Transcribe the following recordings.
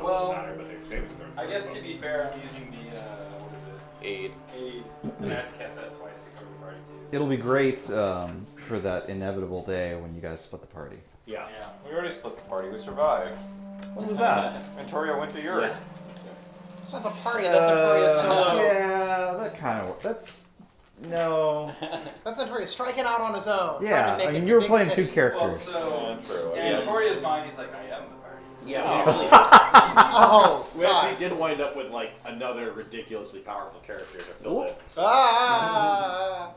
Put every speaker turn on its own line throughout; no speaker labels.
doesn't matter, but they say it's
I guess to be fair, I'm using the, what is it?
Aid.
And I have to cast that twice to cover the party too.
It'll be great for that inevitable day when you guys split the party.
Yeah.
We already split the party. We survived.
When was that?
Ventoria went to Europe.
It's not the party, that's Notorious solo.
Yeah, that kind of... That's... No.
That's Notorious striking out on his own.
Yeah,
trying to make
I mean,
it
you were
big
playing
city.
two characters.
Well, so, in Victoria's mind, he's like, I am the party.
Yeah,
Oh,
we
God.
actually did wind up with like another ridiculously powerful character to fill it.
Ah!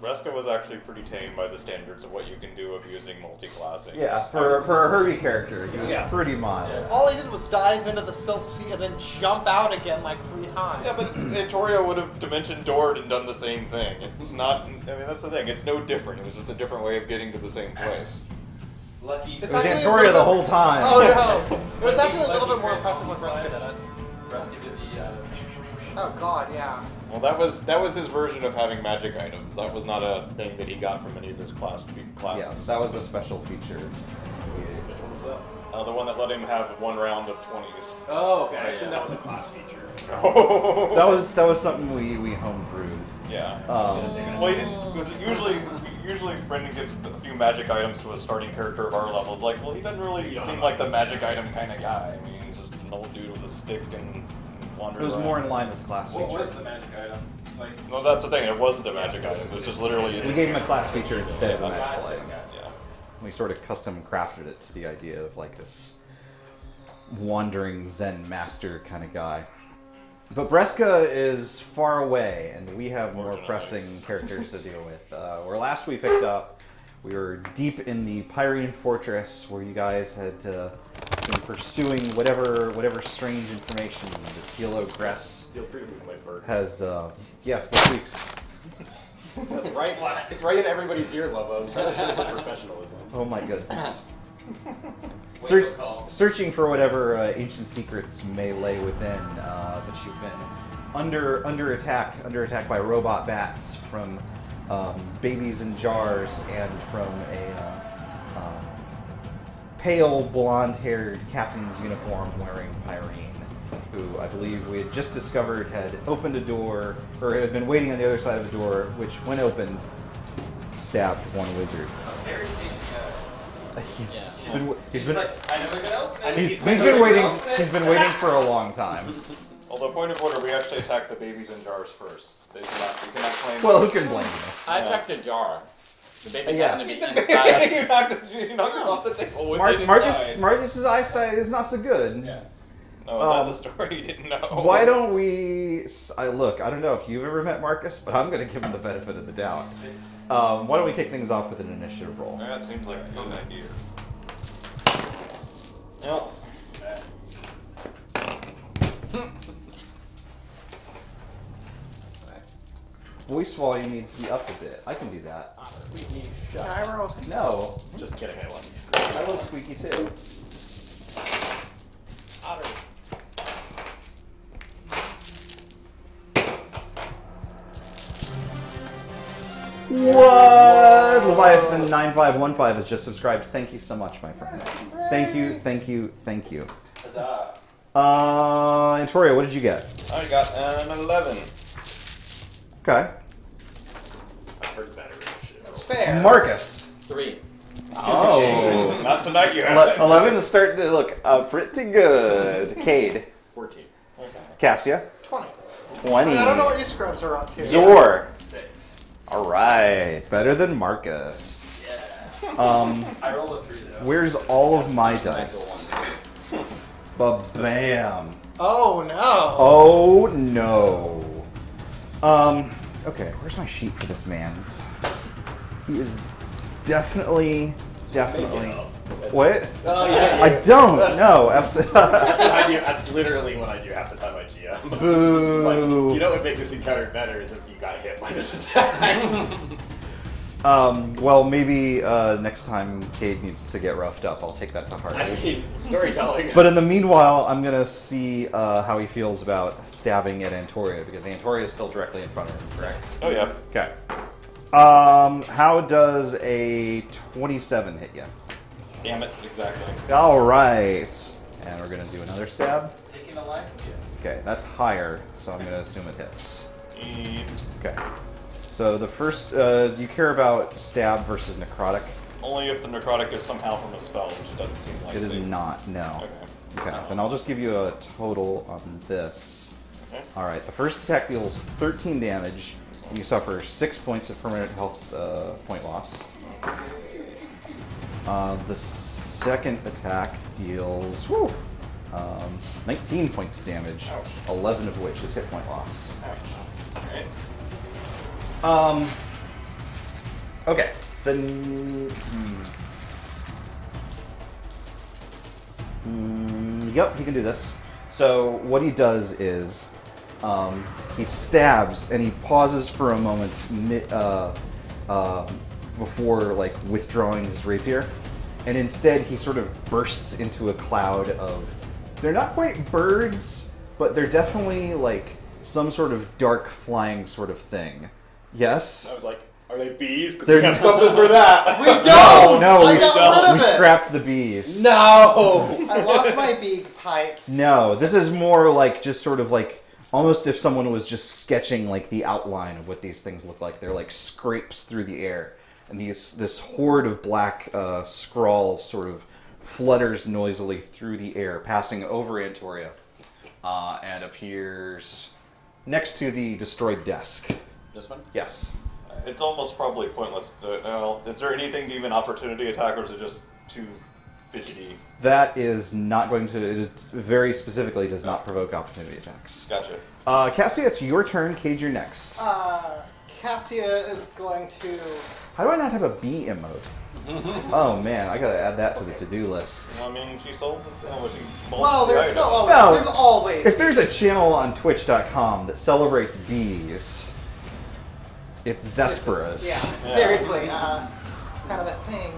Reska was actually pretty tame by the standards of what you can do of using multi-classing.
Yeah, for a Herbie character, he was pretty mild.
All he did was dive into the silt sea and then jump out again like 3 times.
Yeah, but Ventoria would have dimension doored and done the same thing. It's not. I mean, that's the thing. It's no different. It was just a different way of getting to the same place.
Lucky.
It was Antoria the whole time.
Oh no! It was actually a little bit more impressive when Reska did it.
Reska did the,
Oh God, yeah.
Well, that was his version of having magic items. That was not a thing that he got from any of his classes.
Yes, that was a special feature.
What was that? The one that let him have 1 round of 20s.
Oh, okay. I assumed that was a class feature.
that was something we homebrewed.
Yeah. Well, he didn't, because usually Brendan gives a few magic items to a starting character of our levels. Like, well, he doesn't really seem like the magic item kind of guy. I mean, he's just an old dude with a stick and wanders
It was
around.
more in line with class feature.
what was the magic item? Like,
Well, that's the thing. It wasn't a magic item. It was just literally.
We gave him a class feature instead of a
gotcha,
magical item.
gotcha.
We sort of custom crafted it to the idea of like this wandering Zen master kind of guy. But Breska is far away, and we have more pressing characters to deal with. Where last we picked up, we were deep in the Pyreen fortress, where you guys had been pursuing whatever strange information that Kilo Gress
Feel free to move my bird.
has. Yes, this week's.
That's right. It's right in everybody's ear, Lobo. I was trying to show some professionalism.
Oh my goodness.
Wake up call.
Searching for whatever ancient secrets may lay within, but you've been under attack by robot bats from babies in jars and from a pale blonde-haired captain's uniform wearing Pyreen, who I believe we had just discovered had opened a door, or had been waiting on the other side of the door, which, when opened, stabbed one wizard.
Very patient guy.
He's been
like, I know they're gonna open it.
he's been waiting for a long time.
Although, point of order, we actually attacked the babies in jars first. They cannot claim.
Well, who can blame you?
I attacked a jar. The babies
Yes.
happen to be inside.
you knocked it off the table with it inside.
Marcus's eyesight is not so good.
Yeah. No, is that the story you didn't know?
Why don't we... Look, I don't know if you've ever met Marcus, but I'm going to give him the benefit of the doubt. Why don't we kick things off with an initiative roll?
That seems like a good idea. Well,
Voice volume needs to be up a bit. I can do that.
Squeaky
Can
shut.
I roll?
No,
Just kidding. I love these.
I love Squeaky too.
Otter.
What? Leviathan 9515 has just subscribed. Thank you so much, my friend. Thank you.
Huzzah.
Antoria, what did you get?
I got an 11.
Okay.
I've heard better shit.
That's fair.
Marcus.
3.
Oh.
Not tonight, you have
11 is starting to look pretty good. Cade.
14.
Cassia.
20.
20.
I don't know what you scrubs are up to.
Zor.
6.
Alright. Better than Marcus.
Yeah. I roll a 3 though.
Where's all of my dice? Ba-bam.
Oh no.
Oh no. Okay, where's my sheet for this man's? He is definitely. What?
Oh yeah.
I don't. No, absolutely.
That's what I do. That's literally what I do half the time I GM.
Boo.
Like, you know what would make this encounter better is if you got hit by this attack.
Well, maybe next time Cade needs to get roughed up, I'll take that to heart.
I mean, storytelling.
But in the meanwhile, I'm gonna see how he feels about stabbing at Antoria, because Antoria is still directly in front of him, correct?
Oh, yeah.
Okay. How does a 27 hit you?
Damn it, exactly.
All right. And we're going to do another stab.
Taking a life?
Okay, that's higher, so I'm going to assume it hits.
E.
Okay. So the first, do you care about stab versus necrotic?
Only if the necrotic is somehow from a spell, which it doesn't seem like.
It is not, no.
Okay.
Okay, then I'll just give you a total on this.
Okay.
Alright, the first attack deals 13 damage. You suffer 6 points of permanent health point loss. The second attack deals 19 points of damage, 11 of which is hit point loss. Okay, then... Yep, he can do this. So what he does is he stabs and he pauses for a moment before like withdrawing his rapier, and instead he sort of bursts into a cloud of. They're not quite birds, but they're definitely like some sort of dark flying sort of thing. Yes.
I was like, are they bees? Because
They're
we have something for that.
We don't!
No,
I
we
got rid of it!
scrapped the bees.
No!
I lost my beak pipes.
No, this is more like just sort of like almost if someone was just sketching like the outline of what these things look like. They're like scrapes through the air, and this horde of black scrawl sort of flutters noisily through the air, passing over Antoria, and appears next to the destroyed desk.
This one?
Yes.
It's almost probably pointless. Is there anything to even opportunity attack, or is it just too fidgety?
That is not going to. It is very specifically does not provoke opportunity attacks.
Gotcha.
Cassia, it's your turn. Cage, you're next.
Cassia is going to...
How do I not have a bee emote? Oh man, I gotta add that to the to-do list.
I mean, she sold the thing.
Well, there's still always...
No.
There's always...
If there's a channel on Twitch.com that celebrates bees, it's Zesperus.
Yeah, seriously. It's kind of a thing.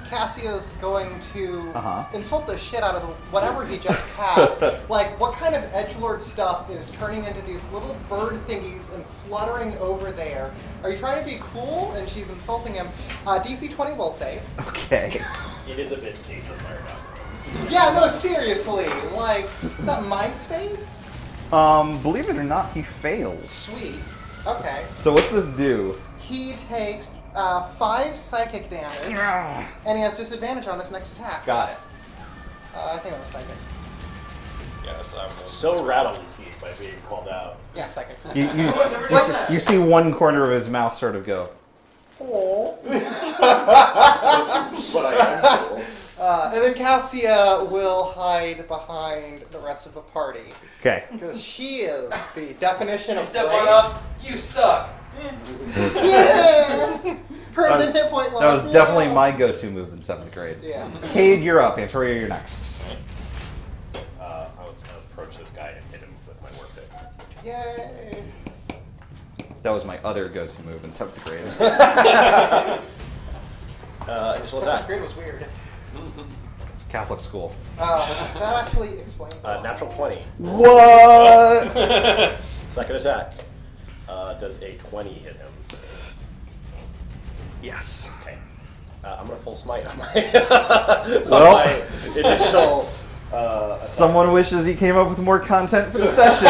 Cassia's going to insult the shit out of whatever he just cast. Like, what kind of edgelord stuff is turning into these little bird thingies and fluttering over there? Are you trying to be cool? And she's insulting him. DC 20 will save.
Okay.
It is a bit danger fire now.
Yeah, no, seriously. Like, is that mind space?
Believe it or not, he fails.
Sweet. Okay.
So what's this do?
He takes 5 psychic damage, and he has disadvantage on his next attack.
Got it.
I think it was psychic.
Yeah, that's
So rattled you see by being called out.
Yeah, psychic.
You see one corner of his mouth sort of go.
Oh.
But I am cool.
And then Cassia will hide behind the rest of the party.
Okay.
Because she is the definition of
Step
brave.
one up, you suck.
Yeah! Permanent hit point loss.
That was definitely
yeah.
my go-to move in 7th grade.
Yeah.
Cade, you're up. Antoria, you're next.
I was going to approach this guy and hit him with my war pick.
Yay.
That was my other go-to move in 7th grade.
Initial
7th
attack.
grade was weird.
Catholic school.
That actually explains that.
Natural 20.
What?
Second attack. Does a 20 hit him?
Yes.
Okay. I'm going to full smite on my,
Well.
on my initial
Someone wishes he came up with more content for the session.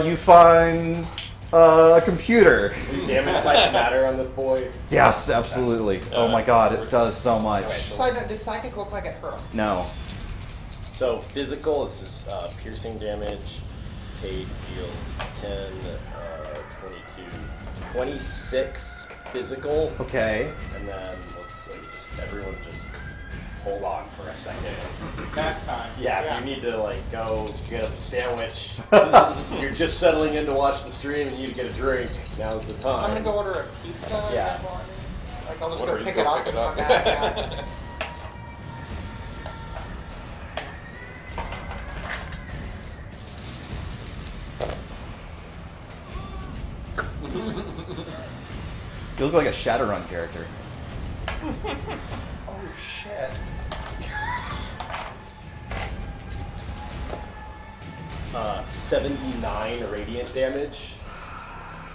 You find a computer.
damage type matter on this boy.
Yes, absolutely. Oh my god, it does so much.
Side note, did psychic look like it hurt him?
No.
So physical is this piercing damage. Cade deals 10, 22, 26 physical.
Okay.
And then let's see, just everyone just hold on for a second.
Bath time.
Yeah, if you need to like go get a sandwich, you're just settling in to watch the stream and you need to get a drink. Now's the time.
I'm gonna go order a pizza.
Yeah.
Like, I'll just
Whatever,
go
you
pick
go
it up
pick
and
it
come
up.
back. Yeah.
You look like a Shadowrun character.
Oh shit.
79 radiant damage.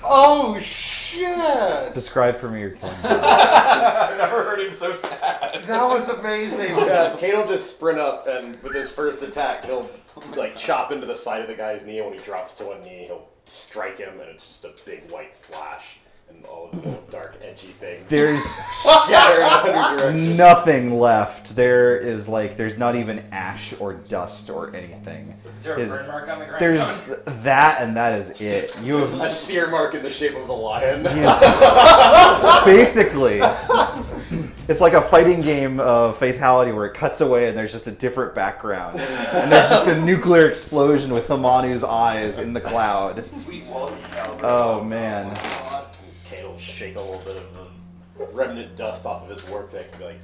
Oh shit! shit!
Describe for me your killing.
I've never heard him so sad.
That was amazing.
Yeah, Kane will just sprint up, and with his first attack, he'll like chop into the side of the guy's knee, and when he drops to one knee, he'll strike him, and it's just a big white flash, and all of these little dark, edgy things
There's
shatter in 100 directions.
nothing left. There's not even ash or dust or anything.
Is there a burn mark on the ground?
There's that, and that is it. You have
A sear mark in the shape of a lion.
basically, it's like a fighting game of Fatality where it cuts away and there's just a different background, and there's just a nuclear explosion with Hamanu's eyes in the cloud.
Sweet wall caliber.
Oh man.
Kane will shake a little bit of the remnant dust off of his war pick and be like,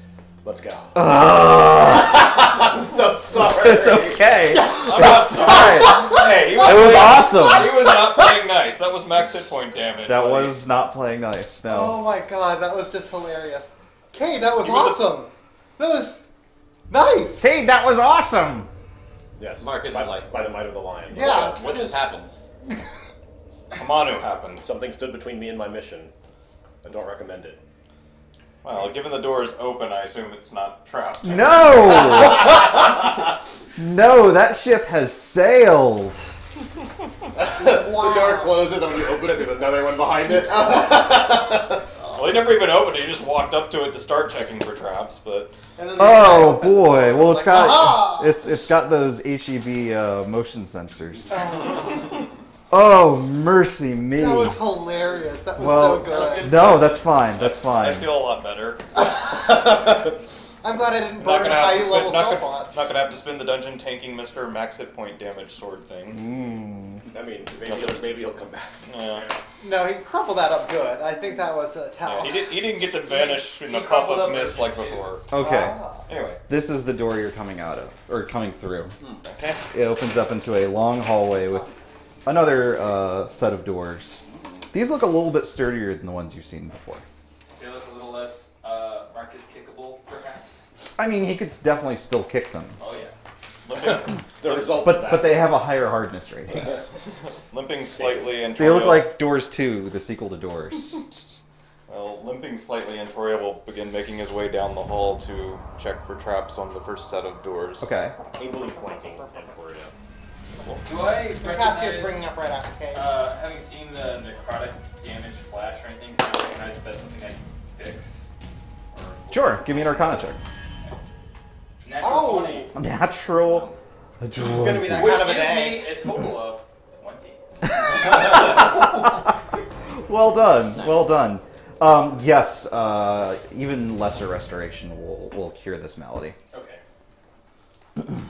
"Let's go." I'm so sorry.
It's okay.
I'm not sorry. Hey,
It was awesome.
He was not playing nice. That was max hit point damage.
That
buddy.
was not playing nice. No.
Oh my god, that was just hilarious. Kane, that was awesome. That was nice.
Hey, that was awesome.
Yes.
Marcus
by,
is like-
by the might of the lion.
Yeah.
What just happened?
Hamanu happened.
Something stood between me and my mission. I don't recommend it.
Well, given the door is open, I assume it's not trapped.
No. No, that ship has sailed.
The door closes, and when you open it, there's another one behind it.
Well, he never even opened it. He just walked up to it to start checking for traps, but...
And then the
Oh
guy opens
boy.
it.
Well, it's
Like,
got
aha!
it's got those HEB motion sensors. Oh, mercy me.
That was hilarious. That was
Well,
so good.
No, that's fine. That's
I
fine.
feel a lot better.
I'm glad I didn't
Not
burn
gonna have to
high level
spin,
spell slots.
not gonna have to spin the dungeon tanking Mr. Max hit point damage sword thing.
I mean, maybe he'll come back.
Yeah.
No, he crumpled that up good. I think that was a towel.
Yeah, he didn't get to vanish in
He
a puff
crumpled
of
up
mist
everything,
like
too.
before.
Okay.
Ah.
Anyway.
This is the door you're coming out of, or coming through.
Okay.
It opens up into a long hallway with another set of doors. These look a little bit sturdier than the ones you've seen before.
They look a little less Marcus kickable, perhaps.
I mean, he could definitely still kick them,
Oh yeah.
The result of that.
but they have a higher hardness rating.
Limping slightly and
They look
Toria-
like Doors 2, the sequel to Doors.
Well, limping slightly, and Toria will begin making his way down the hall to check for traps on the first set of doors.
Okay.
ably flanking Emporia.
Do I
Cassier's bringing
recognize,
up right after Kane.
having seen the necrotic damage flash or anything, do I recognize if that's something I can fix? Or
Sure, give me an Arcana check.
natural
Oh!
20.
Natural.
It's gonna be that
Which
kind of a
gives
day.
me a total of 20.
Well done. Well done. Yes, even lesser restoration will cure this malady.
Okay.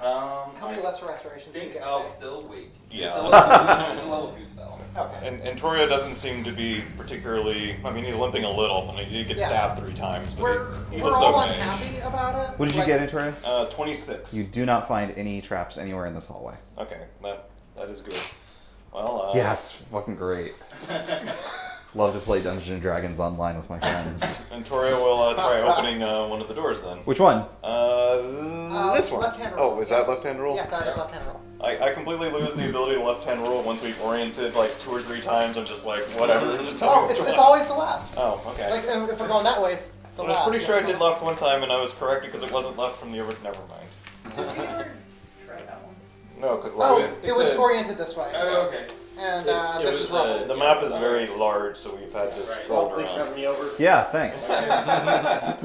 How many lesser restorations
I
do you
think
get?
I'll still wait.
Yeah.
It's a level 2 spell.
Okay.
And Toria doesn't seem to be particularly... I mean, he's limping a little. I mean, he gets
Yeah.
stabbed 3 times, but
We're
he
we're
looks
all
okay.
unhappy about it.
What did you
Like,
get, Victoria?
26.
You do not find any traps anywhere in this hallway.
Okay, that is good. Well,
Yeah, it's fucking great. Love to play Dungeons and Dragons online with my friends.
And Toria will try opening one of the doors then.
Which one?
This one.
left-hand roll,
Oh, is that
yes.
left-hand roll?
Yeah, that is left-hand roll.
I completely lose the ability to left-hand roll once we've oriented like 2 or 3 times. I'm just like, whatever. Just tell
Oh,
me
it's
which one.
always the left.
Oh, okay.
Like, if we're going that way, it's the
I
left.
was pretty sure I did left one time, and I was correct because it wasn't left from the original. Never mind.
Did you ever try that one?
No, because
Oh, it was oriented this way.
Oh, okay.
And
It
this
was,
is rubble.
the map is very large, so we've had this
Right.
scrolled
Thanks for
around.
having me over.
Yeah, thanks.
Yeah,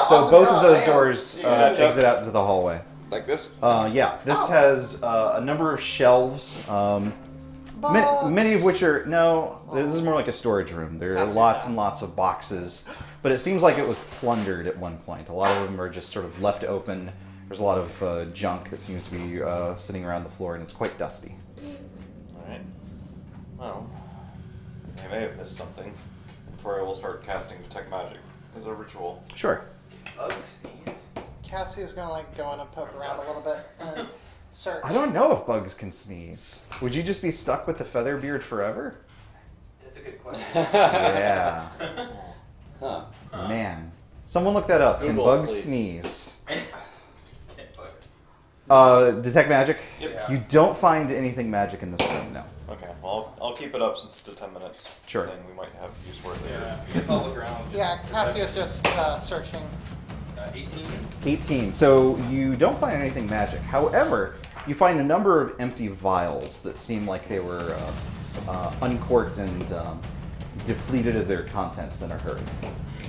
So
awesome
both
job,
of those
man.
doors exit out into the hallway.
Like this?
Yeah, this has a number of shelves, many of which are... No, this is more like a storage room. There are
That's
lots
sad.
and lots of boxes, but it seems like it was plundered at one point. A lot of them are just sort of left open. There's a lot of junk that seems to be sitting around the floor, and it's quite dusty.
Alright. Well, I may have missed something. Before I will start casting Detect Magic as a ritual.
Sure.
Bug sneeze.
Cassie's gonna like go in and poke around a little bit and search.
I don't know if bugs can sneeze. Would you just be stuck with the feather beard forever?
That's a good question.
Yeah.
Huh.
Man. Someone look that up. Can
Google,
bugs
please.
sneeze?
Can't bug sneeze.
Detect magic?
Yep.
Yeah.
You don't find anything magic in this room, no.
Okay, well, I'll keep it up since it's a 10 minutes.
Sure.
Thing. We might have use for it later.
Yeah, I guess I'll look around.
Yeah, Cassio's just searching.
18.
18. So you don't find anything magic. However, you find a number of empty vials that seem like they were uncorked and depleted of their contents in a hurry.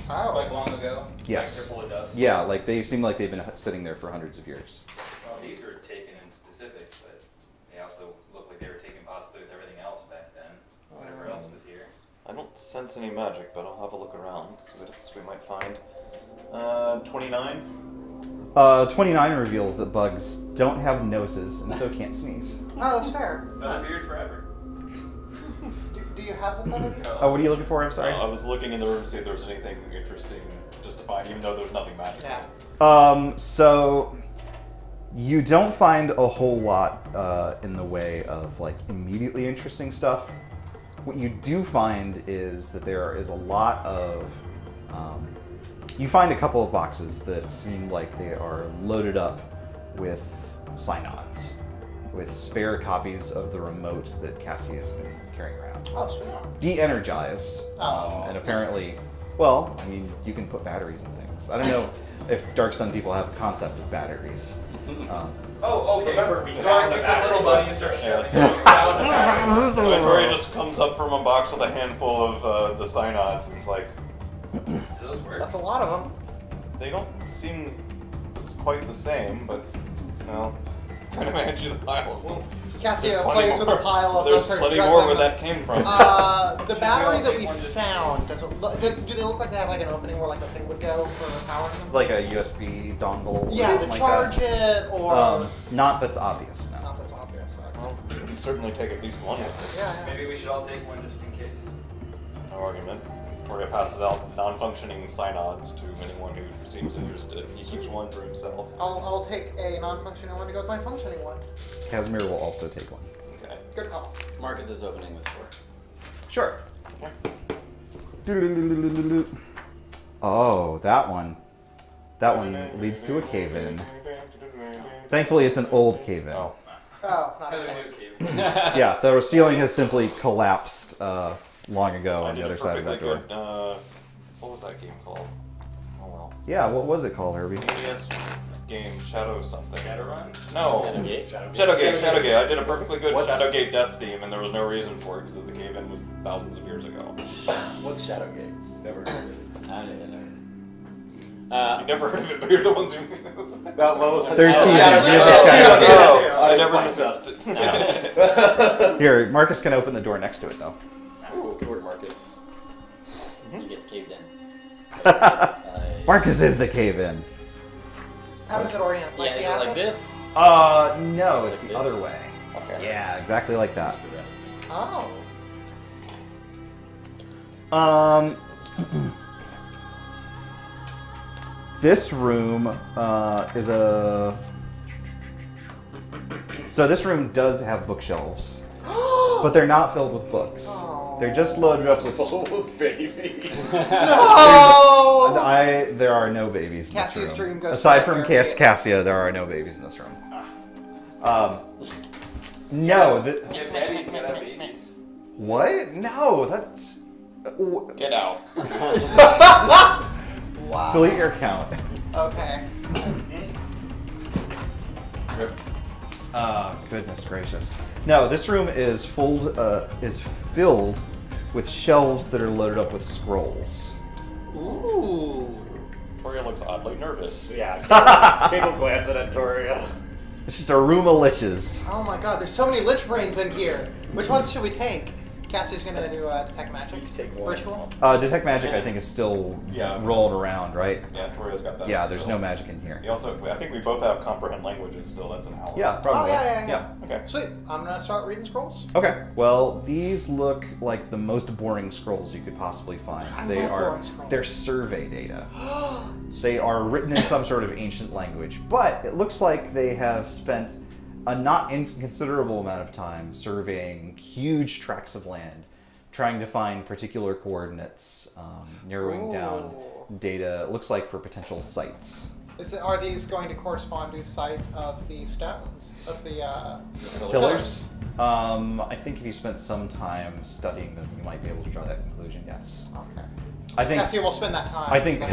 Like long ago?
Yes.
Like they're full of dust?
Yeah, like they seem like they've been sitting there for hundreds of years.
Well, these were taken in specific, but they also look like they were taken possibly with everything else back then. Whatever else was here.
I don't sense any magic, but I'll have a look around, see what else we might find. 29?
29 reveals that bugs don't have noses and so can't sneeze.
Oh, that's fair.
Feather beard forever.
Do you have the feather?
Oh, what are you looking for? I'm sorry.
I was looking in the room to see if there was anything interesting just to find, even though there's nothing magic.
Yeah.
So you don't find a whole lot in the way of like immediately interesting stuff. What you do find is that there is a lot of you find a couple of boxes that seem like they are loaded up with synods, with spare copies of the remote that Cassie has been carrying around.
Oh, sweet.
De-energized, and apparently, well, I mean, you can put batteries in things. I don't know if Dark Sun people have a concept of batteries.
Oh, okay.
Remember, we
so
found
I
the
pick some little
batteries.
money and start
Yeah,
shoving.
so Victoria just comes up from a box with a handful of the synods and it's like,
Do those work?
That's a lot of them.
they don't seem quite the same, but, well, trying to manage the pile of them.
Cassio
There's plenty
plays with a
more.
pile of
There's
them.
plenty more where that came from.
The
Should
battery
we all
that
take
we
one just in
found, do they look like they have like an opening where like the thing would go for powering them?
Like a USB dongle. or
Yeah,
something
to
like
charge
that.
it or...
Not that's obvious. No.
Not that's obvious. Okay.
Well, we can certainly take at least one with us.
Yeah, yeah.
Maybe we should all take one just in case.
No argument. Victoria passes out non-functioning synods to anyone who seems interested. He keeps one for himself.
I'll take a non-functioning one to go with my functioning one.
Casimir will also take one.
Okay.
Good call.
Marcus is opening this door.
Sure. Oh, that one. That one leads to a cave-in. Thankfully, it's an old cave-in.
Oh.
Oh, not
Another
okay.
new cave.
Yeah, the ceiling has simply collapsed long ago
I
on
did
the
a
other side of that door.
perfectly good, what was that game called? Oh well.
Yeah, what was it called, Herbie?
NES game, Shadow something.
Shadowrun?
No.
Shadowgate?
Shadowgate. I did a perfectly good
What's-
Shadowgate death theme, and there was no reason for it because the cave-in was thousands of years ago.
What's Shadowgate? Never heard of it.
I don't know.
You never heard of it, but you're the ones who knew.
That Lois has
13
Shadowgate.
I
It's
never
myself.
dismissed it.
Here, Marcus can open the door next to it, though.
Ooh, good work, Marcus. He gets caved in.
Marcus is the cave-in.
How does it orient? Like
Yeah,
the
is it
acid?
like this?
No, it's
Like
the
this?
other way.
Okay.
Yeah, exactly like that.
The rest.
Oh.
This room is a... So this room does have bookshelves, but they're not filled with books.
Oh.
They're just loaded up with...
Oh, baby.
No!
There are no babies in this
Cassia's
room.
dream goes
Aside
to
from
nightmare.
Cassia, there are no babies in this room. No,
Yeah, daddy's gotta have babies.
what? No, that's...
Get out.
Wow.
Delete your account.
Okay.
Goodness gracious. No, this room is filled with shelves that are loaded up with scrolls.
Ooh.
Victoria looks oddly nervous.
Yeah, Kate will glance at Antoria.
It's just a room of liches.
Oh my god, there's so many lich brains in here. Which ones should we take? Cassie's gonna do detect magic.
Each take one.
Ritual.
Detect magic, I think, is still
Yeah.
rolled around, right?
Yeah, Victoria's got that.
Yeah, there's
still.
no magic in here.
We also, I think we both have comprehend languages still. That's an hour.
Yeah,
Oh
probably.
yeah.
Okay.
Sweet. I'm gonna start reading scrolls.
Okay. Well, these look like the most boring scrolls you could possibly find.
I
They
love
are
boring scrolls.
they're survey data. They are written in some sort of ancient language, but it looks like they have spent a not inconsiderable amount of time surveying huge tracts of land, trying to find particular coordinates, narrowing down data. It looks like for potential sites.
Are these going to correspond to sites of the stones? Of the
Pillars? I think if you spent some time studying them, you might be able to draw that conclusion, yes.
Okay.
I think
Cassia will spend that time.
I think.
this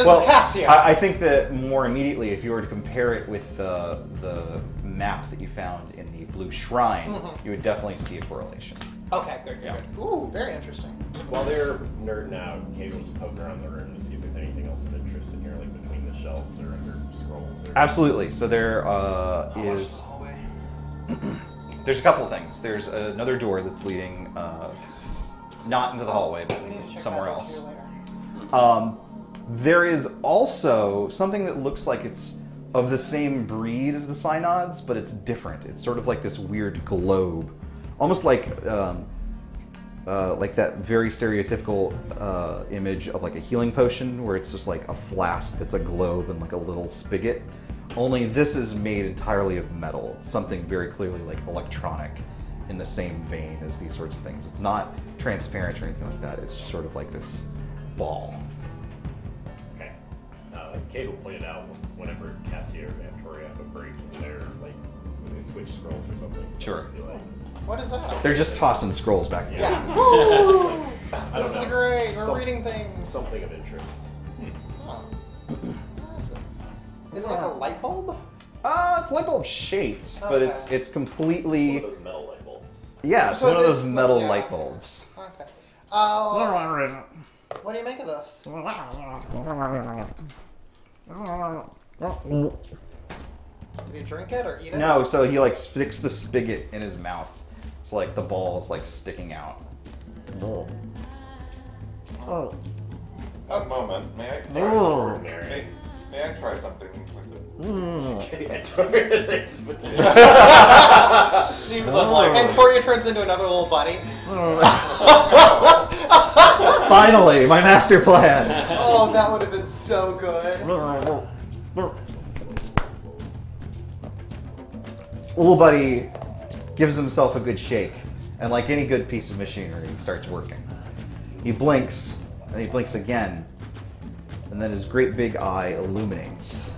is Cassia.
I think that more immediately, if you were to compare it with the map that you found in the Blue Shrine, you would definitely see a correlation.
Okay, good. Ooh, very interesting.
While they're nerding out, Caitlin's poking around the room to see if there's anything else of interest in here, like between the shelves or under scrolls. Or...
Absolutely. So there is. There's a couple of things. There's another door that's leading not into the hallway, but somewhere else. There is also something that looks like it's of the same breed as the Synods, but it's different. It's sort of like this weird globe, almost like that very stereotypical image of like a healing potion, where it's just like a flask that's a globe and like a little spigot. Only this is made entirely of metal, something very clearly like electronic, in the same vein as these sorts of things. It's not transparent or anything like that. It's just sort of like this ball.
Okay. Cable pointed out whenever Cassia or Victoria have a break in their, like, when they switch scrolls or something.
Sure.
Like,
What is that?
They're just tossing scrolls back and forth.
Yeah. Woo!
I don't
This
know.
is great. We're reading things.
Something of interest.
Huh. Is it like a light bulb?
It's light bulb shaped, but
Okay.
it's
One
completely
of those metal light bulbs.
yeah. It's
So
one of
it's-
those metal
yeah.
light bulbs.
Okay. What do you make of this? Do you drink it or eat it?
No, so he like sticks the spigot in his mouth. So like the ball's like sticking out.
A moment, may I?
Extraordinary.
May I try something with it?
Seems unlikely.
And Toria turns into another little buddy.
Finally, my master plan.
Oh, that would have been so good.
Little buddy gives himself a good shake, and like any good piece of machinery, he starts working. He blinks, and he blinks again, and then his great big eye illuminates,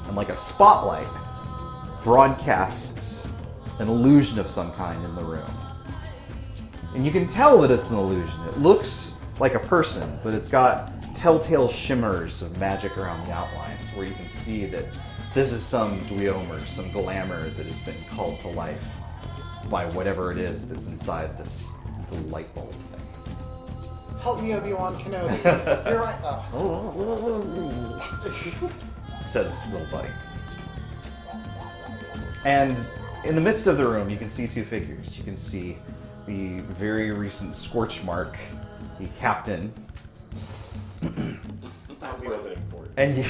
and like a spotlight, broadcasts an illusion of some kind in the room. And you can tell that it's an illusion. It looks like a person, but it's got telltale shimmers of magic around the outlines, where you can see that this is some Dweomer, some glamour that has been called to life by whatever it is that's inside this little light bulb thing.
Help me, Obi-Wan Kenobi. You're right. Oh.
Says little buddy. And in the midst of the room, you can see two figures. You can see the very recent scorch mark, the captain.
I hope he wasn't important.
And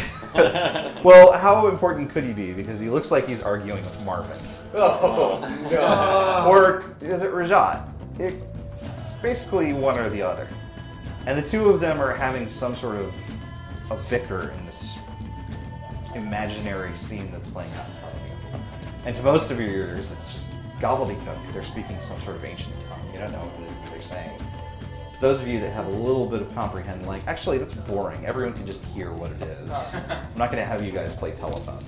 well, how important could he be? Because he looks like he's arguing with Marvin.
Oh, God.
Or is it Rajat? It's basically one or the other. And the two of them are having some sort of a bicker in this imaginary scene that's playing out in front of you. And to most of your ears, it's just gobbledygook. They're speaking some sort of ancient tongue. You don't know what it is that they're saying. For those of you that have a little bit of comprehension, like, actually, that's boring. Everyone can just hear what it is. I'm not going to have you guys play telephone.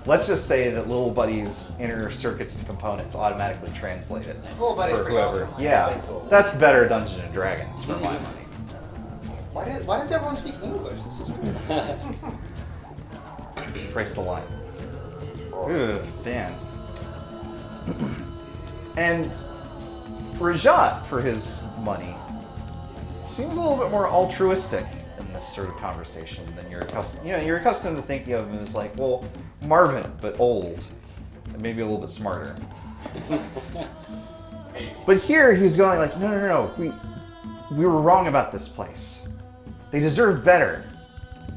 Let's just say that little buddy's inner circuits and components automatically translate it
Little buddy's
for
pretty
whoever.
awesome.
Yeah, that's better Dungeons and Dragons for my money.
Why does everyone speak English? This is weird.
Trace the line. Ugh, Dan. And Rajat, for his money, seems a little bit more altruistic in this sort of conversation than you're accustomed. You know, you're accustomed to thinking of him as like, well, Marvin, but old, and maybe a little bit smarter. But here he's going like, no, we were wrong about this place. They deserve better.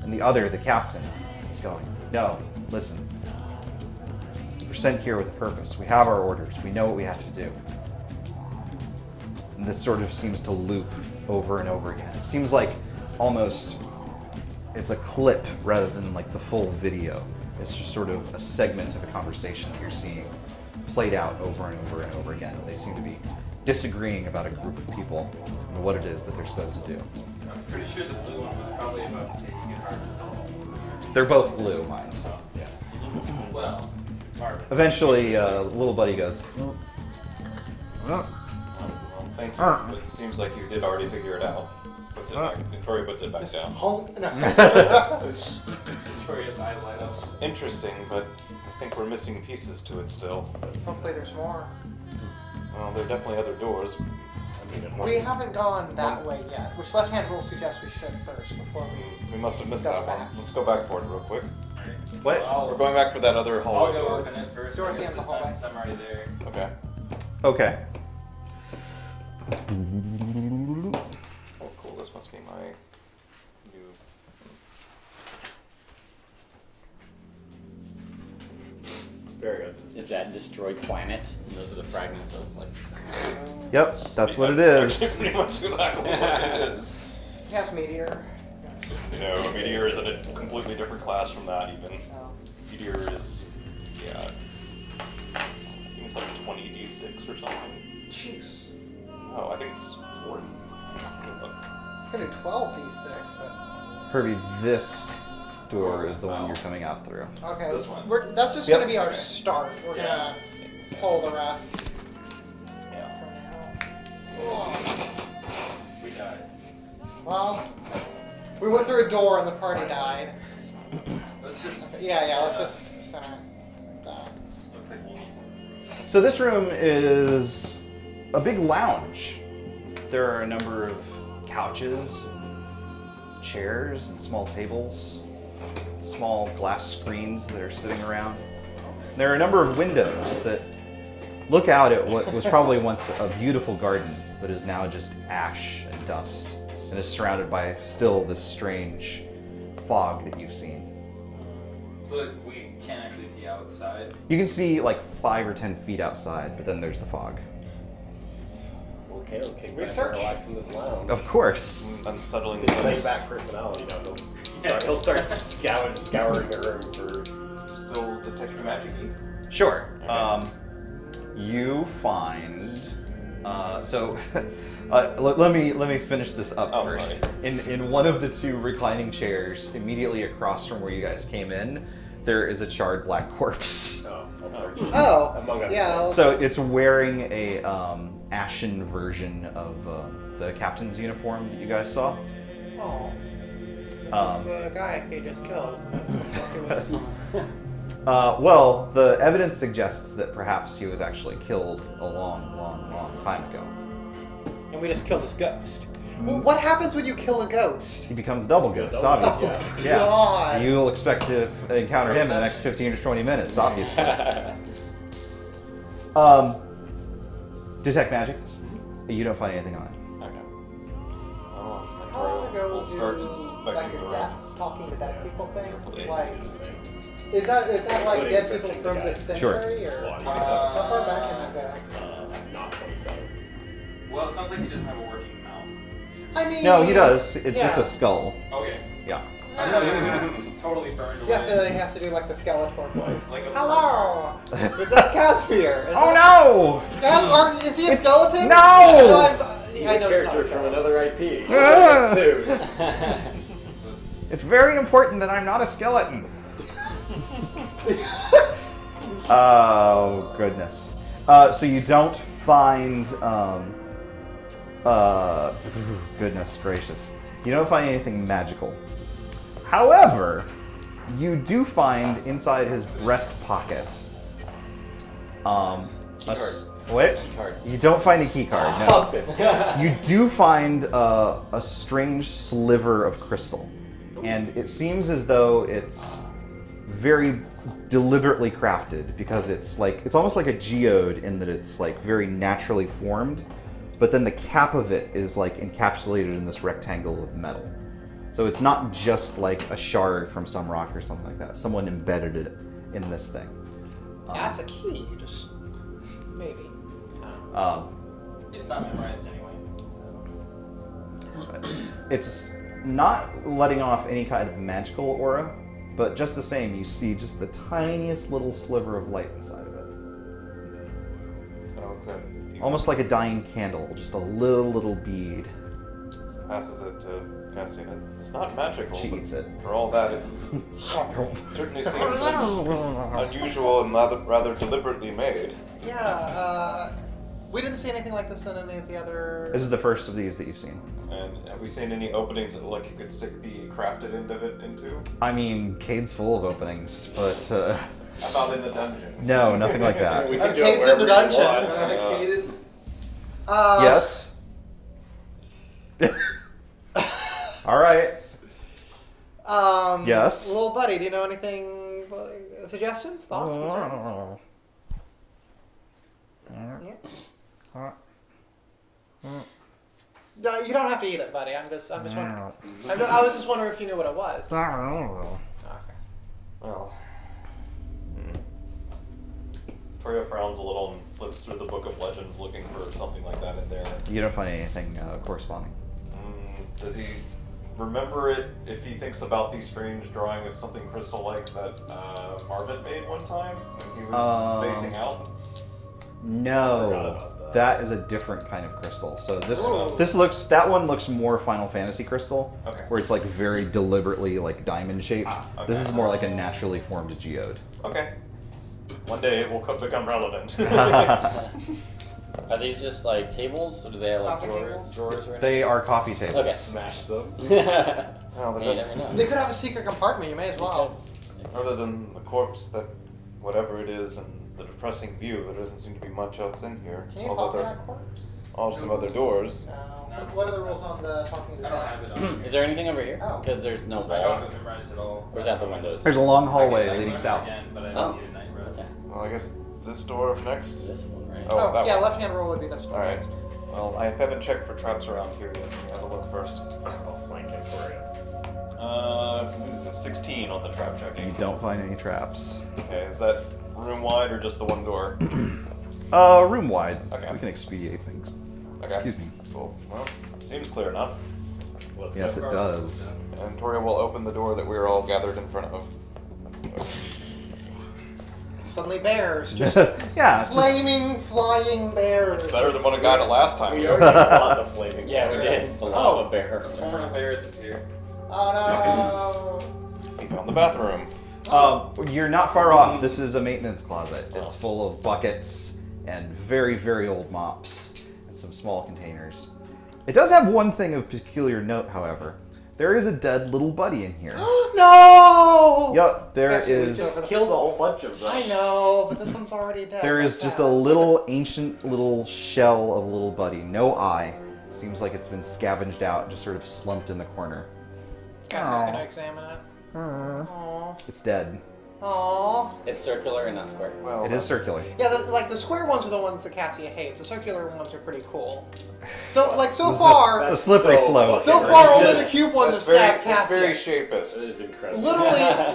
And the other, the captain, is going, no, listen. We're sent here with a purpose. We have our orders. We know what we have to do. And this sort of seems to loop over and over again. It seems like almost it's a clip rather than like the full video. It's just sort of a segment of a conversation that you're seeing played out over and over and over again. They seem to be disagreeing about a group of people and what it is that they're supposed to do.
I'm pretty sure the blue one was probably about to say you get hard to solve.
They're both blue, mind.
Yeah. Well,
Eventually, little buddy goes.
Well, thank you. But it seems like you did already figure it out. Puts it back. Victoria puts it back down.
Victoria's eyes light up.
That's interesting, but I think we're missing pieces to it still.
Hopefully there's more.
Well, there are definitely other doors.
We haven't gone that way yet. Which left-hand rule suggests we should first before
We must have missed
Go
that
back.
one. Let's go back for it real quick.
What?
Well,
We're going back for that other
I'll
hallway.
go open it first.
Door
I
at the
guess
end of
this
the
time since I'm already there.
Okay.
Okay.
Oh, cool. This must be my new.
Very good.
Is that destroyed planet? And those are the fragments of like.
Yep, that's what it is.
Pretty much exactly what it is.
Yes, meteor.
No, Meteor is in a completely different class from that even.
No.
Meteor is, yeah, I think it's like 20d6 or something.
Jeez.
Oh, I think it's 40.
It's gonna do 12d6, but
Herbie, this door is the one you're coming out through.
okay.
This one.
That's just
Yep.
gonna be our start. We're
Yeah.
gonna pull the rest
Yeah.
for now.
We died.
Well, we went through a door and the party died.
Let's just.
Yeah. Let's just center that.
Looks like you need.
So this room is a big lounge. There are a number of couches, and chairs, and small tables, small glass screens that are sitting around. There are a number of windows that look out at what was probably once a beautiful garden, but is now just ash and dust, and is surrounded by still this strange fog that you've seen.
So we can't actually see outside.
You can see like 5 or 10 feet outside, but then there's the fog.
Okay, kick back and
Research.
relax in this lounge.
Of course.
Unsettling
His
things.
laid-back personality now. He'll start scouring the room for.
Still detect your magic.
Sure.
Okay.
You find. Let me finish this up
Oh,
first.
sorry.
In one of the 2 reclining chairs, immediately across from where you guys came in, there is a charred black corpse.
Oh, I'll search.
Oh,
Among other
yeah.
things.
So it's wearing a ashen version of the captain's uniform that you guys saw.
Oh. This is the guy he just killed.
Well, the evidence suggests that perhaps he was actually killed a long time ago.
And we just killed his ghost. Well, what happens when you kill a ghost?
He becomes double ghost,
Double ghost,
obviously.
yeah. God.
You'll expect to encounter him in the next 15 or 20 minutes, obviously. Detect magic. You don't find anything on it.
Okay.
I
Oh,
want to go
we'll start
do
inspecting
like
the
a
room.
death talking to dead people thing.
Carefully.
Like, is that like
Including
dead people
searching
from
the
this
guys.
Sure.
century or
Well,
how far back can that go?
not 27.
Well, it sounds like he doesn't have a working mouth.
I mean,
No, he does. It's just
yeah.
a skull.
Okay.
Yeah.
Totally burned away.
Yes, so he has to do like the Skeletor voice.
Like a
Hello, that's Caspier.
Oh no!
Is he a skeleton?
No!
I
He's
know
a
he's not
character
a
from
skeleton.
another IP. Get sued.
Let's-
It's very important that I'm not a skeleton. Oh goodness. So you don't find. Goodness gracious. You don't find anything magical. However, you do find inside his breast pocket. What?
Keycard.
You don't find a key card. No.
Fuck this guy.
You do find a strange sliver of crystal, and it seems as though it's very deliberately crafted because it's almost like a geode in that it's like very naturally formed, but then the cap of it is like encapsulated in this rectangle of metal. So it's not just like a shard from some rock or something like that. Someone embedded it in this thing.
That's a key. Just maybe.
It's not memorized anyway. So.
It's not letting off any kind of magical aura, but just the same, you see just the tiniest little sliver of light inside of it.
He
Almost like a dying candle, just a little bead.
passes it to Cassie. It's not magical.
She eats it.
For all that, it certainly seems unusual and rather deliberately made.
Yeah, we didn't see anything like this in any of the other...
This is the first of these that you've seen.
And have we seen any openings that look like you could stick the crafted end of it into?
I mean, Cade's full of openings, but
How about in the dungeon?
no, nothing like that.
We can do
Cade's
it
in the
wherever we
dungeon.
want.
Kate is
Yes. All right. Yes.
Little buddy, do you know anything? Suggestions? Thoughts? Concerns? No, you don't have to eat it, buddy. I'm just wondering. I was just wondering if you knew what it was. Okay.
Well, Toria frowns a little and flips through the Book of Legends looking for something like that in there.
You don't find anything corresponding.
Does he remember it if he thinks about the strange drawing of something crystal-like that Marvin made one time when he was basing out?
No, that is a different kind of crystal. So that one looks more Final Fantasy crystal,
Okay.
where it's like very deliberately like diamond shaped.
Okay.
This is more like a naturally formed geode.
Okay. One day it will become relevant.
Are these just like tables, or do they have like
Coffee tables?
drawers or anything?
They are coffee tables.
Okay.
Smash them.
Well,
You
there
never know.
They could have a secret compartment. You may as well.
other than the corpse that, whatever it is, and the depressing view, there doesn't seem to be much else in here.
Can you
Although
talk to
there
that corpse?
are some other doors.
No. What are the rules on the talking to
I don't
that?
have it on.
Is there anything over here?
Oh.
Because there's no
I don't
wall.
have it memorized at all.
Where's at the windows?
There's a long
I
hallway
can
leading
learn
south.
Again, but I
Oh.
don't need a night rest.
Okay.
Well, I guess this door next.
This one, right?
Oh, that
yeah,
one.
left-hand rule would be this one.
Alright. Well, I haven't checked for traps around here yet. Let me have a look first.
I'll flank it for you.
16 on the trap
You
checking.
don't find any traps.
Okay, is that room wide or just the one door?
Room wide.
Okay.
We can expedite things.
Okay.
Excuse me.
Cool. Well, seems clear enough.
Let's
Yes,
go.
it does.
And Toria will open the door that we are all gathered in front of.
Suddenly bears. Just
Yeah. just-
flaming, flying bears.
It's better than what I got it last time.
We already fought the flaming
Yeah, we
bear.
did. The lava bear.
It's from a bear, it's here.
Oh
We found the bathroom.
You're not far off. This is a maintenance closet. It's full of buckets and very, very old mops and some small containers. It does have one thing of peculiar note, however. There is a dead little buddy in here.
no! No!
Yup, there
Actually, we
is.
just
Killed a whole bunch of them.
I know, but this one's already dead.
There is
What's
just
that?
a little ancient little shell of a little buddy. No eye. Seems like it's been scavenged out and just sort of slumped in the corner.
Cassie's gonna examine it. Aww.
It's dead.
Aww.
It's circular and not square.
Well,
It is circular.
Yeah, like the square ones are the ones that Cassie hates. The circular ones are pretty cool. So, like, so
This is-
far,
It's a slippery slope.
so
fucking
far,
racist.
only the cube ones have stabbed
It's very
Cassia.
shapist.
It is incredible.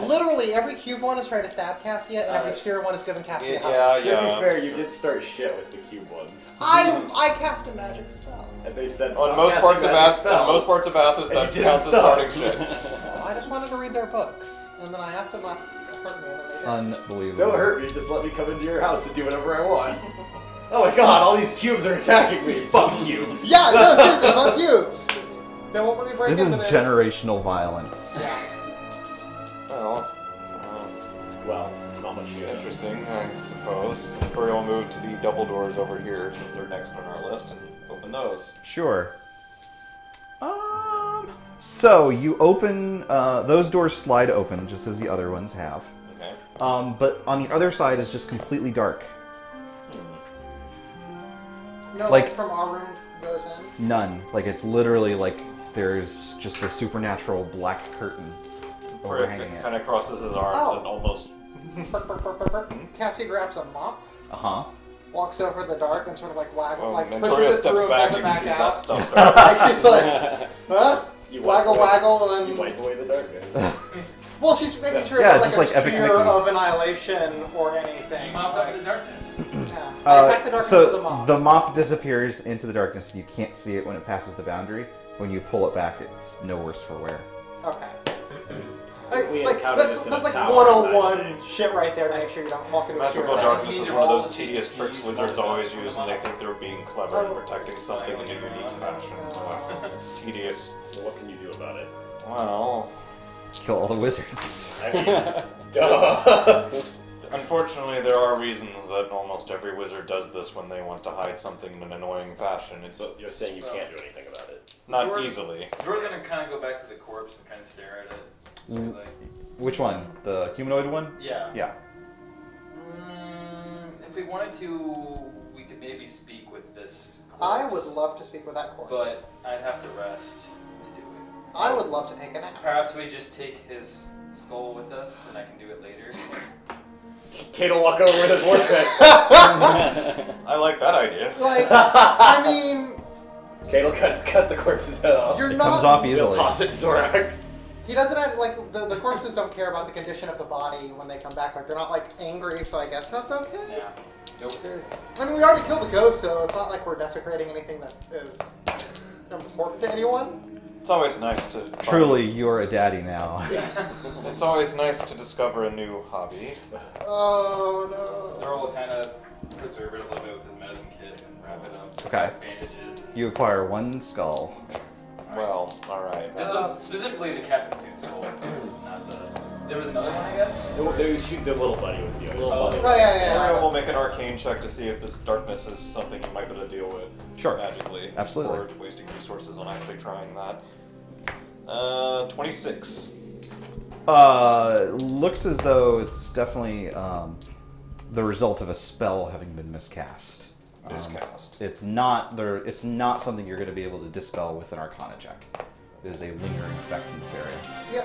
Literally, every cube one has tried to stab Cassia, and every sphere one has given Cassia
Yeah,
hugs.
To be fair, you did start shit with the cube ones.
I cast a magic spell.
And they said
On
stop
most
casting
parts of
magic
Athens,
spells.
most parts of Athens,
And
that's
you
counts
didn't
as
stop.
starting shit.
Well, I just wanted to read their books, and then I asked them not to hurt me, and then they did.
Unbelievable.
Don't hurt me, just let me come into your house and do whatever I want. Oh my god, all these cubes are attacking me. Fuck cubes.
Yeah, no, seriously, fuck cubes. They won't let me break
This is
into it.
generational violence.
Yeah.
Well,
Well, not much good.
interesting, I suppose. Toria will move to the double doors over here since they're next on our list and open those.
Sure. So you open those doors slide open just as the other ones have.
Okay.
But on the other side is just completely dark.
No,
Like-
like from our room goes in.
None. Like it's literally like there's just a supernatural black curtain
Toria
overhanging
kind
it.
of crosses his arms
Oh.
and almost.
Burp, burp, burp, burp, burp. Cassie grabs a mop,
Uh-huh.
walks over to the dark, and sort of like waggle,
Well,
like
and
pushes
Toria
it
steps
through and
back
pulls it
and you
back
see that
out.
stuff starting.
Like she's like, huh?
You wipe
Waggle,
away-
waggle, and
You
then.
wipe away the darkness.
Well, she's making sure
Yeah,
it's
just
not like
like
a
Epic
sphere
Mickey.
of annihilation or anything.
He mopped up in the darkness.
Yeah. I attack the darkness with the
So
mop.
the mop disappears into the darkness. You can't see it when it passes the boundary. When you pull it back, it's no worse for wear.
Okay.
we
Like,
encountered
that's
this in a
like
tower
101
back in the day.
shit right there to make sure you don't walk into a
Magical
sewer.
darkness
These
is
are
one of
all
those tedious
TXTs
tricks
from
wizards
all
always
this
use, and they think they're being clever and protecting something in a unique fashion. It's tedious.
Well, what can you do about it?
Well,
Kill all the wizards.
I mean, duh.
unfortunately, there are reasons that almost every wizard does this when they want to hide something in an annoying fashion. It's
So you're saying you can't do anything about it?
not
Zor's-
easily.
Zor's gonna kind of go back to the corpse and kind of stare at it. Be like,
Which one? The humanoid one?
yeah.
Yeah.
If we wanted to, we could maybe speak with this corpse.
I would love to speak with that corpse.
But I'd have to rest to do it.
I would love to take a nap.
Perhaps we just take his skull with us, and I can do it later.
Kate will walk over with his war pit.
I like that idea.
Like, I mean,
Kate will cut the corpse's head off.
you're
It
not.
comes off
He'll
easily.
toss it to Zorak.
He doesn't have, like, the corpses don't care about the condition of the body when they come back. Like, they're not, like, angry, so I guess that's okay.
Yeah. Nope.
I mean, we already killed the ghost, so it's not like we're desecrating anything that is important to anyone.
It's always nice to find-
Truly, you're a daddy now.
It's always nice to discover a new hobby.
Oh, no.
Zor will kind of preserve it a little bit with his medicine kit and wrap it up.
Okay.
Bandages.
You acquire one skull.
Well, all right.
This was specifically the Captain Suit skull. Not the. There was another one, I guess.
The little buddy was the other
Little
one.
buddy.
Oh, yeah.
Mario will make an arcane check to see if this darkness is something you might be able to deal with
Sure.
magically.
Absolutely.
Or wasting resources on actually trying that. 26.
Looks as though it's definitely the result of a spell having been miscast.
Miscast.
It's not It's not something you're going to be able to dispel with an Arcana check. It is a lingering effect in this area.
Yep.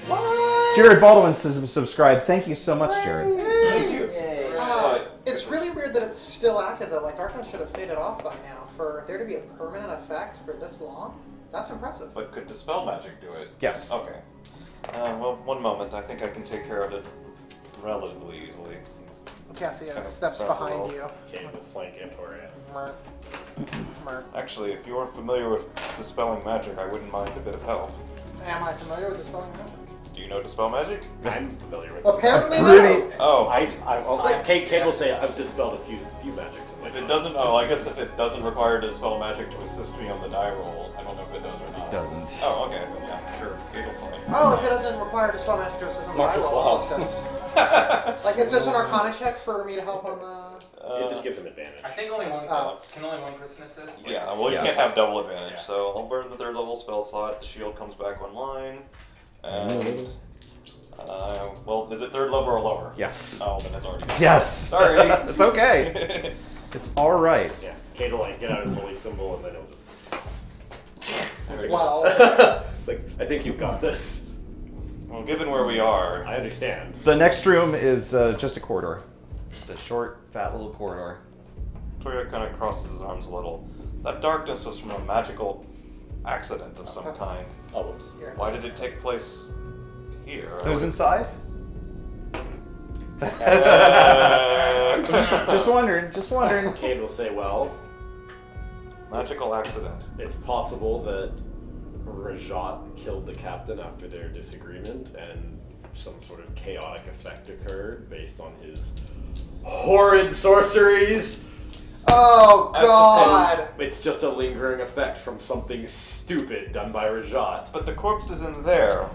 What?
Jared Baldwin says subscribe. Thank you so much, Jared.
Thank you.
It's really weird that it's still active, though. Like, darkness should have faded off by now. For there to be a permanent effect for this long, that's impressive.
But could dispel magic do it?
Yes.
Okay. Well, one moment. I think I can take care of it relatively easily.
You can't see it.
Kind
It
of
steps
frontal.
behind you.
Kate will flank Antoria.
Mer. Mer.
Actually, if you're familiar with dispelling magic, I wouldn't mind a bit of help.
Am I familiar with the spelling magic?
Do you know dispel magic?
I'm familiar with this.
Apparently
Pretty-
no.
Oh.
Kate will say I've dispelled a few magics. in my
If it
time."
doesn't, I guess if it doesn't require to dispel magic to assist me on the die roll, I don't know if it does or not.
It doesn't.
Oh, okay. Yeah, sure. Kate will play.
Oh, if it doesn't require to spell magic to assist on the die
Marcus
roll,
will
I'll
help.
assist. Like, is this an Arcana check for me to help on the...
It just gives him advantage.
I think only one.
Oh.
Can only one person assist?
Yeah, well, you
Yes.
can't have double advantage,
Yeah.
so I'll burn the third level spell slot. The shield comes back online, and well, is it third level or lower?
Yes.
Oh, then it's already.
Yes.
Sorry.
It's okay. It's all right.
Yeah, Kate will get out his holy symbol and then he'll just.
There we go.
Wow.
It's like I think you've got this.
Well, given where we are,
I understand.
The next room is just a corridor. Just a short, fat little corridor.
Toya kind of crosses his arms a little. That darkness was from a magical accident of some
That's-
kind.
Oh, whoops.
Here.
Why did it take place here?
Who's inside?
Uh,
Just wondering. Just wondering.
Kate will say, well,
Magical accident.
it's possible that Rajat killed the captain after their disagreement and some sort of chaotic effect occurred based on his horrid sorceries.
Oh,
I
God!
And it's just a lingering effect from something stupid done by Rajat.
But the corpse is in there.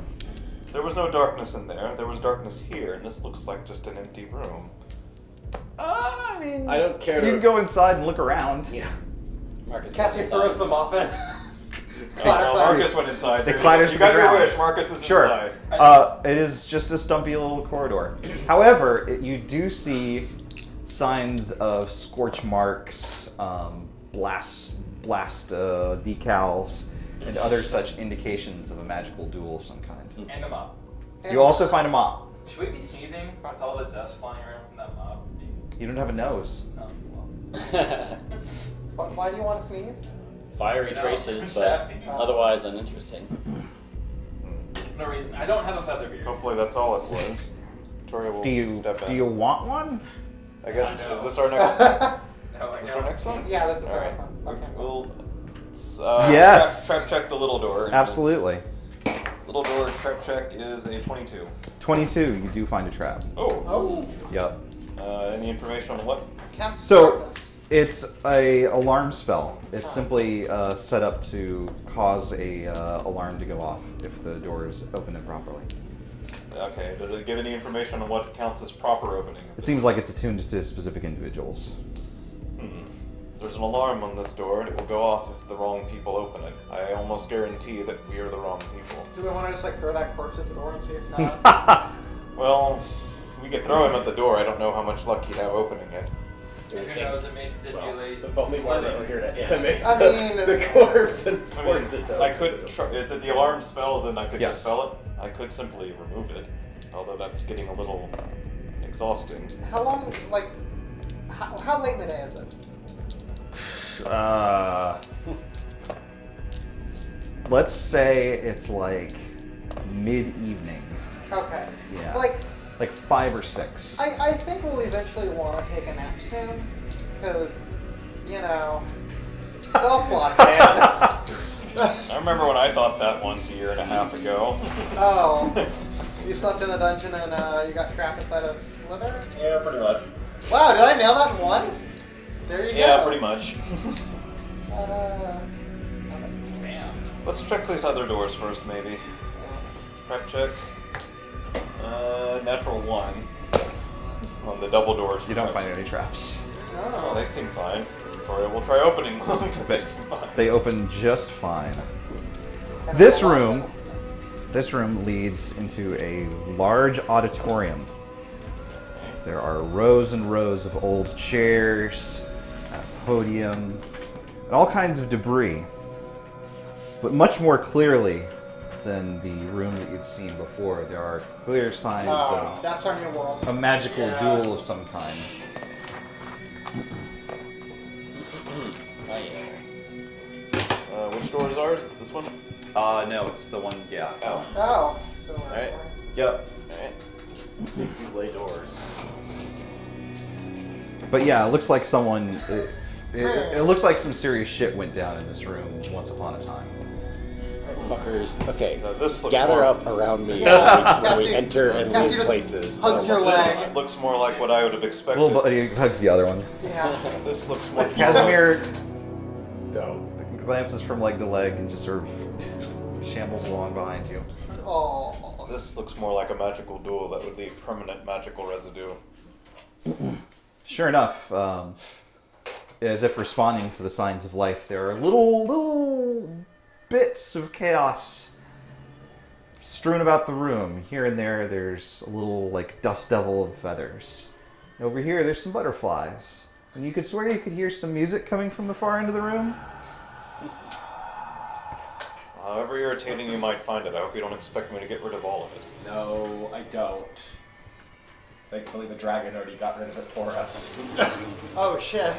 There was no darkness in there. There was darkness here, and this looks like just an empty room.
I mean,
I don't care
You
to-
can go inside and look around.
Yeah.
Marcus
Cassie throws the muffin.
Well, Marcus went inside.
They
There.
clatters
You
to the
got your
ground.
wish. Marcus is
Sure.
inside.
It is just a stumpy little corridor. However, you do see signs of scorch marks, blast decals, and other such indications of a magical duel of some kind.
And a mop.
You also find a mop.
Should we be sneezing with all the dust flying around from that mop?
You don't have a nose.
Oh, well.
Why do you want to sneeze?
Fiery
No,
traces, but
sassy.
otherwise uninteresting.
No reason. I don't have a feather beard.
Hopefully that's all it was. Victoria will
Do
step in.
you want one?
I guess,
I know.
is this our next
No, I
Is this our
don't.
next one?
Yeah, this is
Alright.
right one. Okay.
We'll
Yes.
check the little door.
Absolutely.
Little door trap check is a 22.
22, you do find a trap.
Oh.
Yep.
Any information on what?
Cast
So,
darkness.
it's a alarm spell. It's simply set up to cause a alarm to go off if the door is opened improperly.
Okay, does it give any information on what counts as proper opening?
It seems like it's attuned to specific individuals.
There's an alarm on this door, and it will go off if the wrong people open it. I almost guarantee that we are the wrong people.
Do we want to just like throw that corpse at the door and see if not?
Well, we could throw him at the door. I don't know how much luck he'd have opening it.
Who knows, it may stipulate.
If only Margaret were here to animate
I mean,
the corpse and
I
force
mean,
it to
I could try, is it the alarm spells and I could
Yes.
dispel it? I could simply remove it, although that's getting a little exhausting.
how long? Like, how late in the day is it?
Let's say it's like mid-evening.
Okay.
Yeah.
Like,
5 or 6.
I think we'll eventually want to take a nap soon, because, you know, spell slots, man.
I remember when I thought that once a year and a half ago.
Oh, you slept in a dungeon and you got trapped inside of Slither?
Yeah, pretty much.
Wow, did I nail that in one? There you go.
Yeah, pretty much.
Damn.
Let's check these other doors first, maybe. Prep check. Natural 1 on the double doors.
You don't find any traps.
Oh,
No.
they seem fine. Or we'll try opening them because they seem fine.
They open just fine. This room leads into a large auditorium. There are rows and rows of old chairs, a podium, and all kinds of debris. But much more clearly than the room that you'd seen before, there are clear signs
Oh,
of
that's our new world.
a magical
Yeah.
duel of some kind.
Oh, yeah.
Which door is ours? This one?
No, it's the one, yeah.
Oh.
Oh, so
Alright.
Yep.
Alright.
Big lay doors.
But yeah, it looks like someone. It looks like some serious shit went down in this room once upon a time.
Fuckers. Okay.
This looks
Gather
more,
up around me
Yeah.
when we
Cassie-
enter and
Cassie
leave
just
places.
hugs your
This
leg.
looks more like what I would have expected.
Little, but he hugs the other one.
Yeah.
This looks more.
Casimir
No.
glances from leg to leg and just sort of shambles along behind you.
Oh.
This looks more like a magical duel that would leave permanent magical residue.
Sure enough, as if responding to the signs of life, there are little bits of chaos strewn about the room. Here and there, there's a little, like, dust devil of feathers. Over here, there's some butterflies. And you could swear you could hear some music coming from the far end of the room.
However irritating you might find it, I hope you don't expect me to get rid of all of it.
No, I don't. Thankfully, the dragon already got rid of it for us.
Oh shit.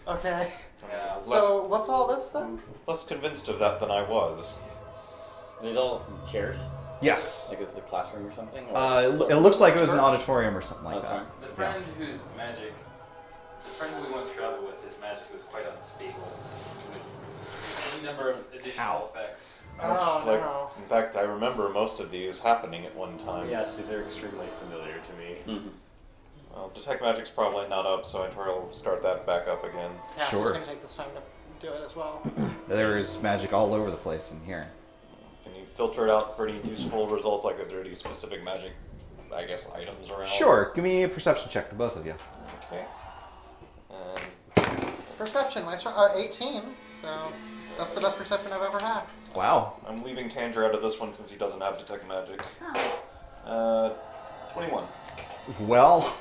Okay.
Yeah.
So what's all this then?
Less convinced of that than I was.
Are these all chairs?
Yes.
Like it's a classroom or something? Or
It looks like it was an auditorium or something like
Auditorium.
that.
The friend whose magic, the friend who we once traveled with, his magic was quite unstable. With any number of additional effects.
Oh
Like,
no.
in fact, I remember most of these happening at one time.
Yes, these are extremely familiar to me.
Mm-hmm.
Well, Detect Magic's probably not up, so I'll start that back up again.
Yeah,
Sure.
she's gonna take this time to do it as well.
There's magic all over the place in here.
Can you filter it out for any useful results? Like, are there any specific magic, I guess, items around?
Sure, give me a perception check, the both of you.
Okay.
Perception, my 18. So that's the best perception I've ever had.
Wow.
I'm leaving Tanger out of this one since he doesn't have Detect Magic. 21.
Well,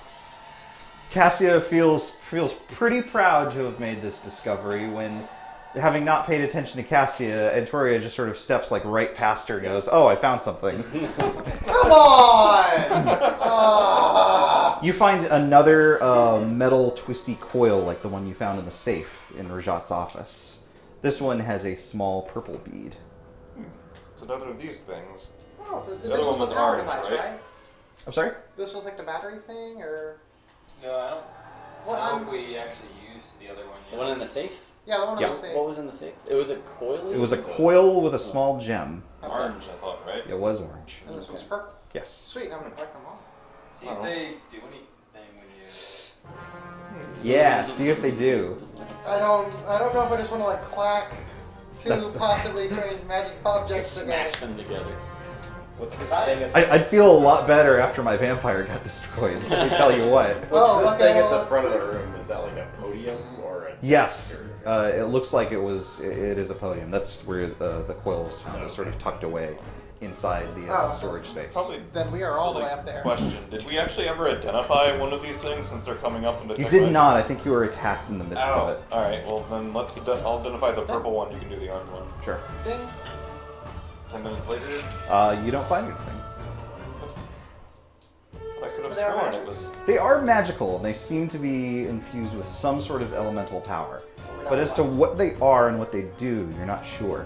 Cassia feels pretty proud to have made this discovery when, having not paid attention to Cassia, Antoria just sort of steps like right past her and goes, "Oh, I found something."
Come on!
You find another metal twisty coil like the one you found in the safe in Rajat's office. This one has a small purple bead.
It's another of these things.
Oh, this
other
was
one
the
was
power
orange,
device,
right?
right?
I'm sorry?
This was like the battery thing, or
No, I don't.
what?
I don't know if we actually used the other one yet.
The one in the safe?
Yeah, the one
Yeah.
on the safe.
What was in the safe? It was a coil?
It was a coil with a small gem.
Okay.
Orange, I thought, right?
It was orange.
And this one's purple.
Yes.
Sweet, I'm gonna collect them all.
See if they do anything when you.
Yeah, see if they do.
I don't know if I just want to like clack two
That's-
possibly strange magic objects
Smash
together.
them together.
What's this
Science.
thing?
I'd feel a lot better after my vampire got destroyed. Let me tell you what.
What's
Oh,
this
okay,
thing
well,
at the
let's
front of
see.
the room? Is that like a podium or a?
Yes, it looks like it is a podium. That's where the coil is found. It's sort of tucked away inside the
Oh.
storage space.
Probably.
Then we are all the way up there.
Question: did we actually ever identify one of these things since they're coming up into?
You did not. I think you were attacked in the midst
Ow.
of it.
All right. Well, then I'll identify the purple one. You can do the orange one.
Sure.
Ding.
10 minutes later,
You don't find anything.
I could have
They are
sworn
magic?
it was.
They are magical, and they seem to be infused with some sort of elemental power. But as to what they are and what they do, you're not sure.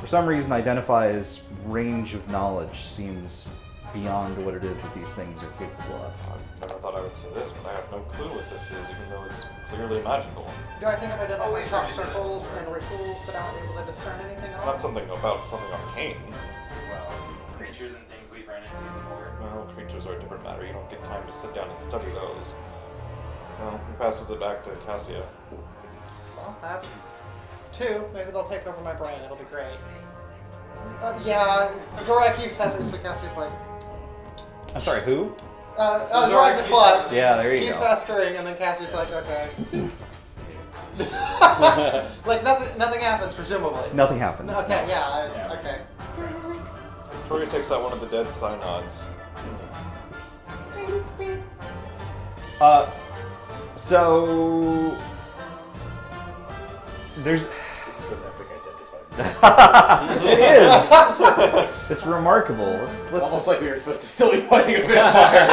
For some reason, Identify's range of knowledge seems beyond what it is that these things are capable of.
I never thought I would say this, but I have no clue what this is, even though it's clearly magical.
Do I think if I did all my
wait,
chalk
wait, wait.
circles and rituals that I would be able to discern anything
Not
on?
something arcane.
Well, creatures and things we've run into before.
Well, creatures are a different matter. You don't get time to sit down and study those. Well, he passes it back to Cassia.
Well, I have two. Maybe they'll take over my brain. It'll be great. Yeah, Zorak keeps passing to Cassie's like,
I'm sorry, who?
Zorak the Klutz.
Yeah, there you
keeps
go.
festering, and then Cassie's like, okay. Like nothing happens, presumably.
Nothing happens.
Okay, yeah,
Yeah.
okay.
Victoria takes out one of the dead synods.
So there's
This is an epic identifier.
it is. It's remarkable. Let's
Almost
just
like we were supposed to still be fighting a vampire.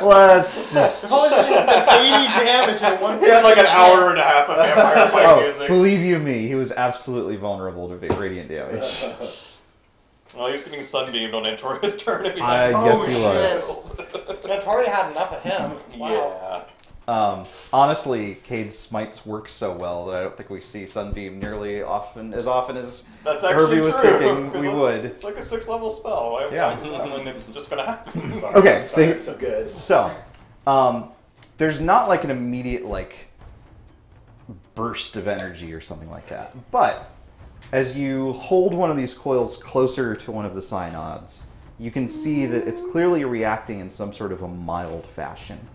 let's just.
Holy shit, 80 damage in one.
He had like an hour and a half of vampire fight
Oh,
music.
believe you me, he was absolutely vulnerable to radiant damage.
Well, he was getting sunbeamed on Antoria's turn. If he
I
had
guess he was.
Notoria had enough of him. Wow.
Yeah.
Honestly, Cade's smites work so well that I don't think we see Sunbeam nearly as often as
That's actually
Herbie was
true.
thinking
'cause
we
it's-
would.
It's like a 6-level spell. Why
Yeah.
I mean, it's just gonna happen.
Sorry,
Okay,
sorry,
so-
so good.
So, there's not like an immediate like burst of energy or something like that. But as you hold one of these coils closer to one of the synods, you can see that it's clearly reacting in some sort of a mild fashion,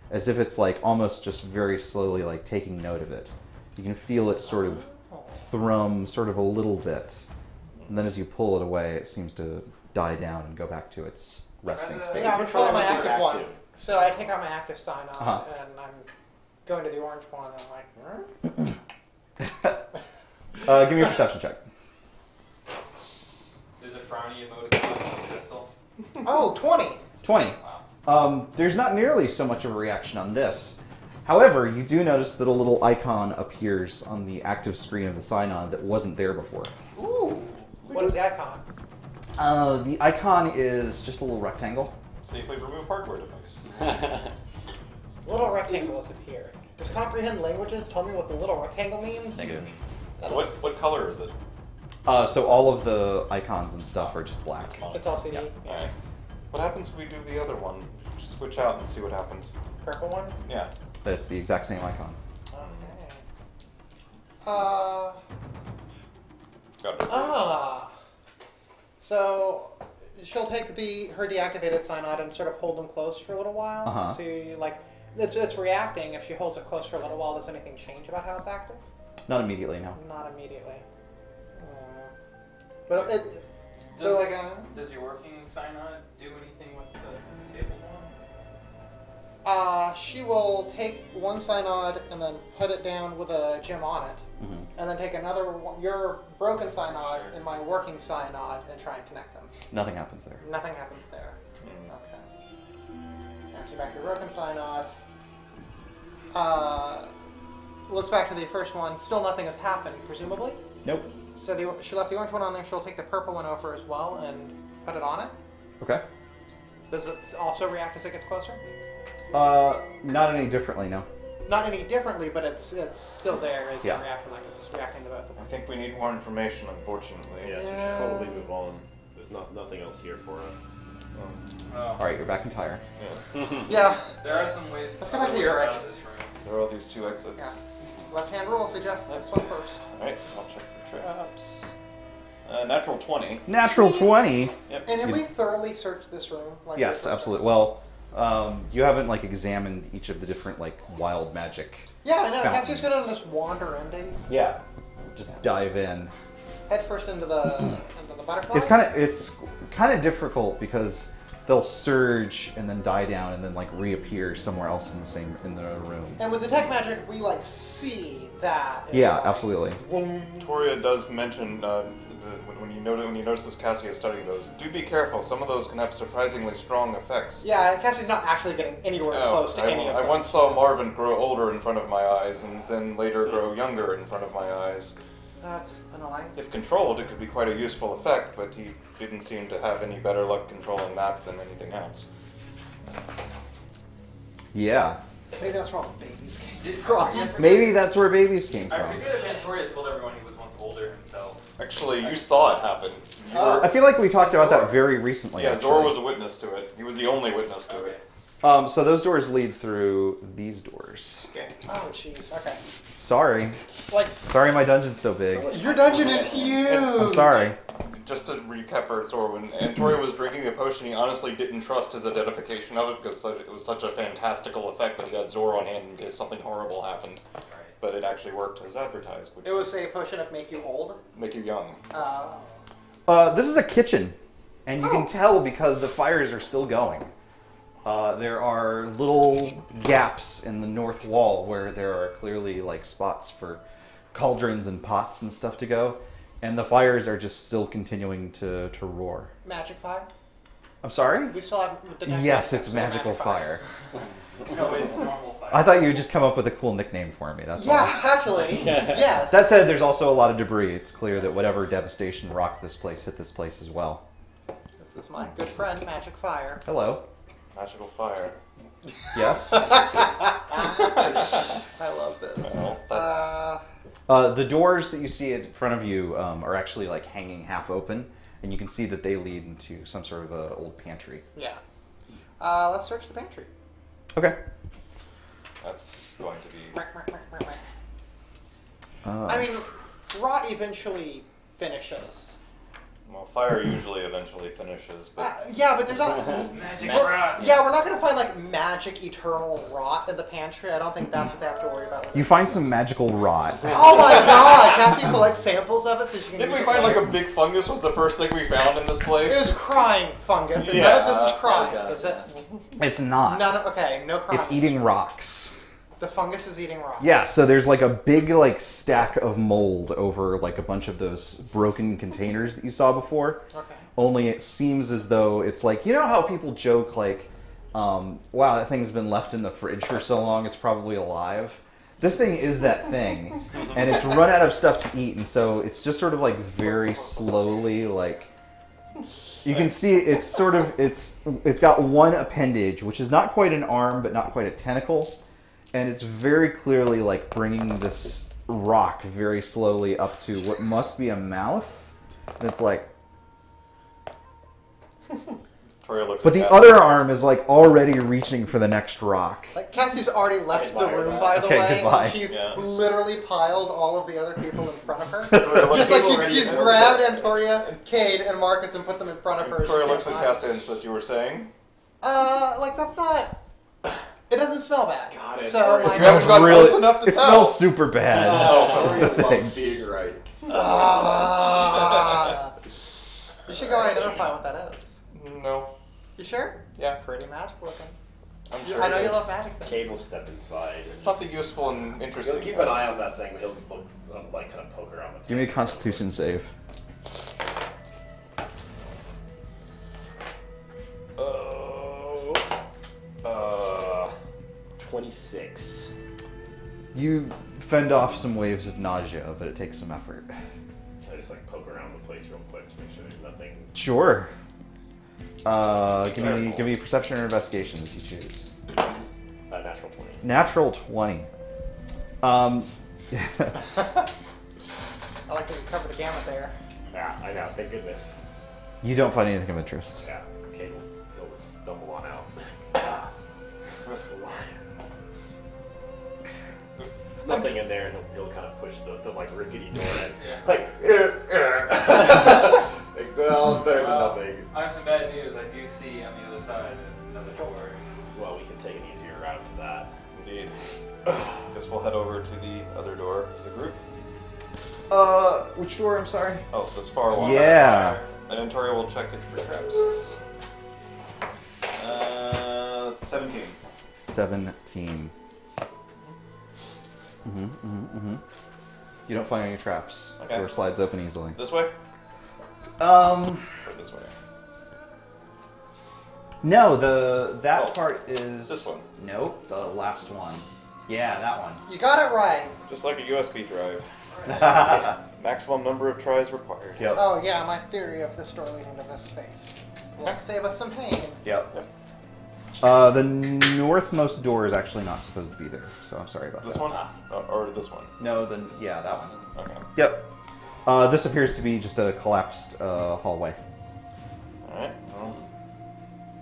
as if it's like almost just very slowly like taking note of it. You can feel it sort of thrum sort of a little bit, and then as you pull it away, it seems to die down and go back to its resting state.
Yeah, I'm controlling my
Control
active one.
active.
So I take out my active sign on,
Uh-huh.
and I'm going to the orange one, and I'm like,
Give me a perception check.
There's a frowny emoticon on the pistol.
oh, 20.
20. There's not nearly so much of a reaction on this. However, you do notice that a little icon appears on the active screen of the sign-on that wasn't there before.
Ooh. What is the icon?
The icon is just a little rectangle.
Safely remove hardware device.
Little rectangle has appeared. Does comprehend languages tell me what the little rectangle means?
Negative.
What color is it?
So all of the icons and stuff are just black.
It's LCD.
Yeah.
Alright. What happens if we do the other one? Switch out and see what happens.
Purple one?
Yeah.
It's the exact same icon.
Okay.
Got it.
So she'll take her deactivated synod and sort of hold them close for a little while.
Uh-huh.
See, like, it's reacting. If she holds it close for a little while, does anything change about how it's active?
Not immediately, no.
Not immediately. But it. So
Does,
like,
does your working synod do anything with the disabled one?
she will take one synod and then put it down with a gem on it, and then take another one, your broken synod and my working synod and try and connect them.
Nothing happens there.
Nothing happens there. Okay. Answer back to broken synod. Looks back to the first one. Still nothing has happened, presumably.
Nope.
So she left the orange one on there. She'll take the purple one over as well and put it on it.
Okay.
Does it also react as it gets closer?
Not any differently, no.
not any differently, but it's still there as
Yeah.
you're reacting like it's reacting to both of them.
I think we need more information, unfortunately.
Yes, we should probably move on. There's nothing else here for us.
All right, you're back in Tyre.
Yes.
Yeah.
There are some ways.
Let's go back to
other
your
ways out
direction.
of this room.
There are all these 2 exits.
Yes. Left-hand rule suggests this one first.
Alright, I'll check for traps. Natural 20.
Natural 20.
And have we thoroughly searched this room? Like
Yes, absolutely. Well, you haven't like examined each of the different like wild magic.
Yeah, I know. That's
fountains.
just gonna just wander ending.
Yeah. Just dive in.
Head first into the butterflies.
It's kind of difficult because they'll surge and then die down and then like reappear somewhere else in the room.
And with detect magic, we like see that. It's
Yeah,
like,
absolutely.
boom.
Toria does mention when you notice this Cassie is studying those, do be careful. Some of those can have surprisingly strong effects.
Yeah, Cassie's not actually getting anywhere close to any of them.
I once saw Marvin grow older in front of my eyes and then later grow younger in front of my eyes.
That's annoying.
If controlled, it could be quite a useful effect, but he didn't seem to have any better luck controlling that than anything else.
Yeah.
Maybe that's where all the babies came
Did
from.
Maybe that's where babies came
I
from.
forget if Antoria told everyone he was once older himself.
Actually, you saw it happen.
I feel like we talked about that very recently.
Yeah,
actually.
Zora was a witness to it. He was the only witness to it.
So those doors lead through these doors.
Okay. Oh, jeez. Okay.
Sorry.
Like,
Sorry my dungeon's so big.
your dungeon is huge.
I'm sorry.
Just to recap for Zora, when Antoria was drinking the potion, he honestly didn't trust his identification of it because it was such a fantastical effect that he had Zora on hand in case something horrible happened. But it actually worked as advertised, which
It was a potion of make you old.
make you young.
This is a kitchen, and you can tell because the fires are still going. There are little gaps in the north wall where there are clearly like spots for cauldrons and pots and stuff to go, and the fires are just still continuing to roar.
Magic fire.
I'm sorry?
We still have.
Yes, it's magical fire.
No, it's normal fire.
I thought you would just come up with a cool nickname for me. That's all.
Yeah, actually. Yes.
That said, there's also a lot of debris. It's clear that whatever devastation rocked this place hit this place as well.
This is my good friend, Magic Fire.
Hello.
Magical fire.
Yes.
I love this.
Well,
The doors that you see in front of you are actually like hanging half open, and you can see that they lead into some sort of a old pantry.
Yeah. Let's search the pantry.
Okay.
that's going to be...
I mean, rot eventually finishes.
Well, fire usually eventually finishes, but...
Yeah, but there's not.
Magic
We're-
rot.
Yeah, we're not going to find like magic eternal rot in the pantry. I don't think that's what they have to worry about.
You find some magical rot.
Oh my god! Cassie collects samples of it so she can.
Didn't
use
we
it
find like
later.
a big fungus was the first thing we found in this place?
It was crime fungus, and
Yeah.
none of this is crime,
Okay.
is it?
It's not.
None of, okay, no crime.
It's eating rocks.
The fungus is eating rocks.
Yeah, so there's like a big like stack of mold over like a bunch of those broken containers that you saw before.
Okay.
Only it seems as though it's like, you know how people joke like, wow, that thing's been left in the fridge for so long, it's probably alive. This thing is that thing, and it's run out of stuff to eat, and so it's just sort of like very slowly like. You can see it's sort of it's got one appendage, which is not quite an arm, but not quite a tentacle, and it's very clearly like bringing this rock very slowly up to what must be a mouth. And it's like.
Toria looks
But
at
the
that.
other arm is like already reaching for the next rock.
Like Cassie's already left the
Admire
room,
that.
by the
Okay,
way.
goodbye.
And she's
Yeah.
literally piled all of the other people in front of her.
Toria
Just
looks
like
at-
she's grabbed Antoria, Cade, and Marcus and put them in front of her.
Toria
She
looks at
can't
Cassie and says, "You were saying?"
like that's not. It doesn't smell bad.
Got it.
So
Sorry.
like,
You haven't got close enough to
it
tell.
smells super bad. That's the
Loves
thing.
being right.
You should go identify what that is.
No.
You sure?
Yeah.
Pretty magic looking.
I'm sure.
I know
it
you
is.
love magic things.
Cade will step inside. And
Something useful and
he'll
interesting.
keep an eye on that thing, but he'll just look, like, kind of poke around with
Give me a Constitution save.
26.
You fend off some waves of nausea, but it takes some effort.
Can I just, like, poke around the place real quick to make sure there's nothing?
Sure. Give me perception or investigation as you choose.
Natural 20.
Natural 20.
I like that you covered the gamut there.
Yeah, I know. Thank goodness.
You don't find anything of interest.
Yeah. Okay, we'll just stumble on out. There's nothing in there, and he'll kind of push the like rickety door. Like, like, well, it's better than nothing.
I have some bad news. I do see on the other side another door.
Well, we can take an easier route to that.
Indeed. Guess we'll head over to the other door as a group.
Which door? I'm sorry.
Oh, this far one.
Yeah.
Inventory will check it for traps. 17.
17. You don't find any traps.
Okay.
Door slides open easily.
This way?
Um.
Or this way?
No, that part is
this one.
Nope, the last one. Yeah, that one.
You got it right.
Just like a USB drive. Maximum number of tries required.
Yep.
Oh yeah, my theory of this door leading to this space will save us some pain.
Yep. The northmost door is actually not supposed to be there, so I'm sorry about
This
that.
one? Or this one?
No, yeah, that one.
Okay.
Yep. This appears to be just a collapsed hallway.
Alright, well,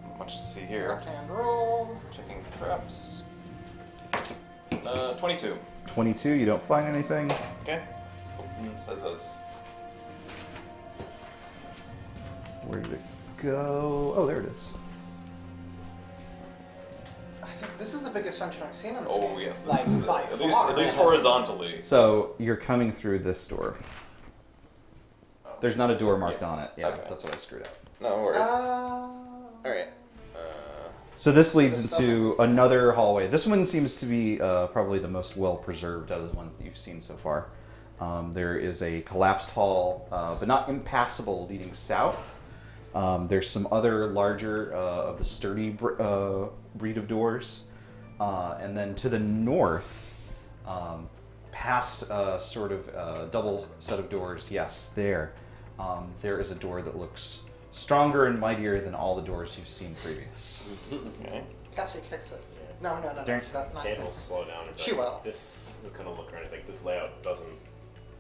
not much to see here.
Left hand roll.
Checking traps. 22.
22, you don't find anything.
Okay. Says this.
Where did it go? Oh, there it is.
I think this is the biggest dungeon I've seen in this
Oh
game.
yes, this
Like,
is
by
at
far.
least horizontally.
So you're coming through this door. There's not a door marked on it. Yeah,
Okay.
that's what I screwed up.
No worries.
Uh,
Alright.
So this leads
This
into another hallway. This one seems to be probably the most well preserved out of the ones that you've seen so far. There is a collapsed hall, but not impassable, leading south. There's some other larger of the sturdy breed of doors. And then to the north, past a sort of double set of doors, yes, there is a door that looks stronger and mightier than all the doors you've seen previous.
Okay.
Cassie, fix it. No.
Darn.
That's not
Kate will slow down a bit.
She will.
This will kind of look around. It's like this layout doesn't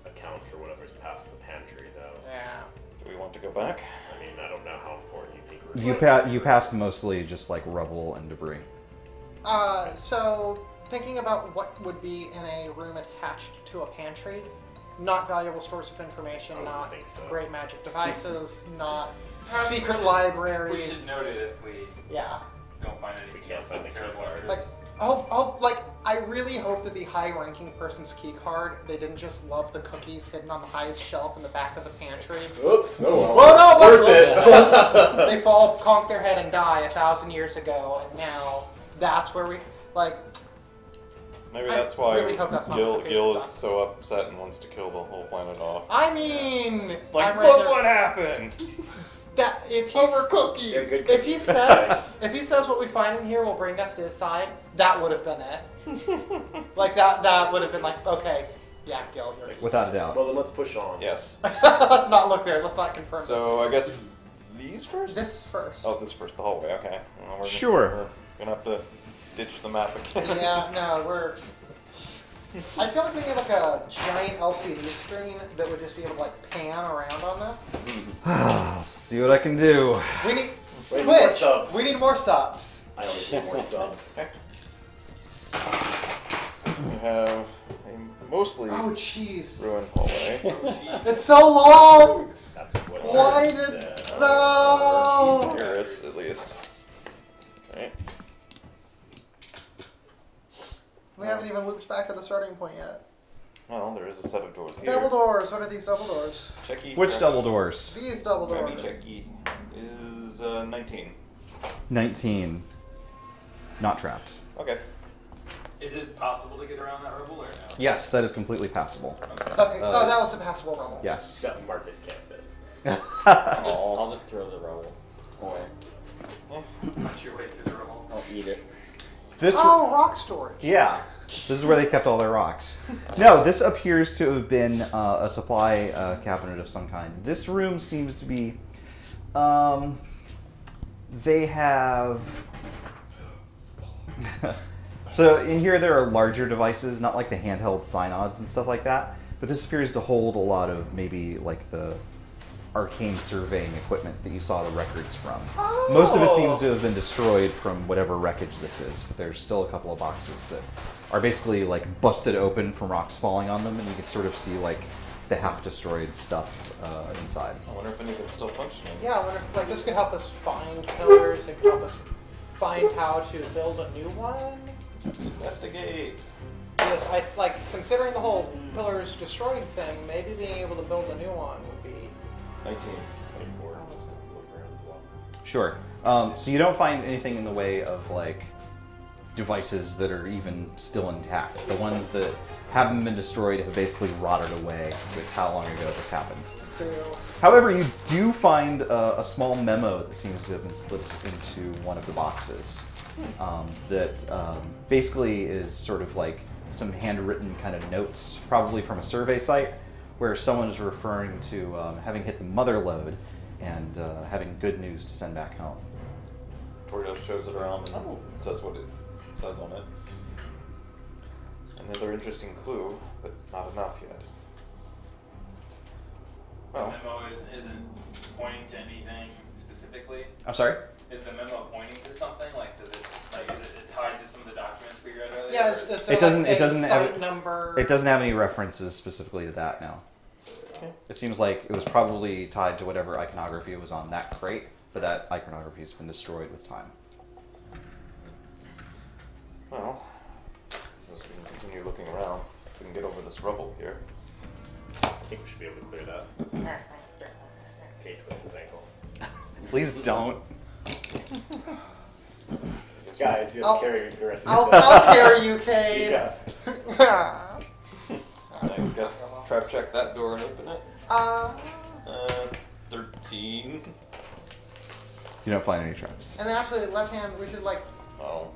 account for whatever's past the pantry, though.
Yeah.
Do we want to go back?
I mean, I don't know how important you think we're.
You passed mostly just like rubble and debris.
So thinking about what would be in a room attached to a pantry, not valuable stores of information,
I wouldn't
not
think so.
great magic devices, not
We
secret
should-
libraries.
We should note it if we
Yeah.
don't find
We
anything
can't
else
find the
terrible.
card.
Like, I really hope that the high-ranking person's key card, they didn't just love the cookies hidden on the highest shelf in the back of the pantry.
Oops. Oh
Well, no,
Worth it.
They fall, conk their head, and die 1,000 years ago, and now that's where we, like,
Maybe
I
that's why
really hope that's not
Gil
what the
is
fates
so upset and wants to kill the whole planet off.
I mean,
Like,
I'm right
look
there.
what happened!
That if
cookies!
They're good
if he
cookies.
says what we find in here will bring us to his side, that would have been it. Like that would have been like, okay, yeah, Gil, you're.
Without a doubt.
Well, then let's push on.
Yes.
Let's not look there. Let's not confirm
So I guess these first?
this first.
Oh, this first, the hallway, okay. Well,
Sure.
We're gonna have to ditch the map again.
Yeah, no, we're. I feel like we need like a giant LCD screen that would just be able to like pan around on this.
I'll see what I can do.
We need
We need more
Twitch.
subs.
We need more subs.
I only need more subs.
We have a mostly
Oh jeez,
ruined hallway.
it's so long.
That's what
Why did no?
Paris, at least. Right.
We haven't even looped back to the starting point yet.
Well, there is a set of doors here.
Double doors. What are these double doors?
Checky.
Which double doors?
These double doors.
Checky is 19.
19. Not trapped.
Okay.
Is it possible to get around that rubble or no?
Yes, that is completely passable.
Okay. Oh, that was a passable rubble.
Yes.
Except Marcus can't fit.
I'll just throw the rubble away.
Punch your way through the rubble.
I'll eat it.
This.
Oh, rock storage.
Yeah. This is where they kept all their rocks. No, this appears to have been a supply cabinet of some kind. This room seems to be. They have So in here there are larger devices, not like the handheld synods and stuff like that, but this appears to hold a lot of maybe like the arcane surveying equipment that you saw the records from.
Oh.
Most of it seems to have been destroyed from whatever wreckage this is, but there's still a couple of boxes that are basically like busted open from rocks falling on them, and you can sort of see like the half-destroyed stuff inside.
I wonder if anything's still functioning.
Yeah, I wonder if like this could help us find pillars. It could help us find how to build a new one.
Investigate.
Because I like considering the whole pillars destroyed thing. Maybe being able to build a new one would be
1924.
Sure. So you don't find anything in the way of like devices that are even still intact. The ones that haven't been destroyed have basically rotted away with how long ago this happened.
true.
However, you do find a small memo that seems to have been slipped into one of the boxes that basically is sort of like some handwritten kind of notes, probably from a survey site, where someone is referring to having hit the mother lode and having good news to send back home.
Torio shows it around and says what it says on it. Another interesting clue, but not enough yet.
The
Well,
memo isn't pointing to anything specifically.
I'm sorry?
Is the memo pointing to something? Like, is it tied to some of the documents we read earlier?
Yeah,
It doesn't
site
have
number.
It doesn't have any references specifically to that now.
Okay.
It seems like it was probably tied to whatever iconography was on that crate, but that iconography has been destroyed with time.
well, as we can continue looking around, we can get over this rubble here.
I think we should be able to clear that. Kate twists his ankle.
Please don't.
Guys, you have
I'll-
to carry the rest of
I'll,
the
I'll carry you, Cade.
Yeah.
I guess trap check that door and open it. 13.
You don't find any traps.
And actually, left hand, we should like
Oh,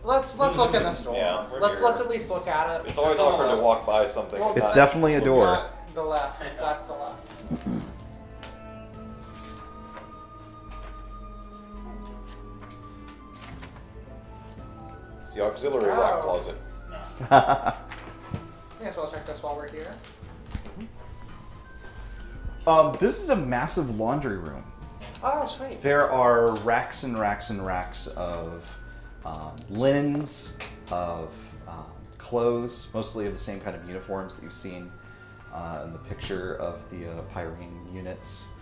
let's look in this door.
Yeah, we're
let's
here.
at least look at it.
it's always awkward to walk by something.
Well,
and
It's
not
definitely a
look
door.
Not the left. That's the left.
It's the auxiliary rock closet.
May as well check this while we're here.
This is a massive laundry room.
Oh, sweet.
There are racks and racks and racks of linens, of clothes, mostly of the same kind of uniforms that you've seen in the picture of the Pyreen units.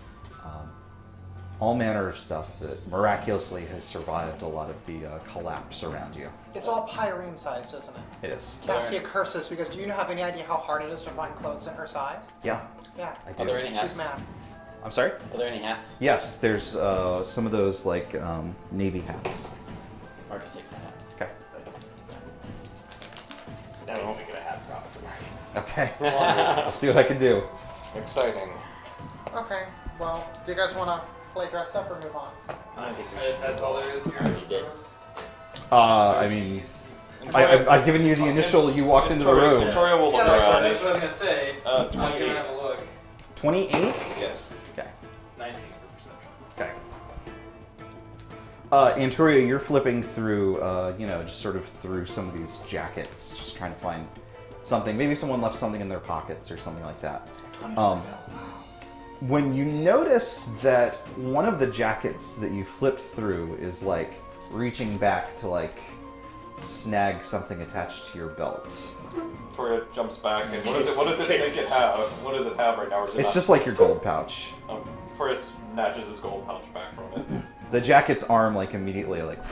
All manner of stuff that miraculously has survived a lot of the collapse around you.
It's all Pyrene sized, isn't it?
It is.
Cassia curses because do you have any idea how hard it is to find clothes in her size?
Yeah,
Yeah.
I do.
Are there any hats?
She's mad.
I'm sorry?
Are there any hats?
Yes, there's some of those like navy hats.
Marcus takes a hat.
Okay.
Now we can get a hat drop for Marcus.
Okay. I'll see what I can do.
Exciting.
Okay. Well, do you guys want to play dress up or move on?
I think we should.
That's all there is here.
You did.
I mean, I've given you the initial. You walked into the room.
Victoria will look
Yeah,
around.
That's what I was gonna say. I was gonna
28.
have a look.
28.
Yes.
Okay.
19 for perception.
Okay. Antoria, you're flipping through, just sort of through some of these jackets, just trying to find something. Maybe someone left something in their pockets or something like that. When you notice that one of the jackets that you flipped through is like reaching back to like snag something attached to your belt.
Victoria jumps back and what does it make it have? What does it have right now? Or is it
It's
not?
just like your gold pouch.
Victoria snatches his gold pouch back from it.
The jacket's arm like immediately like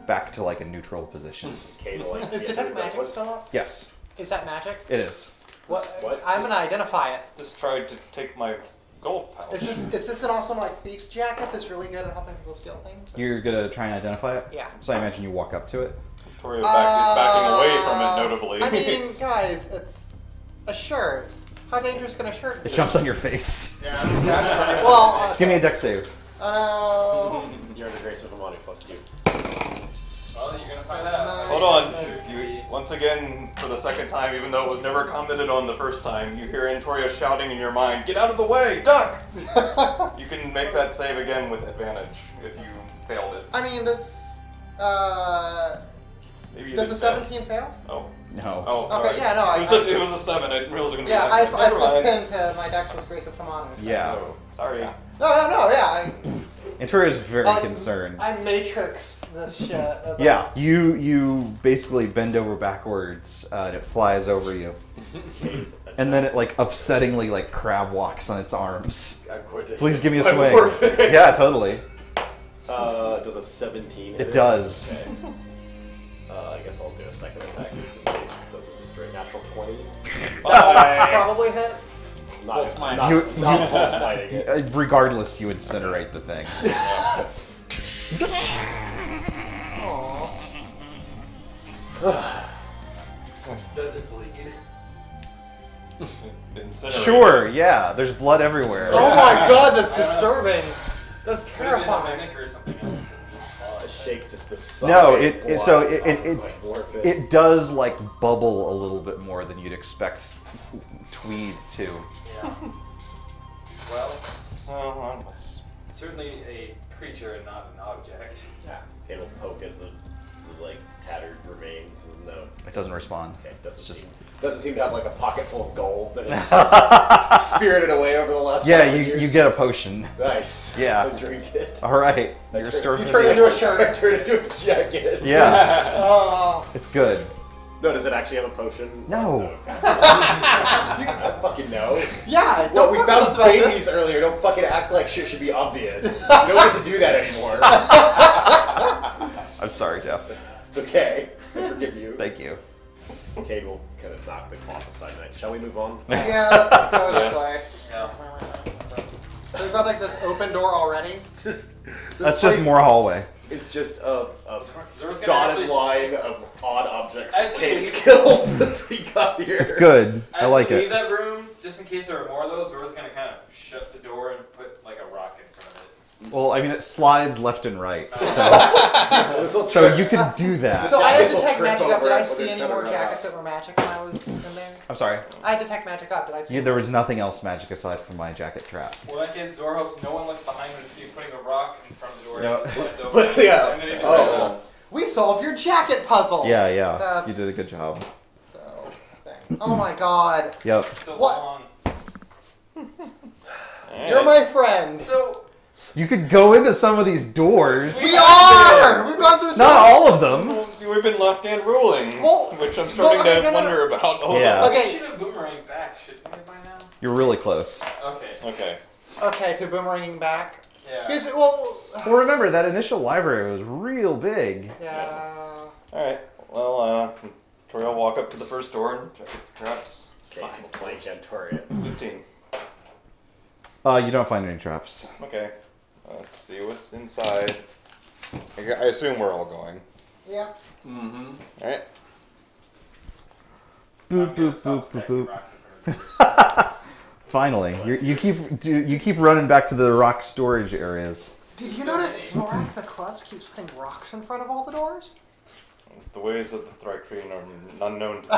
back to like a neutral position.
Kate will like.
Is
get
detect
rid of
magic
what's-
still up?
Yes,
Is that magic?
it is.
What?
I'm gonna identify it.
Just tried to take my gold pouch.
Is this an awesome like thief's jacket that's really good at helping people steal things?
You're gonna try and identify it?
Yeah.
So I imagine you walk up to it.
Victoria is backing away from it notably.
I mean, guys, it's a shirt. How dangerous can a shirt be?
It jumps on your face.
Yeah.
Well,
Give me a dex save.
You're under grace with a money +2.
Well, you're gonna find out.
Hold on.
Should
You,
be-
once again, for the second time, even though it was never commented on the first time, you hear Antoria shouting in your mind, "Get out of the way! Duck!" You can make that save again with advantage if you failed it.
I mean, this.
Maybe you
Does a
didn't fail.
17 fail?
Oh.
No.
Oh, sorry.
Okay, yeah, no,
It was a 7. I didn't realize it was going to
Yeah,
be
I
that good.
plus
Never mind.
10 to my dex with Grace of Kamanu. So.
Yeah.
Oh, sorry.
Yeah. No, yeah.
Interior is very concerned.
I matrix this shit.
Yeah, you basically bend over backwards and it flies over you. And then it like upsettingly like crab walks on its arms. Please give me a swing. Yeah, totally.
Does a 17 hit
It does.
Okay. I guess I'll do a second attack just in case this doesn't destroy. Natural 20.
Probably hit.
Not,
Full smite.
not full smiting it.
Regardless, you incinerate the thing.
Does it bleed?
Incinerate.
Sure, yeah. There's blood everywhere.
Oh my god, that's disturbing. That's
Could have been a
terrifying.
mimic or something else. And just
Shake just the side.
No, it does like bubble a little bit more than you'd expect tweed to.
Yeah. Well,
Well, that's-
certainly a creature and not an object.
Yeah. Okay, we'll poke at the like tattered remains and no.
It doesn't respond.
Okay,
It's just
doesn't seem to have like a pocket full of gold that it's spirited away over the left.
yeah.
1,000
You
years.
get a potion.
Nice.
Yeah.
I drink it.
All right,
I
you're
turn-
starting.
You turn into a shirt.
I turn into a jacket.
Yeah,
Oh.
it's good.
No, does it actually have a potion?
No.
I fucking know.
Yeah,
Well,
don't
we
fuck
found
with us about
babies
this.
earlier. Don't fucking act like shit should be obvious. You don't get to do that anymore.
I'm sorry, Jeff.
It's okay. I forgive you.
Thank you.
Okay, we'll kind of knock the cloth aside next. Shall we move on?
Yeah, let's go this
Yes.
Yeah.
way. So we've got like this open door already.
That's just more hallway.
It's just a
Zoro's gonna
dotted
actually-
line of odd objects
As
that
we
Katie's
leave-
killed since we got here.
It's good. I
As
like
we leave
it.
that room, just in case there are more of those, Zoro's gonna kind of shut the door and put like a rock in front of it.
Well, I mean, it slides left and right, so
This will
so
trip-
you can do that.
So I had
Jackets will
detect
trip
magic up.
over
Did I
it when
see
they're
any
trying to
more
run
jackets
out.
that were magic when I was in there?
I'm sorry.
I had detect magic up. Did I see?
Yeah, there was nothing else magic aside from my jacket trap.
Well, that case, Zoro hopes no one looks behind him to see him putting a rock in front of the door
No.
as it slides open.
But yeah.
And then he tries
Oh.
We solved your jacket puzzle.
Yeah, yeah.
That's-
You did a good job.
So, thanks. Oh my god.
Yep.
so
What?
long.
You're my friend.
So,
You could go into some of these doors.
We are! We've gone through
Not
some.
all of them.
Well, we've been left-hand ruling,
Well,
which I'm starting
okay,
to
no, no, no.
wonder about. Hold
Yeah.
on.
we
Okay.
should have boomeranged back, shouldn't we, by now?
You're really close.
Okay.
Okay.
Okay, to boomeranging back.
Yeah.
Here's, well,
Well, remember, that initial library was real big.
yeah.
Alright. Well, Tori will walk up to the first door and check if traps.
Okay, flank Antoria.
15.
You don't find any traps.
Okay. Let's see what's inside. I assume we're all going.
Yeah.
Mm-hmm. Alright.
Boop,
I'm gonna
boop,
stop
boop, boop,
stacking
boop.
rocks in front of the
Finally, you keep running back to the rock storage areas.
Did you notice Snorak the Klutz keeps putting rocks in front of all the doors?
The ways of the Thrycreen are unknown to me.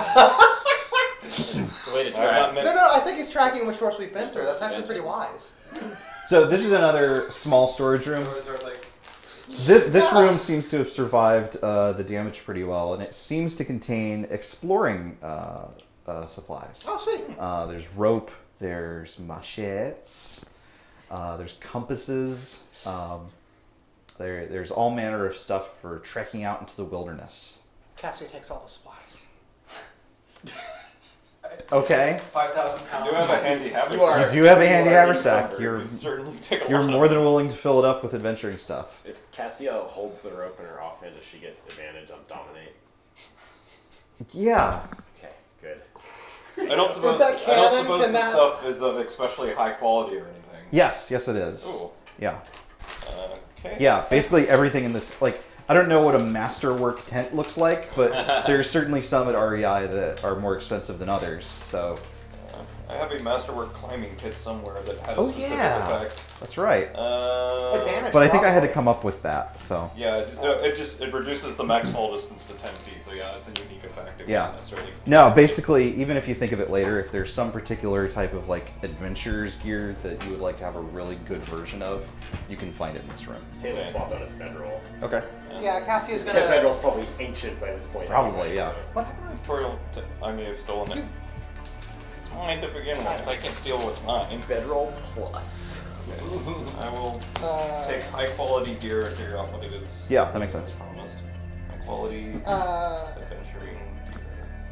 It's the way to
I've
try.
not met-
No, I think he's tracking which doors we've been through. That's actually pretty wise.
So this is another small storage room.
Zoro's like,
This room seems to have survived the damage pretty well, and it seems to contain exploring supplies.
Oh, sweet.
There's rope, there's machetes, there's compasses, there's all manner of stuff for trekking out into the wilderness.
Cassie takes all the supplies.
Okay,
5,000 pounds.
You do have a handy haversack.
are-
you do have a handy
You are
haversack.
encumbered.
You're
You can certainly take a
you're
lot
more
of
than willing to fill it up with adventuring stuff.
If Cassia holds the rope in her offhand, does she get advantage on dominate?
Yeah.
Okay, good.
I don't suppose,
that
I
canon?
don't suppose
Can
the
that-
stuff is of especially high quality or anything.
Yes, yes it is.
Ooh.
Yeah.
Okay.
Yeah, basically everything in this, like, I don't know what a masterwork tent looks like, but there's certainly some at REI that are more expensive than others, so
I have a Masterwork climbing kit somewhere that had a
Oh,
specific
yeah.
effect.
That's right.
Advantage.
But I think I had to
probably.
come up with that, so.
Yeah, it reduces the max fall distance to 10 feet, so yeah, it's a unique effect. It
Yeah.
wouldn't necessarily
No, basically, even if you think of it later, if there's some particular type of like adventures gear that you would like to have a really good version of, you can find it in this room.
Taylor swapped out his bedroll.
Okay.
Yeah, Cassia's
His
gonna.
bedroll's probably ancient by this point.
Probably,
anyway,
yeah.
so-
What happened?
Tutorial, I may have stolen it. It's mine to begin with. I can't steal what's mine.
Bedroll plus.
I will just take high quality gear and figure out what it is.
Yeah, that makes sense.
Promised. High quality adventuring gear.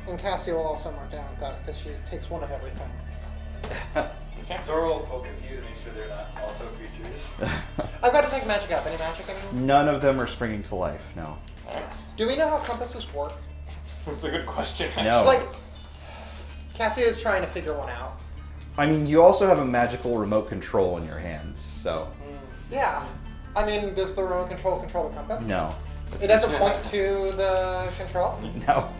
And Cassia will also mark down that because she takes one of everything.
Zora will poke a few to make sure they're not also creatures.
I've got to take magic up. Any magic anymore?
None of them are springing to life, no.
Do we know how compasses work?
That's a good question.
No.
Like, Cassia is trying to figure one out.
I mean, you also have a magical remote control in your hands, so.
Yeah. I mean, does the remote control the compass?
No.
It doesn't point to the control?
No.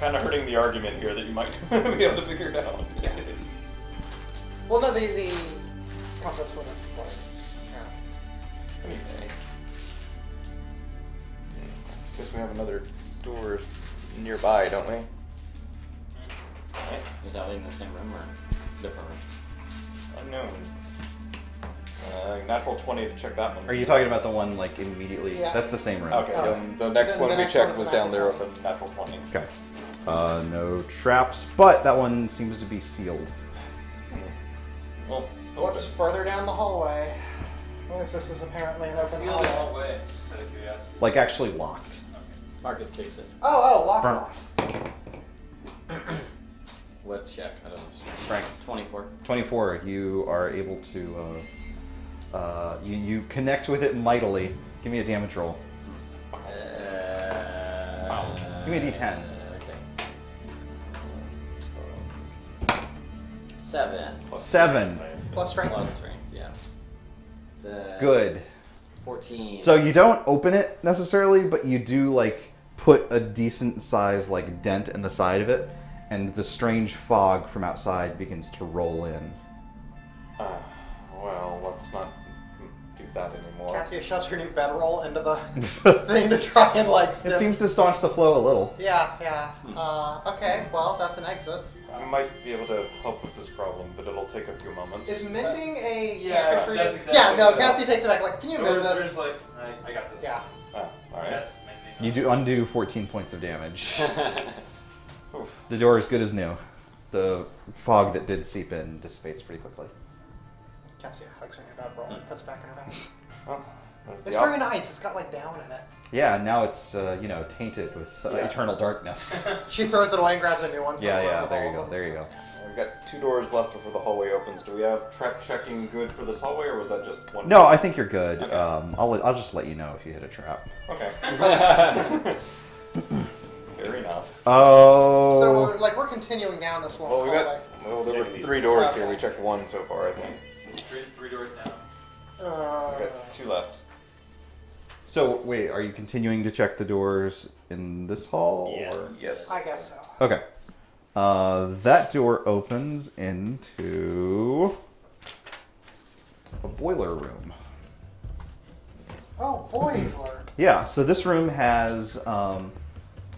Kind of hurting the argument here that you might be able to figure it out.
Well, no, the compass would have worked. Yeah.
Anyway. Guess we have another door nearby, don't we?
Is that in the same room or different room?
Unknown. Natural 20 to check that one.
Are you talking about the one, like, immediately?
Yeah.
That's the same room.
Okay,
Oh.
then the next
Then
one
the
we
next
checked
one
was
is
down there
natural
with a natural 20.
Okay. No traps, but that one seems to be sealed.
Well,
What's
open.
further down the hallway? Since this is apparently an open
Sealed the
hallway.
whole way, just out of curiosity.
Like, actually locked.
Marcus kicks it.
Oh, lock.
What check? I don't know.
Strength.
24.
24, you are able to, you connect with it mightily. Give me a damage roll. Give me a d10.
Okay. 7.
7.
Plus strength.
Plus strength, yeah.
Good.
14.
So you don't open it necessarily, but you do, like, put a decent size, like, dent in the side of it, and the strange fog from outside begins to roll in.
Well, let's not do that anymore.
Cassia shoves her new bedroll into the thing to try and, like,
It seems to staunch the flow a little.
Yeah. Okay, well, that's an exit.
I might be able to help with this problem, but it'll take a few moments.
Is mending a
Yeah,
cantrip for you?
that's exactly
Yeah, no,
what-
Cassie takes it back, like, can you
So
mend
we're
this?
just like, I got this.
Yeah.
Alright.
Yes, maybe.
You do undo 14 points of damage.
Oof.
The door is good as new. The fog that did seep in dissipates pretty quickly.
Cassia hugs her new bedroll and puts it back in her bag.
Well, there's
It's
the
very nice. It's got, like, down in it.
Yeah, now it's, tainted with eternal darkness.
She throws it away and grabs a new one. from
Yeah,
the
there you
wall.
go, there you go.
We've got 2 doors left before the hallway opens. Do we have trap checking good for this hallway, or was that just one?
No, I think you're good.
Okay.
I'll just let you know if you hit a trap.
Okay. Fair enough.
Oh.
So we're continuing down this long
Well, we
hallway.
got. Well, there were 3 doors here. We checked 1 so far, I think.
Three doors down.
We got 2 left.
So wait, are you continuing to check the doors in this hall?
Yes.
Or?
Yes.
I guess so.
Okay. That door opens into a boiler room.
Oh, boiler.
Yeah, so this room has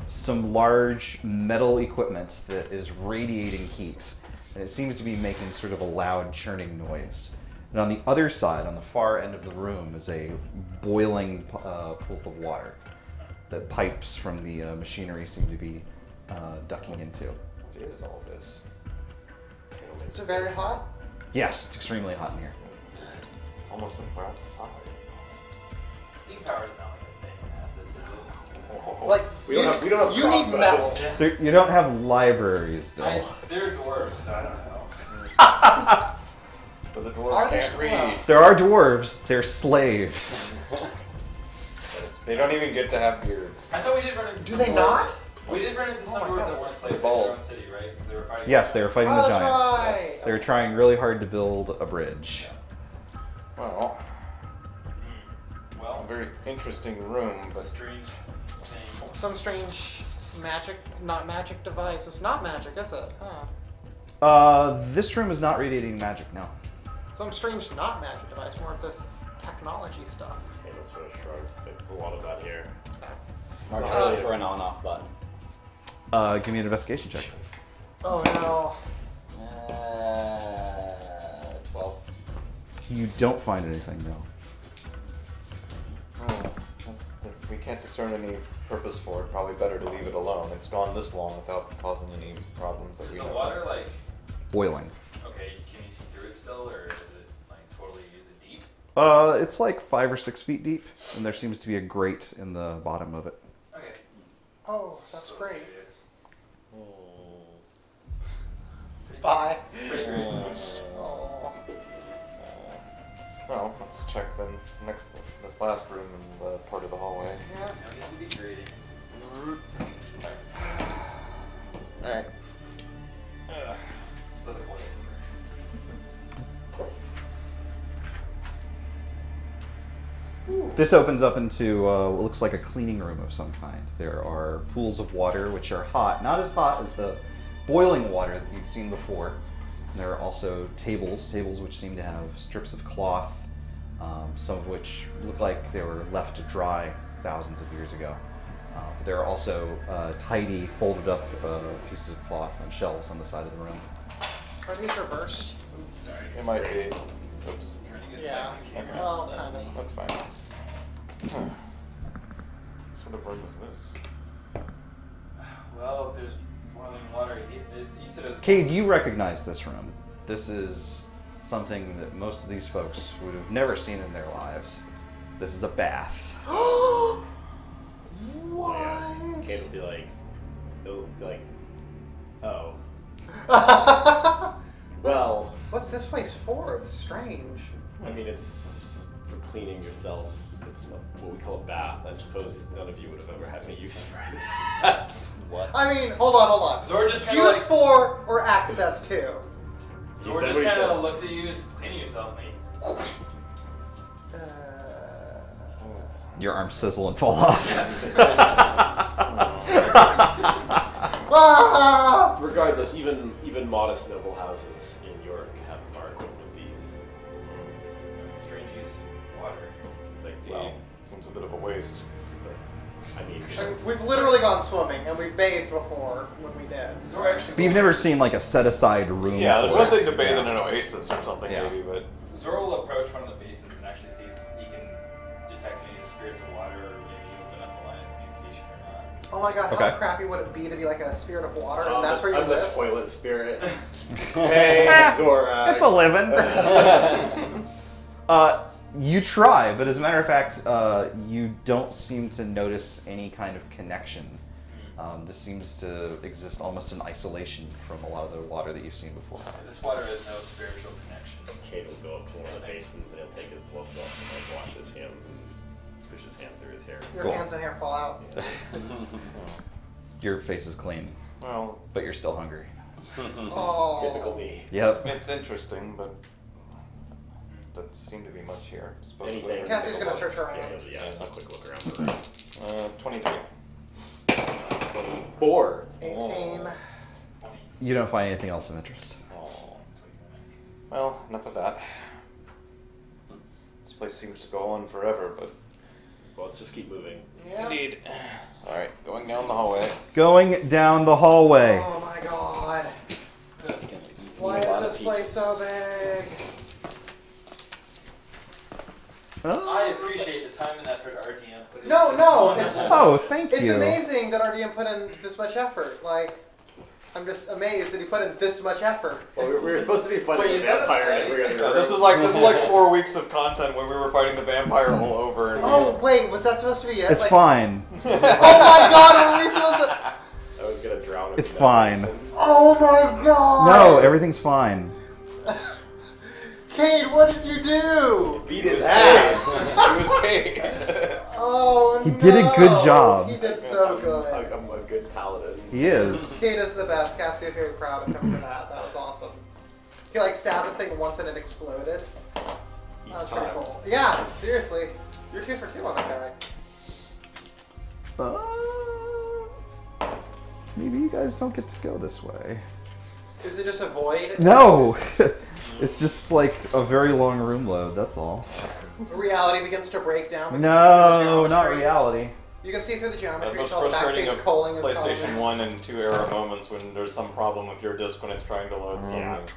some large metal equipment that is radiating heat, and it seems to be making sort of a loud churning noise. And on the other side, on the far end of the room, is a boiling pool of water that pipes from the machinery seem to be ducking into.
What is all this?
Is it very hot?
Yes, it's extremely hot in here.
It's almost like we're outside.
Steam power is not like a thing in half this, is it?
Like,
We don't have
you need
crossbows.
metal.
Yeah.
There, you don't have libraries, Bill.
They're dwarves, so I don't know.
But the
Are
dwarves
they
can't
still
read.
There are dwarves. They're slaves.
They don't even get to have beards.
I thought we did run into
Do
some
they
dwarves.
not?
We did run into some
my
dwarves
God.
that weren't slaves in
bald.
their own city, right? Because they were fighting.
Yes, they were fighting
Oh,
the
that's
giants.
right.
They were trying really hard to build a bridge.
Well, a
Well,
very interesting room, but
strange thing.
Some strange magic, not magic device. It's not magic, is it? Huh.
This room is not radiating magic, no.
Some strange not magic device, more of this technology stuff.
Okay, let's sort of shrug. There's a lot of that here.
Mark, for an on-off button.
Give me an investigation check.
Oh no.
12.
You don't find anything, no.
We can't discern any purpose for it. Probably better to leave it alone. It's gone this long without causing any problems that
Is
we
the
know.
water like,
Boiling.
okay, can you see through it still, or is it like totally, is it deep?
It's like 5 or 6 feet deep, and there seems to be a grate in the bottom of it.
Okay.
Oh, that's
So
great.
it is.
Bye.
Pretty great.
Oh.
Well, let's check then this last room in the part of the hallway.
Yeah.
No need to be greedy.
Alright.
So the point.
This opens up into what looks like a cleaning room of some kind. There are pools of water which are hot, not as hot as the boiling water that you'd seen before. And there are also tables which seem to have strips of cloth, some of which look like they were left to dry thousands of years ago. But there are also tidy, folded up pieces of cloth on shelves on the side of the room.
Are these reversed?
Oops, sorry.
It might be. Oops.
I'm trying to get
Yeah.
back to the camera.
Well, kind of.
That's fine. What sort of room is this?
Well, if there's boiling water, he said it was...
Cade, you recognize this room. This is something that most of these folks would have never seen in their lives. This is a bath.
What?
Yeah. Kate would be like, oh. Well,
What's this place for? It's strange.
I mean, it's for cleaning yourself. It's what we call a bath. I suppose none of you would have ever had any use for it.
What?
I mean, hold on.
Zor just kind of
Use
like...
for or access to?
Zor
said
just
what he
kind
said.
of looks at you, cleaning yourself, mate.
Your arms sizzle and fall off.
Ah!
Regardless, even modest noble houses in York are equipped with these.
Strange use of water.
Like,
Well, seems a bit of a waste.
I mean,
I mean, we've literally gone swimming and we've bathed before when we did.
Zor actually...
But you've never seen like a set-aside room.
Yeah, there's
for
one
it.
thing to bathe in an oasis or something
Yeah.
maybe, but
Zor will approach one of the basins and actually see if he can detect any spirits of water or maybe open up a line of communication or not.
Oh my god,
Okay.
how crappy would it be to be like a spirit of water and that's where you
I'm the
live?
toilet spirit. Hey, Zora.
It's a living. You try, but as a matter of fact, you don't seem to notice any kind of connection. This seems to exist almost in isolation from a lot of the water that you've seen before.
This water has no spiritual connection.
Kate will go up to one of the basins and he'll take his gloves off and like wash his hands and push his hand through his hair.
Your
Cool.
hands and hair fall out.
Your face is clean,
well,
but you're still hungry.
Oh.
Typical me.
Yep.
it's interesting, but doesn't seem to be much here. Supposedly,
Anything.
Cassie's gonna search
Yeah,
around.
it's a quick look around for
23.
4.
18.
You don't find anything else of interest.
Oh. Well, enough of that. This place seems to go on forever, but
Well, let's just keep moving.
Yeah.
indeed. All right, going down the hallway.
Going down the hallway.
Oh my god. Why
A
is
lot of
this place so big?
I appreciate the time and effort our DM put in.
No, it's
Oh, thank
it's
you.
amazing that our DM put in this much effort. Like, I'm just amazed that he put in this much effort.
Well, we were supposed to be fighting
Wait,
the
is that a
vampire in
site?
every other
Yeah,
room.
this is like 4 weeks of content when we were fighting the vampire all over. And
Oh wait, was that supposed to be it?
It's
Like,
fine.
oh my god, are we supposed to?
I was gonna drown him.
It's
in that
fine.
basin.
Oh my god!
No, everything's fine.
Cade, what did you do?
Beat his ass.
It was Kate.
Oh
He did a good
no.
job.
He did so good.
I'm a good paladin.
He is.
Cade is the best. Cassie, I'm very proud of him for that. That was awesome. He like stabbed a thing once and it exploded. That
Each
was
time.
pretty cool. Yeah, seriously. You're 2 for 2 on that guy.
Maybe you guys don't get to go this way.
Is it just a void?
No! It's just like a very long room load, that's all.
Reality begins to break down.
No, not reality.
You can see through the
The
geometry,
most
so all the
frustrating
backface
of
calling is
PlayStation
calling.
1 and 2 era moments when there's some problem with your disc when it's trying to load something.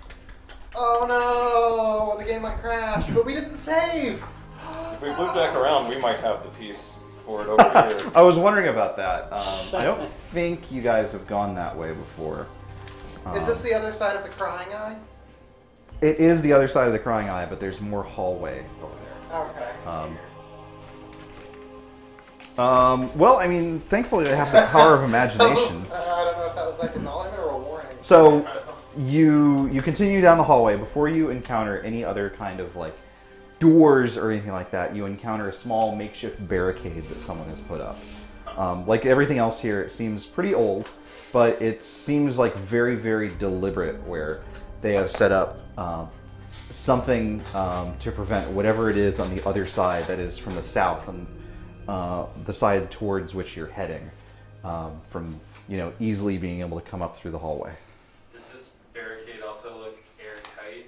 Oh no, the game might crash, but we didn't save.
If we loop back around, we might have the piece for it over here.
I was wondering about that. I don't think you guys have gone that way before.
Is this the other side of the crying eye?
It is the other side of the crying eye, but there's more hallway over there.
Okay.
Well, I mean, thankfully they have the power of imagination.
I don't know if that was like acknowledgement or a warning.
So you continue down the hallway. Before you encounter any other kind of like doors or anything like that, you encounter a small makeshift barricade that someone has put up. Like everything else here, it seems pretty old, but it seems like very, very deliberate, where they have set up something to prevent whatever it is on the other side, that is from the south and the side towards which you're heading, from easily being able to come up through the hallway.
Does this barricade also look airtight?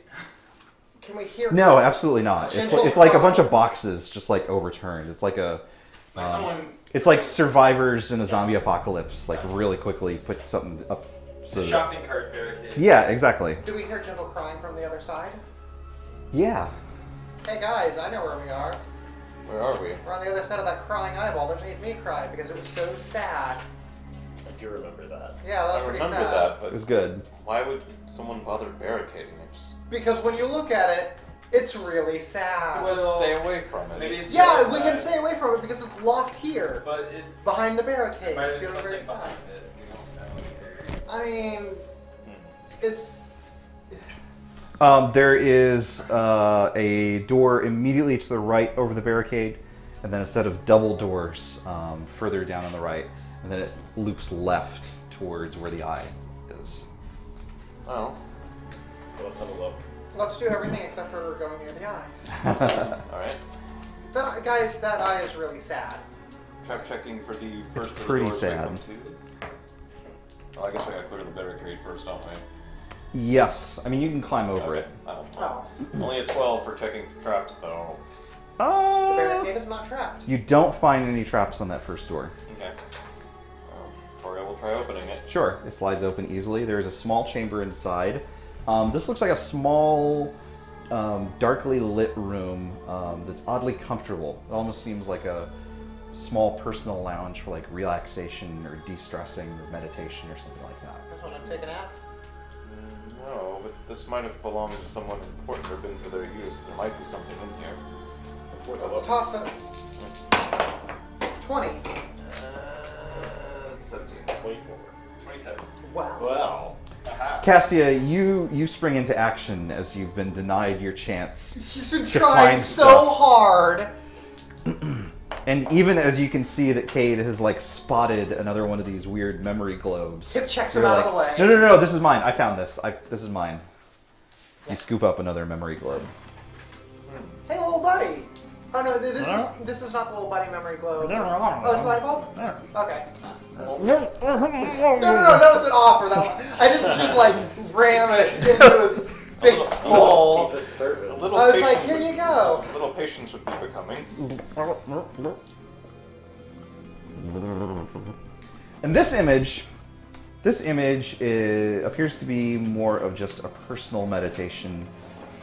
Can we hear?
No, absolutely not. It's like a bunch of boxes just like overturned. It's like a it's like survivors in a zombie apocalypse, like really quickly put something up. So
shopping cart barricade.
Yeah, exactly.
Do we hear gentle crying from the other side?
Yeah.
Hey guys, I know where we are.
Where are we?
We're on the other side of that crying eyeball that made me cry because it was so sad.
I do remember that.
Yeah, that was
I
pretty
remember
sad.
that, but
It was good.
why would someone bother barricading it? Just
Because when you look at it, it's really sad.
just stay away from it.
Maybe it's the
Yeah,
other
we
side,
can stay away from it because it's locked here,
But it
behind the barricade.
might have been
Feeling very
something
sad.
behind it. We don't know.
I mean, it's.
There is a door immediately to the right over the barricade, and then a set of double doors further down on the right, and then it loops left towards where the eye is.
Oh.
Well, let's have a look.
Let's do everything except for going near the eye.
Alright.
Guys, that eye is really sad.
Try checking for the first of the
pretty
doors we
sad.
come to. Oh, I guess we gotta clear the barricade first, don't we?
Yes. I mean, you can climb over
Okay.
it.
Oh,
Only a 12 for checking for traps, though.
the barricade is not trapped.
You don't find any traps on that first door.
Okay. Tori will try opening it.
Sure, it slides open easily. There's a small chamber inside. This looks like a small, darkly lit room that's oddly comfortable. It almost seems like a small personal lounge for like relaxation or de-stressing or meditation or something like that.
Just want to take a nap.
No, but this might have belonged to someone important or been for their use. There might be something in here.
Worth a
Let's
look.
toss it. 20.
17.
24.
27.
Wow.
Wow.
Aha.
Cassia, you spring into action as you've been denied your chance.
She's been
To
trying
find
so
stuff.
hard.
And even as you can see that Cade has like spotted another one of these weird memory globes.
Tip checks him
You're
out
like,
of the way.
No, this is mine. I found this. This is mine. You scoop up another memory globe.
Hey, little buddy. Oh no, this is not the little buddy memory globe. Oh, it's a light bulb? Okay. No, that was an offer. I didn't just like ram it into his face hole.
He's a servant.
A little
I was
patience
like, here
would-
you go.
A little patience would be becoming.
And this image appears to be more of just a personal meditation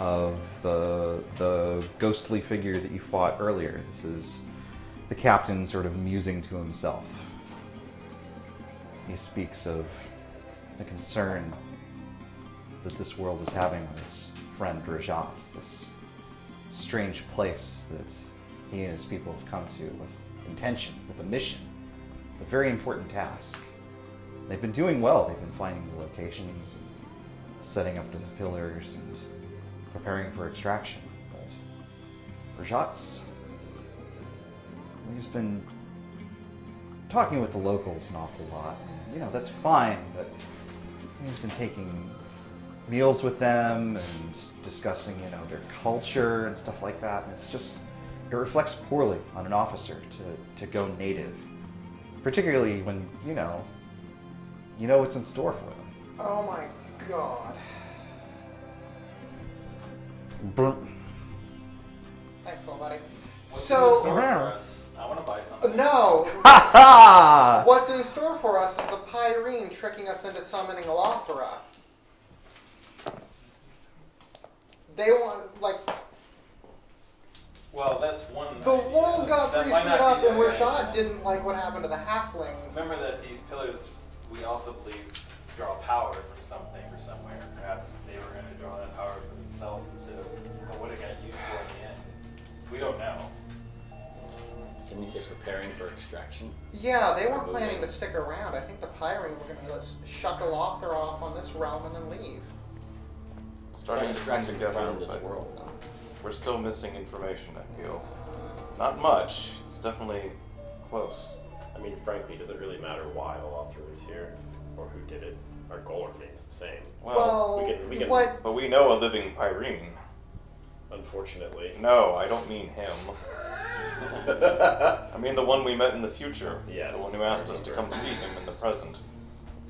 of the ghostly figure that you fought earlier. This is the captain sort of musing to himself. He speaks of the concern that this world is having on his friend Rajat, this strange place that he and his people have come to with intention, with a mission, a very important task. They've been doing well. They've been finding the locations, and setting up the pillars, and preparing for extraction. But Rajat's... he's been talking with the locals an awful lot. And, that's fine, but he's been taking meals with them and discussing, their culture and stuff like that. And it's just, it reflects poorly on an officer to go native. Particularly when, you know what's in store for them.
Oh my God. Thanks, little buddy.
What's in store for us? I want to buy something.
No. What's in store for us is the Pyreen tricking us into summoning Lothra. They want, like...
Well, that's one
The
idea.
world got
That
pretty
might
screwed
not
up,
be
and
the
Rashad
idea.
didn't like what happened to the halflings.
Remember that these pillars, we also believe, draw power from something or somewhere. Perhaps they were going to draw that power for themselves instead of what it got used for in the end. We don't know.
Didn't you say preparing for extraction?
Yeah, they weren't planning to stick around. I think the Pyrene were going to shuck a Lothra off on this realm and then leave.
Starting to come
Extraction
together,
from this
but
world. No?
we're still missing information, I feel. Not much. It's definitely close.
I mean, frankly, does it really matter why the Lothra is here or who did it? Our goal remains the same.
Well,
we can,
what?
but we know a living Pyrene.
Unfortunately.
No, I don't mean him. I mean the one we met in the future.
Yes.
The one who asked us to come see him in the present.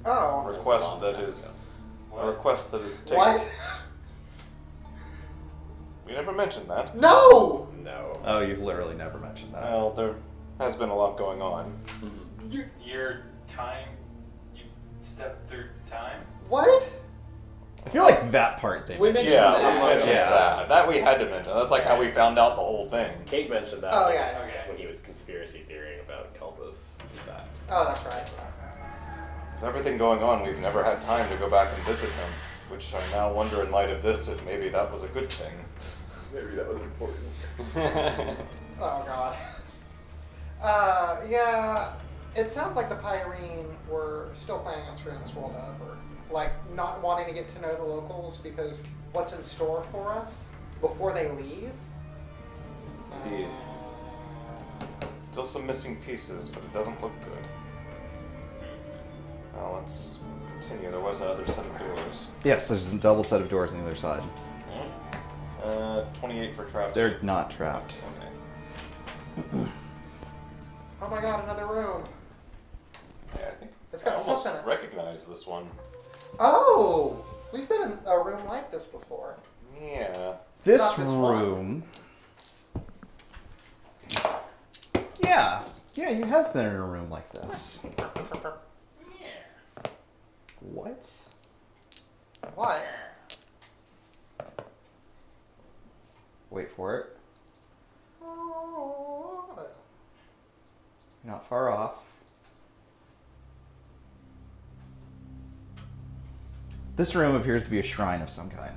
Oh.
A request that is taken.
What?
We never mentioned that.
No!
No.
Oh, you've literally never mentioned that.
Well, there has been a lot going on.
Your time, you stepped through time?
What?
I feel like that part they
We
mentioned.
mentioned
Yeah, we
that.
mentioned
Yeah.
that. That we had to mention. That's like how we found out the whole thing.
Kate mentioned that
Oh, yeah.
Okay.
when he was conspiracy theorying about cultists and that.
Oh, that's right.
With everything going on, we've never had time to go back and visit him. Which I now wonder, in light of this, if maybe that was a good thing.
Maybe that was important.
Oh, God. Yeah, it sounds like the Pyrene were still planning on screwing this world over. Like, not wanting to get to know the locals because what's in store for us before they leave?
Indeed. Still some missing pieces, but it doesn't look good. Now let's continue. There was another set of doors.
Yes, there's a double set of doors on the other side.
28 for traps.
They're not trapped.
Okay.
Oh my God, another room.
Yeah, I think
It's got
I almost
stuff in it.
recognize this one.
Oh! We've been in a room like this before.
Yeah.
This
Not this one.
room. Yeah. Yeah, you have been in a room like this.
Yeah.
What?
What?
Wait for it.
Oh.
You're not far off. This room appears to be a shrine of some kind.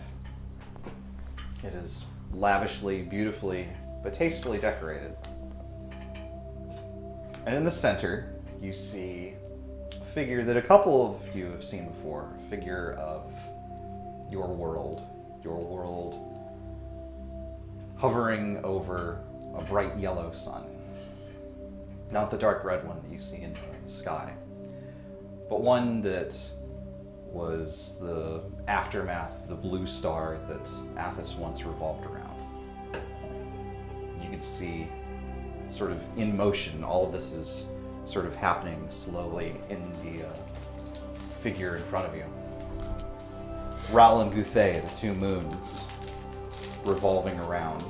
It is lavishly, beautifully, but tastefully decorated. And in the center, you see a figure that a couple of you have seen before. A figure of your world. Your world hovering over a bright yellow sun. Not the dark red one that you see in the sky, but one that was the aftermath of the blue star that Athos once revolved around. You could see, sort of in motion, all of this is sort of happening slowly in the figure in front of you. Raoul and Gouffet, the two moons, revolving around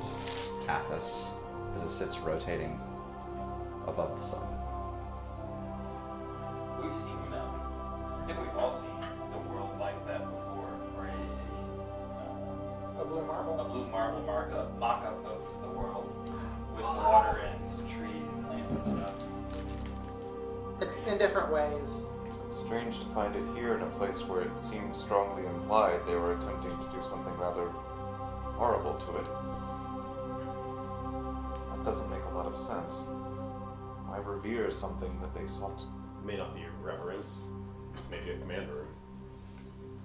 Athos as it sits rotating above the sun.
We've seen I think we've all seen the world like that before, or
A blue
a
marble.
blue marble mock-up of the world with water and trees and plants and stuff.
It's in different ways.
It's strange to find it here in a place where it seemed strongly implied they were attempting to do something rather horrible to it. That doesn't make a lot of sense. Why revere something that they sought?
It may not be reverence. It's maybe a command room.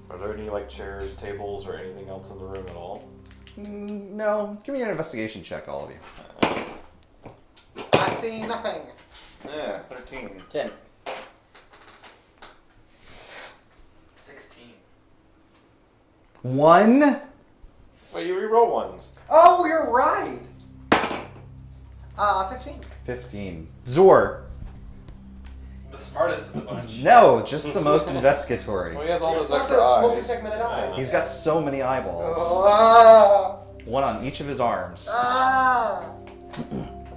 Are there any like chairs, tables, or anything else in the room at all?
No, give me an investigation check, all of you.
I see nothing.
Yeah, 13.
10.
16.
1.
Wait, you reroll ones.
Oh, you're right. 15.
15. Zor,
the smartest of the bunch.
No, just the most investigatory.
Well, he has all those
Look,
extra
those
eyes.
multi-segmented eyes.
He's got so many eyeballs.
Oh,
One on each of his arms.
That's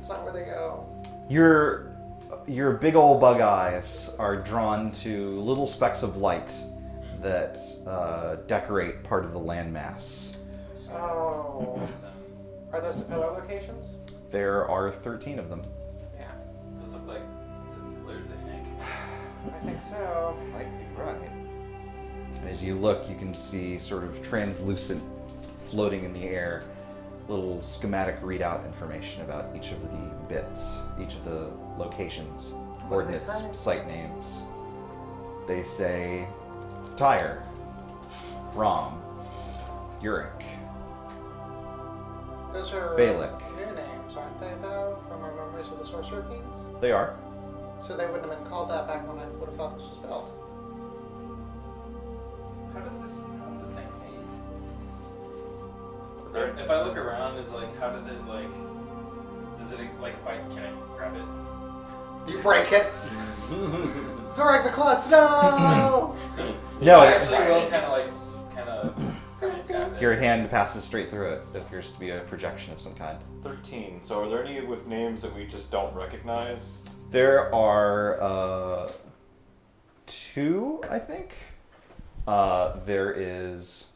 not where they go.
Your big old bug eyes are drawn to little specks of light that decorate part of the landmass.
Oh. Are those the pillar locations?
There are 13 of them.
Yeah.
Those look like pillars, I think.
I think so.
Might be right. And as you look, you can see sort of translucent, floating in the air, little schematic readout information about each of the bits, each of the locations,
What do they
coordinates,
say?
site names. They say Tyre, Rom, Uric,
Those are
Balik.
new names, aren't they, though, from our memories of the Sorcerer Kings?
They are.
So they wouldn't have been called that back when I would have thought this was built.
How does this thing fade? If I look around, is like, how does it like? Does it like? Can I grab it?
You break it. Zorak the Klutz, no!
No,
I actually will kind of tap it.
your hand passes straight through it. It appears to be a projection of some kind.
13. So are there any with names that we just don't recognize?
There are 2, I think. There's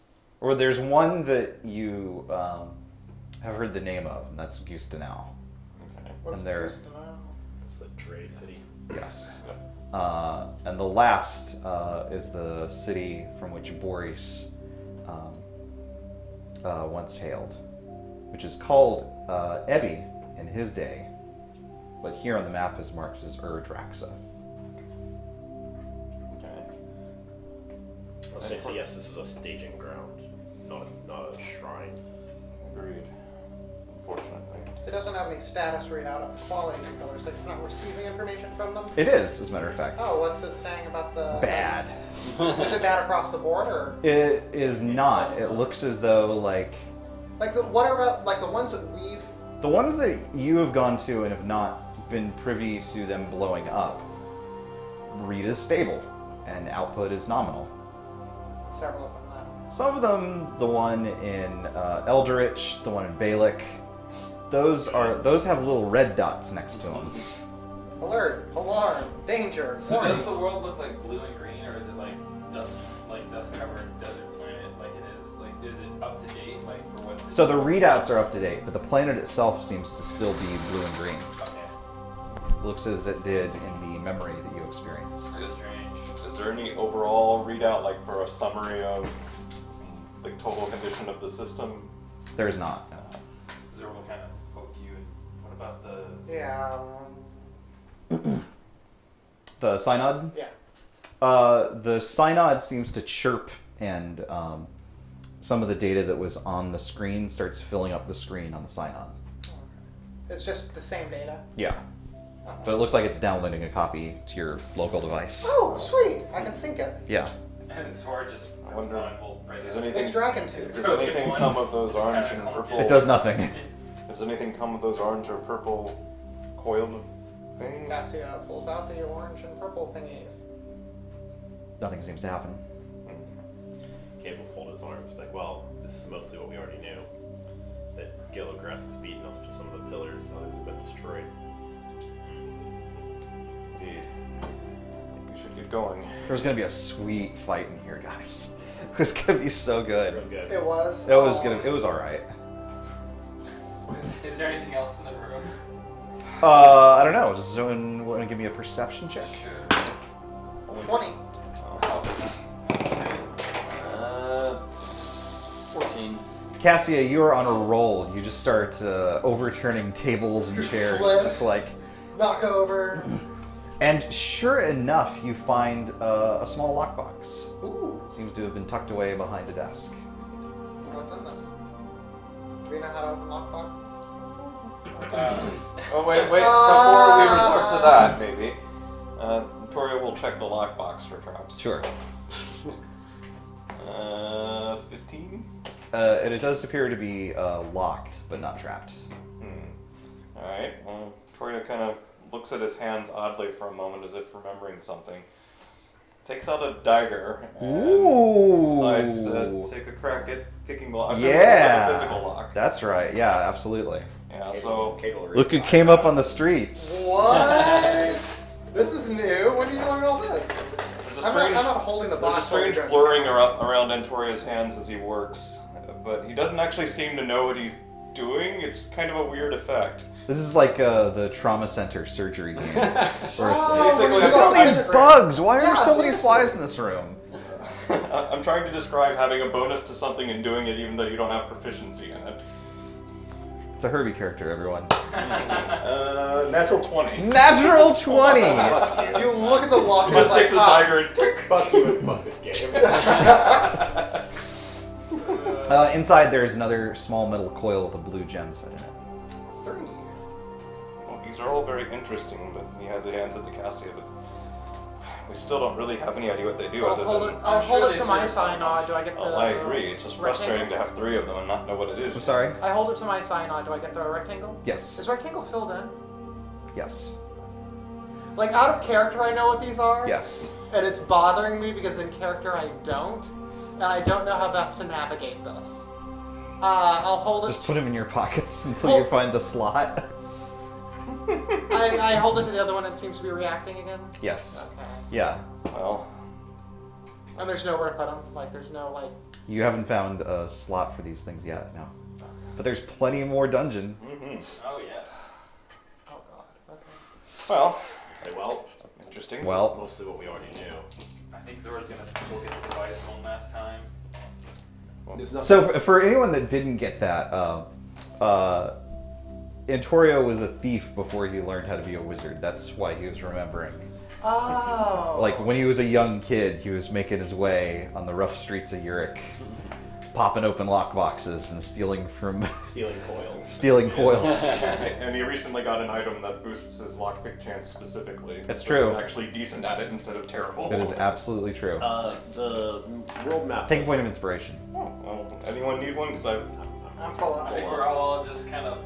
one that you have heard the name of, and that's Gustanau.
Okay.
What's
And they're-
Gustanau?
It's the Dre City.
Yes. And the last is the city from which Boris once hailed, which is called Ebby in his day, but here on the map is marked as Urdraxa.
Okay.
I'll say so. Yes, this is a staging ground, not a shrine.
Agreed. Unfortunately.
It doesn't have any status readout of the quality of the pillars, like it's not receiving information from them.
It is, as a matter of fact.
Oh, what's it saying about the...
Bad.
Is it bad across the board, or...
It is not. It looks as though, like,
what about, like, the ones that we've...
the ones that you have gone to and have not been privy to them blowing up, read as stable, and output is nominal.
Several of them now.
Some of them, the one in Eldritch, the one in Balik, those have little red dots next to them.
Alert, alarm, danger,
So
warning.
does the world look like blue and green, or is it like dust-covered desert planet like it is? Like, is it up to date? Like for what?
So the readouts are up to date, but the planet itself seems to still be blue and green.
Okay.
Looks as it did in the memory that you experienced.
It's strange.
Is there any overall readout, like for a summary of the total condition of the system?
There is not. No.
Zero will kind of poke you. And what about the?
Yeah,
The synod?
yeah.
The synod seems to chirp, and some of the data that was on the screen starts filling up the screen on the synod.
It's just the same data.
Yeah. But it looks like it's downloading a copy to your local device.
Oh, sweet! I can sync it.
Yeah.
And it's hard just.
I wonder does anything
It's Dragon Tooth.
does anything come of those orange and purple?
It does nothing.
Does anything come of those orange or purple coiled things?
Cassia pulls out the orange and purple thingies.
Nothing seems to happen.
Cable fold his arms, like, well, this is mostly what we already knew. That Gilligrass has beaten us to some of the pillars, others have been destroyed.
Indeed. We should get going.
There's gonna be a sweet fight in here, guys. It was gonna be so good.
Real good.
It was.
It was alright.
Is there anything else in the room?
I don't know. Does someone want to give me a perception check?
Sure.
20.
14.
Cassia, you are on a roll. You just start overturning tables and chairs,
Flip.
just like.
Knock over.
And sure enough, you find a small lockbox.
Ooh.
Seems to have been tucked away behind a desk.
What's in this? Do we know how to open lockboxes?
Oh wait! Before we resort to that, maybe Toria will check the lockbox for traps.
Sure.
15.
It does appear to be locked, but not trapped.
All right. Well, Toria kind of looks at his hands oddly for a moment as if remembering something. Takes out a dagger and decides to take a crack at picking the lock.
Yeah.
A physical lock.
That's right. Yeah, absolutely.
Yeah, so...
Look who came up on the streets.
What? This is new. When did you learn all this? I'm not holding the
There's a
box.
strange blurring around Entoria's hands as he works, but he doesn't actually seem to know what he's doing. It's kind of a weird effect.
This is like the trauma center surgery game. Where it's
Basically,
look at all these bugs. Why are there so many flies in this room?
I'm trying to describe having a bonus to something and doing it even though you don't have proficiency in it.
It's a Herbie character, everyone.
Natural 20.
Natural 20!
You look at the lock
He just takes his dagger and tick.
Fuck you and fuck this game.
Inside there's another small metal coil with a blue gem set in it.
3.
Well, these are all very interesting, but he has the hands of the Cassia, but we still don't really have any idea what they do
I'll
other
hold
than...
it. I'll hold it to my cyanide. Do I get the?
Oh, I agree. It's just frustrating to
rectangle?
have 3 of them and not know what it is.
I'm sorry?
I hold it to my cyanide. Do I get the rectangle?
Yes.
Is rectangle filled in?
Yes.
Like out of character, I know what these are.
Yes.
And it's bothering me because in character I don't, and I don't know how best to navigate this. I'll hold it.
Just put them in your pockets until you find the slot.
I hold it to the other one and it seems to be reacting again.
Yes.
Okay.
Yeah.
Well...
And there's nowhere to put them. Like there's no like.
You haven't found a slot for these things yet, no. But there's plenty more dungeon.
Mm-hmm.
Oh, yes.
Oh god. Okay.
Well...
Say, well,
Interesting.
Well,
mostly what we already knew.
I think Zora's gonna go get the device one last time.
There's nothing.
so for anyone that didn't get that, Antorio was a thief before he learned how to be a wizard. That's why he was remembering.
Oh.
Like when he was a young kid, he was making his way on the rough streets of Uruk, popping open lockboxes and stealing coils.
And he recently got an item that boosts his lockpick chance specifically.
That's
So
true.
He's actually decent at it instead of terrible.
It is absolutely true.
The world map.
Take a point of inspiration.
Oh, well, anyone need one? Because
I'm full
I
up.
think we're all just kind of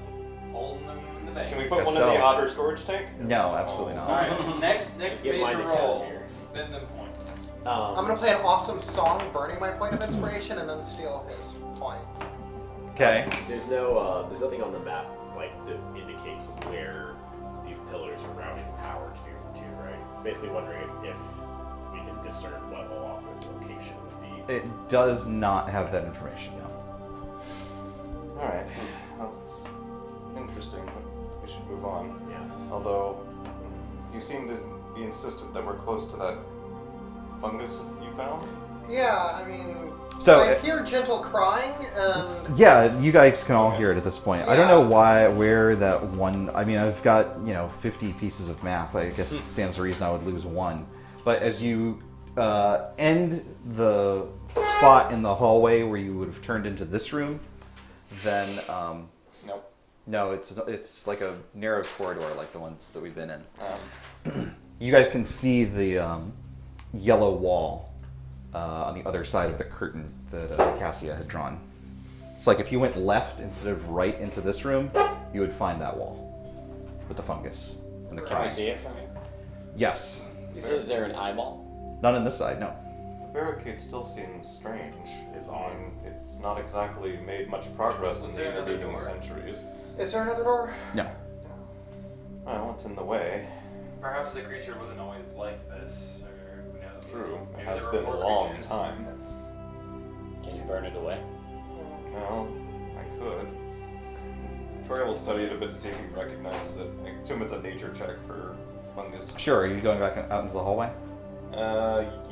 holding them in the bank.
can we put
Guess
one
so.
in the otter storage tank?
No, absolutely not.
Alright, next
Get mine
major
to
roll.
Casimir.
Spend them points.
I'm gonna play an awesome song, burning my point of inspiration, and then steal his point.
Okay.
There's there's nothing on the map like that indicates where these pillars are routing power to, right? Basically wondering if we can discern what Olaf's location would be.
It does not have that information, no.
Alright. Well, it's interesting, but we should move on.
Yes.
Although, you seem to be insistent that we're close to that fungus you found?
Yeah, I mean,
So,
I hear gentle crying, and
yeah, you guys can all hear it at this point. I don't
Yeah.
know where that one. I mean, I've got 50 pieces of math. I guess it stands to reason I would lose one. But as you end the spot in the hallway where you would have turned into this room, then
Nope.
no, it's like a narrow corridor like the ones that we've been in. You guys can see the yellow wall on the other side of the curtain that Cassia had drawn. It's like if you went left instead of right into this room, you would find that wall with the fungus and the
Can we
cows.
see it from here?
Yes.
Is there an eyeball?
None on this side, no.
The barricade still seems strange. It's not exactly made much progress in
Is
the
there another
intervening
door?
centuries.
is there another door?
No.
Well, it's in the way.
Perhaps the creature wasn't always like this, or who knows.
True. It
Maybe
has
there were
been a
more
long
creatures.
time.
Can you burn it away?
Well, I could. Tori will study it a bit to see if he recognizes it. I assume it's a nature check for fungus.
Sure, are you going back out into the hallway?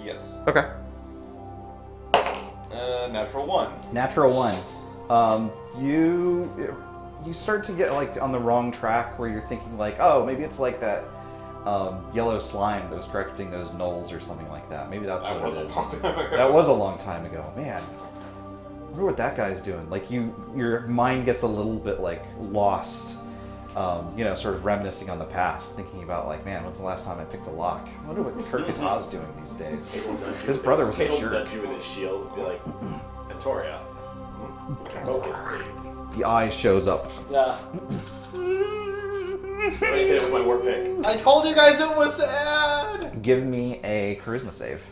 Yes.
Okay.
Natural 1.
Natural 1. You start to get like on the wrong track where you're thinking like, oh, maybe it's like that yellow slime that was corrupting those gnolls or something like that. Maybe that's
That
what
was
it
a
is.
long time ago.
That was a long time ago, man. I wonder what that guy's doing. Like your mind gets a little bit like lost, sort of reminiscing on the past, thinking about like, man, when's the last time I picked a lock? I wonder what Kirkatah's doing these days. His brother was a
Caleb
jerk.
nudge you with his shield, be like, Antoria, focus, please.
The eye shows up.
Yeah.
ready to hit it with my war pick.
I told you guys it was sad!
Give me a charisma save.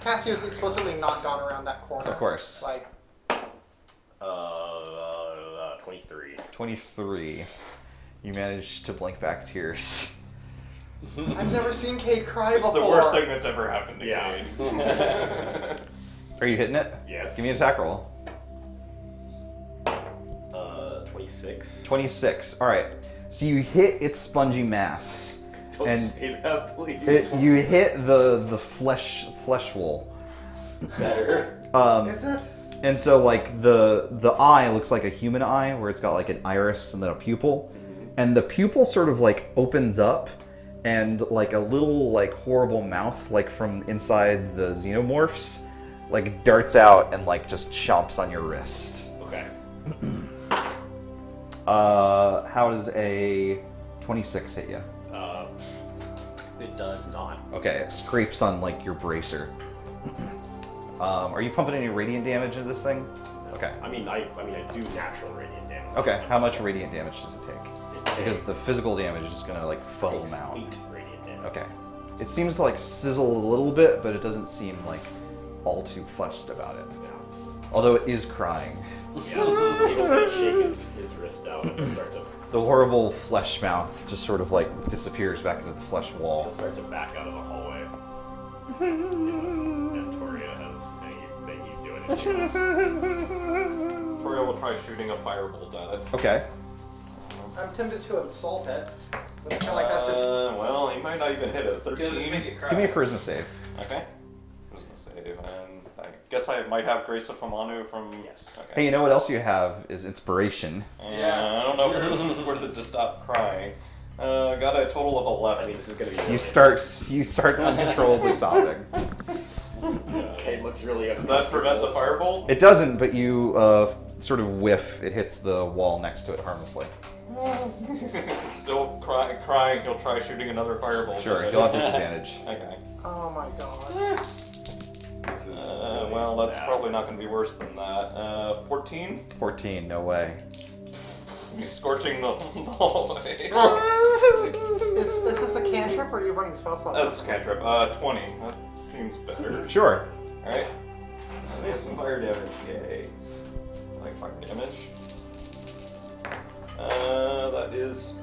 Cassio's explicitly not gone around that corner.
Of course.
Like,
23.
23. You managed to blink back tears.
I've never seen Cade cry
It's
before.
the worst thing that's ever happened to
Yeah.
Cade.
Are you hitting it?
Yes.
Give me an attack roll.
26.
26. Alright. So you hit its spongy mass.
Don't
And
say that, please.
You hit the flesh wool.
Better.
Is it?
And so like the eye looks like a human eye where it's got like an iris and then a pupil. And the pupil sort of like opens up and like a little like horrible mouth like from inside the xenomorphs like darts out and like just chomps on your wrist.
Okay.
How does a 26 hit you?
It does not.
Okay, it scrapes on like your bracer. Are you pumping any radiant damage into this thing? Okay.
I mean, I do natural radiant damage.
Okay, how much radiant damage does it take? Because the physical damage is just gonna like foam
takes
out.
8 radiant damage.
Okay. It seems to like sizzle a little bit, but it doesn't seem like all too fussed about it.
Yeah.
Although it is crying.
Yeah. He'll kind of shake his wrist out and start to.
The horrible flesh mouth just sort of like disappears back into the flesh
He'll
wall.
start to back out of the hallway. And Toria has anything he's doing.
Toria will try shooting a firebolt at it.
Okay.
I'm tempted to insult it. But I feel like that's just...
Well, he might not even hit it.
You'll just
13.
make it cry.
Give me a charisma save.
Okay. Charisma save, and I guess I might have Grace of Famanu from.
Yes.
Okay.
Hey, you know what else you have is inspiration.
Yeah.
I don't know where to stop crying. Got a total of 11.
I mean, this is gonna be.
You start uncontrollably sobbing.
Cade looks really.
Does that prevent the firebolt?
It doesn't, but you sort of whiff. It hits the wall next to it harmlessly.
Still crying. He'll try shooting another firebolt.
Sure,
at it.
you'll have disadvantage.
Okay.
Oh my god.
Well, that's probably not going to be worse than that. 14?
14, no way.
He's scorching the hallway.
Is this a cantrip or are you running spell slot?
That's cantrip. 20. That seems better.
Sure.
Alright. We have some fire damage. Yay. I like fire damage. That is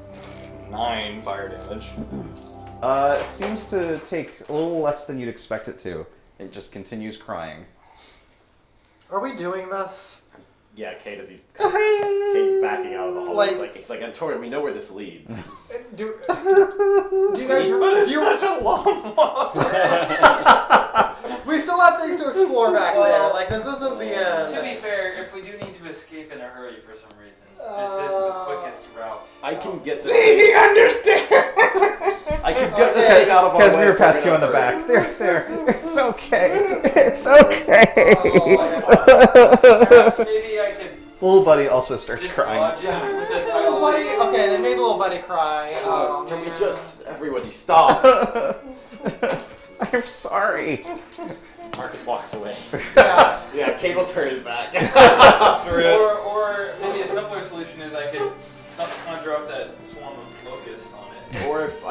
9 fire damage.
It seems to take a little less than you'd expect it to. It just continues crying.
Are we doing this?
Yeah, Cade as he's backing out of the hallway.
Like-
It's like Toria, we know where this leads.
Do you guys remember?
Such a long walk.
We still have things to explore back there. Like, this isn't the end.
To be fair, if we do need to escape in a hurry for some reason, this is the quickest route.
I can get this.
He understands!
I can get this thing out of our way.
Casimir pats you on the back. There. It's okay. It's okay.
Perhaps maybe I could
Little buddy also starts crying.
dislodge it with a
Little
tidal
buddy.
wave.
Okay, they made little buddy cry. Oh,
Can we
man.
just, everybody stop?
I'm sorry.
Marcus walks away.
Yeah.
Yeah, Cade will turn his back.
Or maybe a simpler solution is I could conjure up that swarm of locusts on it.
or if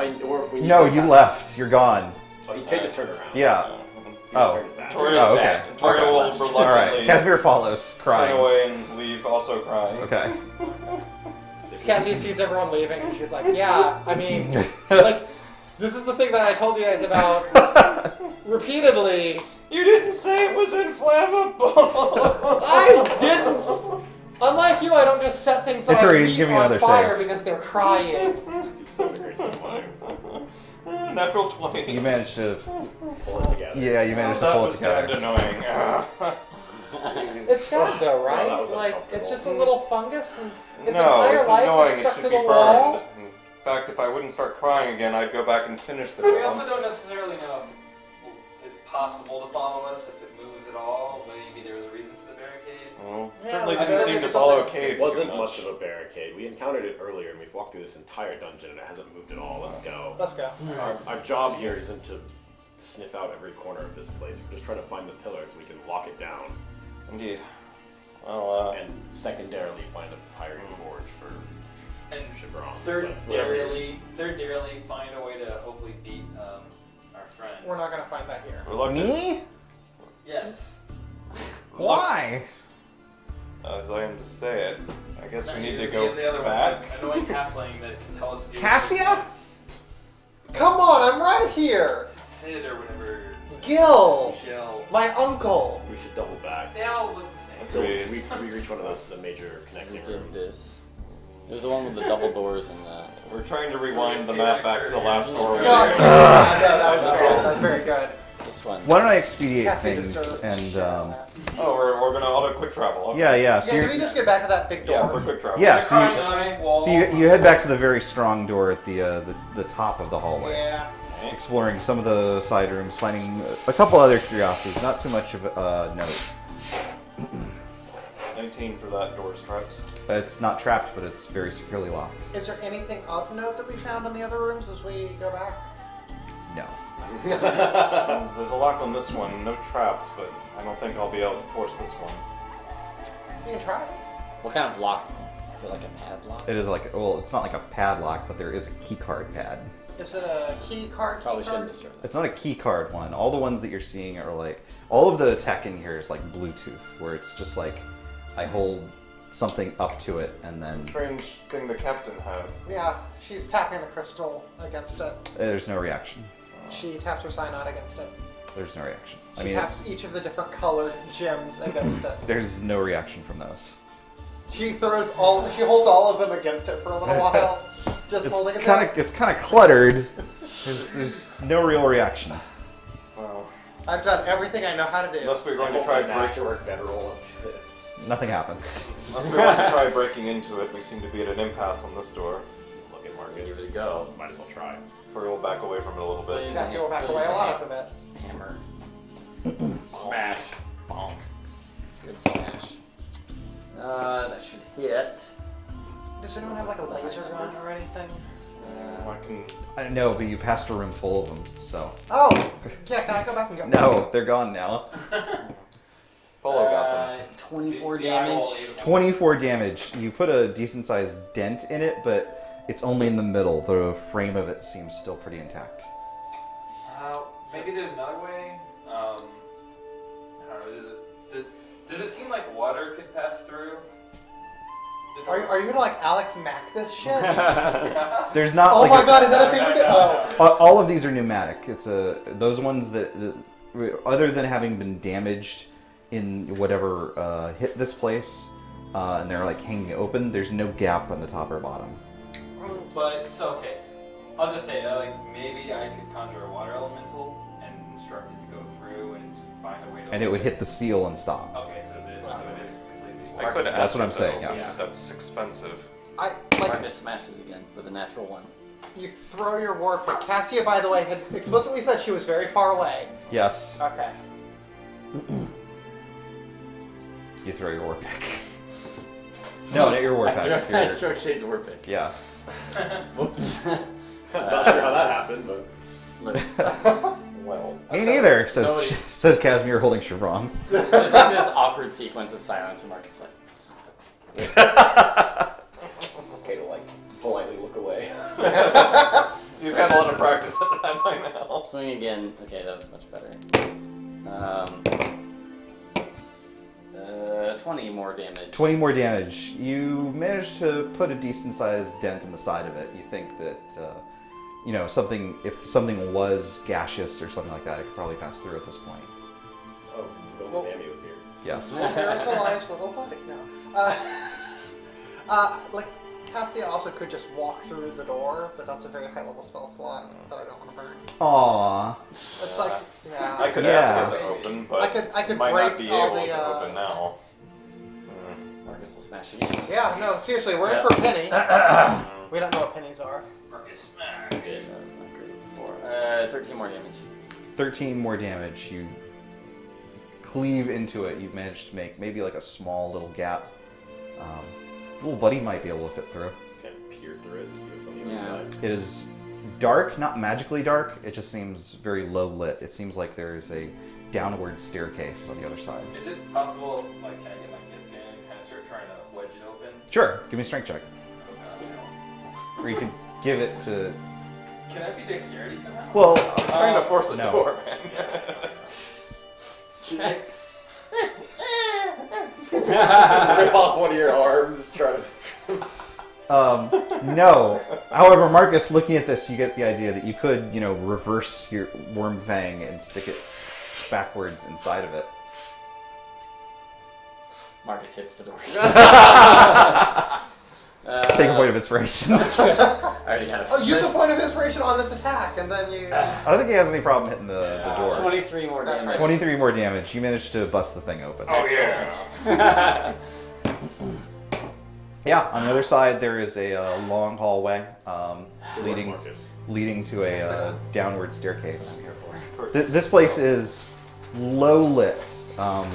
we need
No,
to-
you left. You're gone.
Oh, he can't just turn around.
Yeah.
He just
Oh.
turns back.
Toria's
Oh, okay.
back. Toria will
Marcus left.
All right.
reluctantly
Casimir follows,
turn
crying.
away and leave, also crying.
Okay.
Cassie sees everyone leaving and she's like, yeah, I mean, like, this is the thing that I told you guys about repeatedly.
You didn't say it was inflammable!
I didn't! Unlike you, I don't just set things that I
Tori,
meet
give me
on
another
fire
save.
because they're crying.
He's still the Grace of Famanu.
Natural 20.
You managed to...
Pull it together.
Yeah, you managed to
That
pull it
was kind
together.
of annoying.
It's sad though, right?
that was
Like, it's just a little fungus and its
No,
entire
it's
life
annoying.
is
It
stuck
should
to
be
the wall.
burned. In fact, if I wouldn't start crying again, I'd go back and finish the
We
job.
also don't necessarily know if it's possible to follow us, if it moves at all. Maybe there was a reason for the barricade.
Well,
Yeah,
certainly
like,
didn't
I
seem
think
to
it's
follow
something-
Cade
It wasn't
too
much of a barricade. We encountered it earlier, and we've walked through this entire dungeon, and it hasn't moved at all. Let's go.
Let's go.
Our job here isn't to sniff out every corner of this place. We're just trying to find the pillar so we can lock it down,
Indeed. Well,
and secondarily find a Pyreen forge for
And
Chevron.
third dearly, find a way to hopefully beat our friend.
We're not gonna find that here.
Me?
Yes.
Why?
As I am to say it, I guess we need to
The
go
other
back.
one, the annoying halfling that can tell us.
Cassia?
Come on, I'm right here.
Sid or whatever.
Gil,
Jill.
my uncle.
We should double back
They all look the same.
until we reach one of those the major
We
connecting
did
rooms.
this. It was the one with the double doors and the.
We're trying to rewind the map back to the last door.
No, that was very good.
This one.
Why don't I expedite
Cassie
things
deserves
and
shit on that.
Oh, we're gonna auto quick travel. Okay.
yeah. So
Yeah,
you're,
can we just get back to that big door?
Yeah, for quick travel.
yeah,
There's a
so you,
crying eye, wall.
so you head back to the very strong door at the top of the hallway.
Yeah.
Exploring some of the side rooms, finding a couple other curiosities. Not too much of notes.
19 for that door's traps.
It's not trapped, but it's very securely locked.
Is there anything of note that we found in the other rooms as we go back?
No.
There's a lock on this one, no traps, but I don't think I'll be able to force this one.
You can try.
What kind of lock? Is it like a padlock?
It is like, well, it's not like a padlock, but there is a key card pad.
Is it a key card?
Probably
key
shouldn't
card?
disturb that.
It's not a key card one. All the ones that you're seeing are like, all of the tech in here is like Bluetooth, where it's just like, I hold something up to it and then
Strange thing the captain had.
Yeah, she's tapping the crystal against it.
there's no reaction.
She taps her cyanide against it.
There's no reaction.
She taps each of the different colored gems against it.
there's no reaction from those.
She holds all of them against it for a little while. Just holding it there.
It's kind of cluttered. There's no real reaction.
Well,
I've done everything I know how to do.
unless we're going to
Hope
try
my masterwork better roll up to it.
Nothing happens.
unless we want to try breaking into it, we seem to be at an impasse on this door.
Look at Marcus.
Give it a go.
Might as well try.
We'll back away from it a little bit.
Please.
Yes, you'll back away a lot of them.
Hammer.
Smash.
Bonk. Good smash. That should hit.
Does anyone have like a laser gun or anything?
I can.
I don't know, but you passed a room full of them, so.
Oh, yeah. Can I go back and go?
No, they're gone now.
Polo got them.
24
The eyeball
damage.
ate 'em.
24 damage. You put a decent sized dent in it, but it's only in the middle. The frame of it seems still pretty intact.
Maybe there's another way. I don't know. Does it seem like water could pass through? the door?
Are you gonna like Alex Mack this shit?
There's not.
Oh
like
my god, is that a thing we did? Oh.
All of these are pneumatic. It's those ones that other than having been damaged in whatever hit this place, and they're like hanging open. There's no gap on the top or bottom.
But so okay, I'll just say like maybe I could conjure a water elemental and instruct it to go through and find a way to.
And it would hit the seal and stop.
Okay, so it is completely.
I could
That's
ask
what I'm
it to
saying,
open
yes.
it. That's expensive.
I like
Marcus smashes again with a natural one.
you throw your warp. Cassia, by the way, had explicitly said she was very far away.
Yes.
Okay.
You throw your war pick. No, not your war
I
pick.
throw, I throw Shade's war pick.
Yeah.
Whoops.
Not sure how that happened, but
Well,
Me neither, says Casimir holding Chevron.
There's like this awkward sequence of silence where Marcus is like,
okay to like politely look away.
he's got a lot of practice at that by now.
swing again. Okay, that was much better. 20 more damage.
20 more damage. You managed to put a decent sized dent in the side of it. You think that, you know, if something was gaseous or something like that, it could probably pass through at this point.
Oh,
Well-
Sammy was here.
Yes.
Well, there's a nice little buddy now. Like Cassia also could just walk through the door, but that's a very high level spell slot that I don't want to burn.
Aww.
It's like, yeah.
I could
Yeah.
ask it to open, but
I could
might
break
not be
all
able
the,
to open now.
Marcus will smash again.
Yeah, no, seriously, we're in for a penny. We don't know what pennies are.
Marcus smash.
Good, that was not great before. 13 more damage.
13 more damage. You cleave into it. You've managed to make maybe like a small little gap. Little buddy might be able to fit through.
Can't peer through it and see what's on the
Yeah.
other side.
It is dark, not magically dark. It just seems very low lit. It seems like there is a downward staircase on the other side.
Is it possible? Like, can I get my gift gun and kind of start trying to wedge it open?
Sure. Give me a strength check. Or you could give it to...
Can that be dexterity somehow?
Well,
I'm trying to force a
no.
door, man.
6.
Rip off one of your arms, try to.
No. However, Marcus, looking at this, you get the idea that you could, reverse your worm fang and stick it backwards inside of it.
Marcus hits the door.
Take a point of inspiration.
I already have.
Oh, use a point of inspiration on this attack, and then you.
I don't think he has any problem hitting the door.
23 more
That's
damage.
23 more damage. You managed to bust the thing open.
Oh yeah.
Yeah, on the other side there is a long hallway leading to a downward staircase. This place is low lit.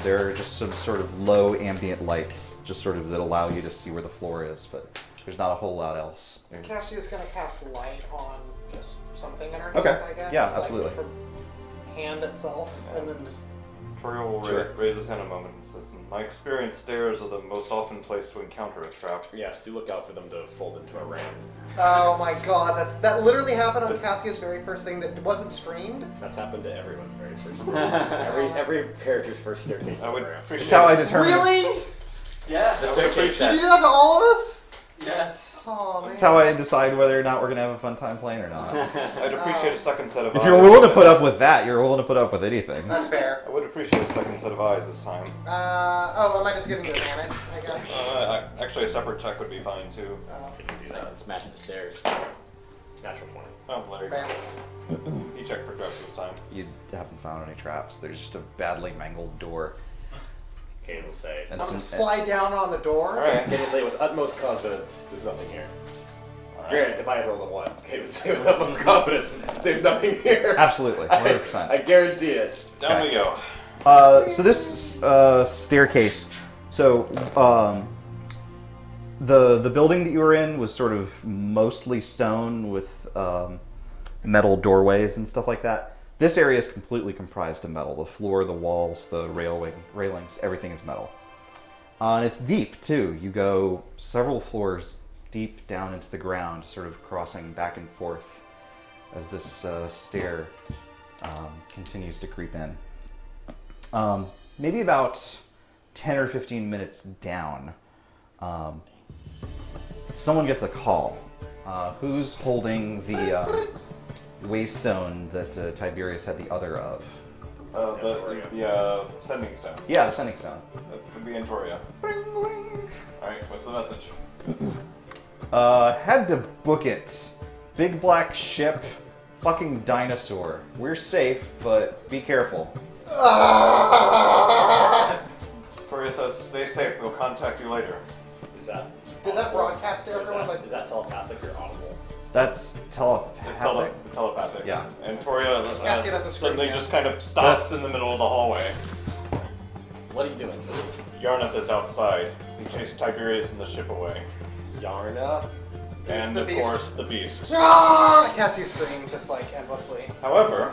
There are just some sort of low ambient lights, just sort of that allow you to see where the floor is, but there's not a whole lot else.
Cassie's gonna cast light on just something in her hand,
Okay.
I guess.
Yeah,
like
absolutely.
her hand itself, and then just.
Toriel will
Sure.
raise his hand a moment and says, "In my experience, stairs are the most often place to encounter a trap."
Yes, do look out for them to fold into a ramp.
Oh my god, that literally happened on Cassia's very first thing that wasn't streamed.
That's happened to everyone's very first thing. every character's first staircase.
I would
ramp.
appreciate.
It's how I determine.
Really?
Yes.
The staircase
Did you do
test.
that to all of us?
Yes.
Oh man.
That's how I decide whether or not we're gonna have a fun time playing or not.
I'd appreciate a second set of eyes.
If you're willing to put up with that, you're willing to put up with anything.
That's fair.
I would appreciate a second set of eyes this time.
Oh, am I just giving you advantage? I guess.
Actually, a separate check would be fine too.
Can you do that?
Let's match the stairs.
Natural 20.
Oh, there you
Bam.
go. He checked for traps this time.
You haven't found any traps. There's just a badly mangled door.
Kane will say.
And
I'm
some,
gonna slide down on the door.
Alright.
Kane will say with utmost confidence, there's nothing here.
Alright.
Granted, if I had rolled a 1, Kane would say with utmost confidence, there's nothing here.
Absolutely, 100%.
I guarantee it.
Down
Okay.
we go.
So this staircase. So the building that you were in was sort of mostly stone with metal doorways and stuff like that. This area is completely comprised of metal. The floor, the walls, the railings, everything is metal. And it's deep too. You go several floors deep down into the ground, sort of crossing back and forth as this stair continues to creep in. Maybe about 10 or 15 minutes down, someone gets a call. Who's holding the waystone that Tiberius had the other of?
The sending stone.
Yeah, the sending stone.
That would be Antoria. Alright, what's the message?
Had to book it. Big black ship, fucking dinosaur. We're safe, but be careful.
Antoria says, "Stay safe. We'll contact you later."
Is that?
Did that broadcast to everyone?
Is that telepathic or audible?
That's
It's
telepathic.
telepathic.
Yeah.
And Toria
Cassie doesn't scream
suddenly
yet.
just kind of stops in the middle of the hallway.
What are you doing?
Yarneth is outside. He chased Tiberius and the ship away.
Yarna?
And
the
of
beast.
course, the beast.
Ah! Cassie screamed just like endlessly.
However,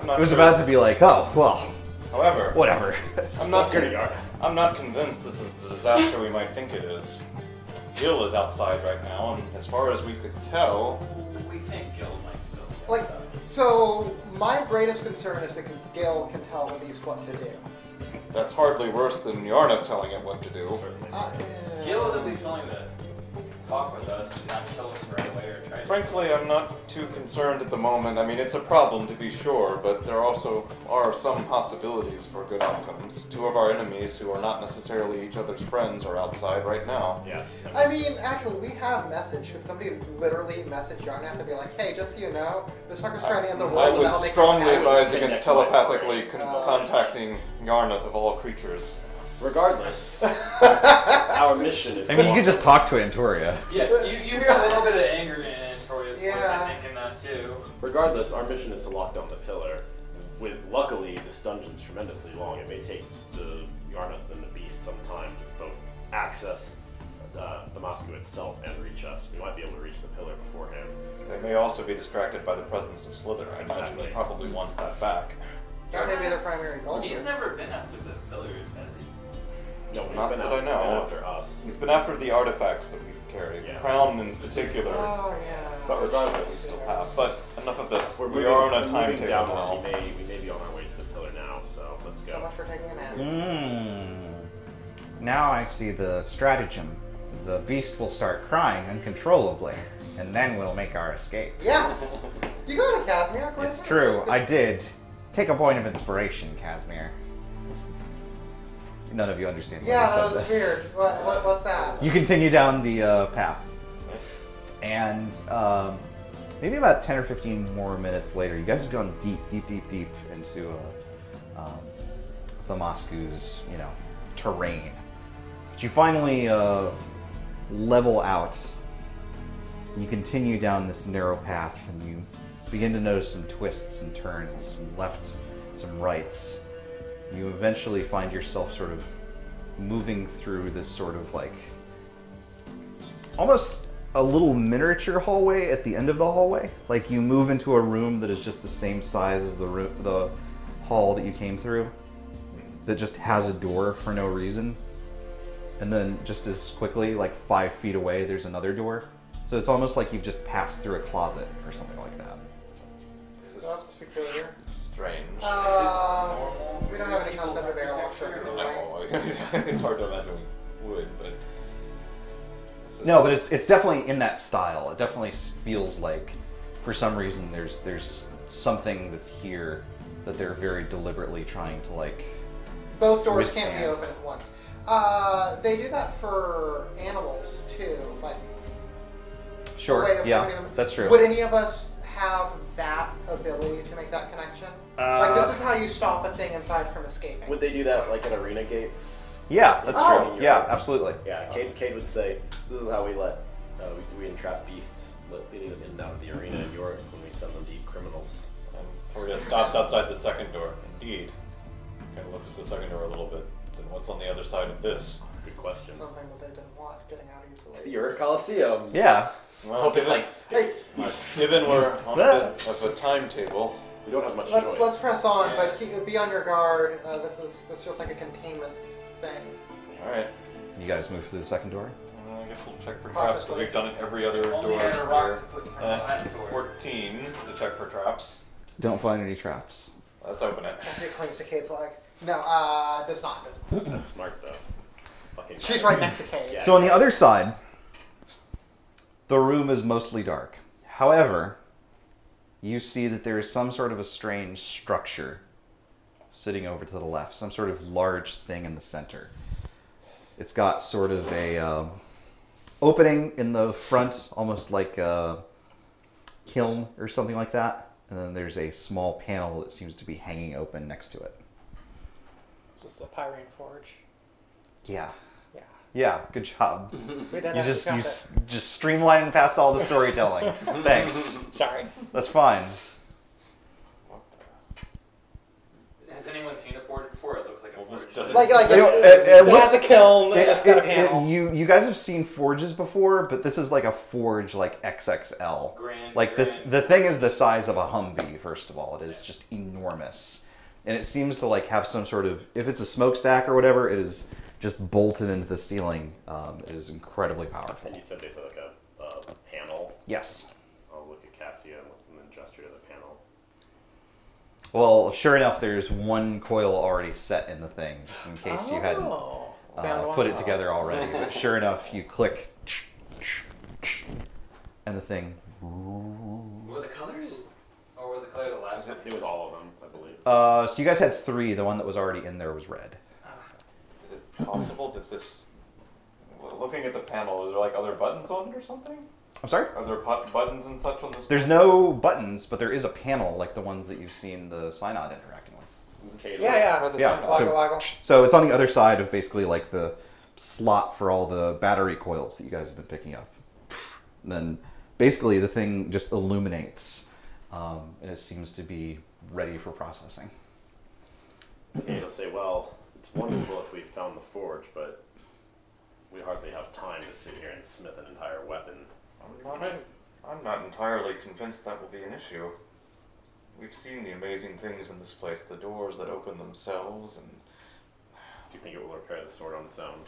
I'm not
It was
sure-
about to be like, oh, well,
However,
whatever.
I'm not
scared of Yarna.
I'm not convinced this is the disaster we might think it is. Gil is outside right now, and as far as we could tell,
We think Gil might still be
Like,
outside.
so my greatest concern is that Gil can tell the beast what to do.
that's hardly worse than Yarneth telling it what to do.
Gil is at least willing to talk with us and not kill us right away or try to.
Frankly, I'm not too concerned at the moment. I mean, it's a problem to be sure, but there also are some possibilities for good outcomes. Two of our enemies, who are not necessarily each other's friends, are outside right now.
Yes.
I mean, actually, we have message. Could somebody literally message Yarnath and be like, hey, just so you know, this fucker's trying to end the world
I
and
would
that'll make
strongly
him happy."
advise against telepathically contacting Yarneth of all creatures.
Regardless, our mission is.
I mean, you could just talk to Antoria.
Yeah, you hear a little bit of anger in Toria's voice,
Yeah.
I think, in that too.
Regardless, our mission is to lock down the pillar. Luckily, this dungeon's tremendously long. It may take the Yarneth and the Beast some time to both access the Moscow itself and reach us. We might be able to reach the pillar beforehand.
They may also be distracted by the presence of Slither. I imagine he probably wants that back.
That may be their primary goal.
He's never been after the pillars, has he?
No, he's
Not
been
that
out-
I know.
Been after us.
He's been after the artifacts that we carry.
Yeah.
Crown in particular.
Oh yeah.
But regardless, we still have. But enough of this. We
moving-
are on a
moving
timetable
down.
now.
We may be on our way to the pillar now, so let's
So
go.
much for taking a nap.
Now I see the stratagem. The beast will start crying uncontrollably, and then we'll make our escape.
Yes! You got it, Casimir. Go
It's
ahead.
true,
Let's go.
I did. Take a point of inspiration, Casimir. None of you understand what I
Yeah,
said
that was
this.
weird. What's that?
You continue down the path, and maybe about 10 or 15 more minutes later, you guys have gone deep into Thamasku's, terrain. But you finally level out. You continue down this narrow path, and you begin to notice some twists and turns, some left, some rights. You eventually find yourself sort of moving through this sort of like almost a little miniature hallway at the end of the hallway. Like you move into a room that is just the same size as the hall that you came through, that just has a door for no reason. And then just as quickly, like 5 feet away, there's another door. So it's almost like you've just passed through a closet or something like that.
That's peculiar.
Strange.
We don't have any concept of airlock circuit, do we?
No, it's hard to imagine we would, but...
No, but it's definitely in that style. It definitely feels like, for some reason, there's something that's here that they're very deliberately trying to like.
Both doors can't be
withstand.
open at once. They do that for animals too, like way
Sure.
of
Yeah,
opening them.
that's true.
Would any of us have that ability to make that connection? Like this is how you stop a thing inside from escaping.
Would they do that like at arena gates?
Yeah, that's
Oh.
true. Yeah, absolutely.
Yeah, Cade would say, this is how we let, we entrap beasts, leading them in and out of the arena in Europe when we send them to eat criminals.
Horia stops outside the second door. Indeed. Kind of looks at the second door a little bit. Then what's on the other side of this?
Good question.
Something that they didn't want getting out easily.
The Europe Coliseum.
Yeah.
Well,
It's like space.
given we're on a bit of a timetable,
We don't have much
Let's
choice.
press on,
Yeah.
but be on your guard. This feels like a containment thing.
alright.
You guys move through the second door.
I guess we'll check for traps, but
Cautiously.
we've done it every other
Only
door
had a rock
here.
to put in front of the last door.
14 to check for traps.
Don't find any traps.
Let's open it.
I see it clings to Kate's leg. No, does not.
That's smart though. Fucking
She's right next to Kate.
Yeah.
So on the other side, the room is mostly dark. However, you see that there is some sort of a strange structure sitting over to the left, some sort of large thing in the center. It's got sort of a opening in the front, almost like a kiln or something like that. And then there's a small panel that seems to be hanging open next to it.
Just a Pyrene forge.
Yeah.
Yeah.
Yeah, good job.
We did
You
it.
just
We
you
got
just streamlined past all the storytelling. Thanks.
it. Sorry.
That's fine.
Has anyone seen a forge before? It looks like a
Well, this
forge.
doesn't-
Like
It
it
looks-
has a kiln. It's got a panel.
You guys have seen forges before, but this is like a forge like XXL.
Grand,
Like
grand.
the thing is the size of a Humvee. First of all, it is just enormous, and it seems to like have some sort of, if it's a smokestack or whatever, it is just bolted into the ceiling. It is incredibly powerful.
And you said there's like a panel.
Yes.
I'll look at Cassia and then gesture to the panel.
Well, sure enough, there's one coil already set in the thing, just in case you hadn't put it together already. But sure enough, you click, and the thing.
Were the colors? Or was the color the last one?
It was all of them, I believe.
So you guys had 3. The one that was already in there was red.
Is it possible that this... Looking at the panel, are there like other buttons on it or something?
I'm sorry?
Are there buttons and such on this?
There's no buttons, but there is a panel like the ones that you've seen the Synod interacting with.
Cade
Yeah,
will-
yeah.
the
Yeah,
Waggle, waggle.
so it's on the other side of basically like the slot for all the battery coils that you guys have been picking up. And then basically the thing just illuminates, and it seems to be ready for processing.
Cade will say, well, it's wonderful if we found the forge, but we hardly have time to sit here and smith an entire weapon.
I'm not entirely convinced that will be an issue. We've seen the amazing things in this place, the doors that open themselves, and
Do you think it will repair the sword on its own?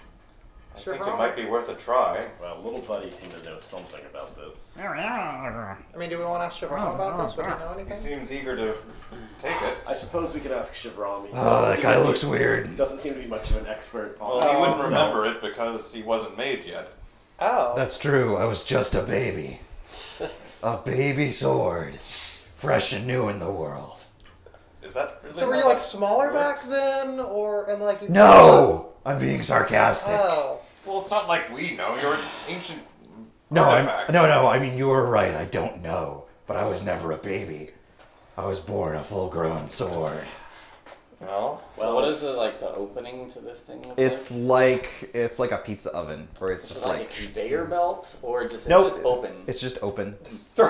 I think it might be worth a try.
Well, little buddy seemed to know something about this.
I mean, do we want to ask Chevron about this? Would he know
He
anything?
seems eager to take it.
I suppose we could ask Chevron.
Oh, that guy looks weird.
Doesn't seem to be much of an expert on
Well, he wouldn't
himself.
remember it because he wasn't made yet.
Oh.
That's true. I was just a baby. A baby sword. Fresh and new in the world.
Is that really
So were you
how
like
that
smaller back
works?
then, or and like you?
No! I'm being sarcastic.
Oh.
Well, it's not like we know. You're an ancient
No,
artifact.
I mean, you were right. I don't know. But I was never a baby. I was born a full-grown sword.
Well,
So what is it, like the opening to this thing? Look
It's
like?
like a pizza oven, where it's
Is
just
it like
like...
a conveyor belt, or just
Nope.
it's just open?
It's just open.
Throw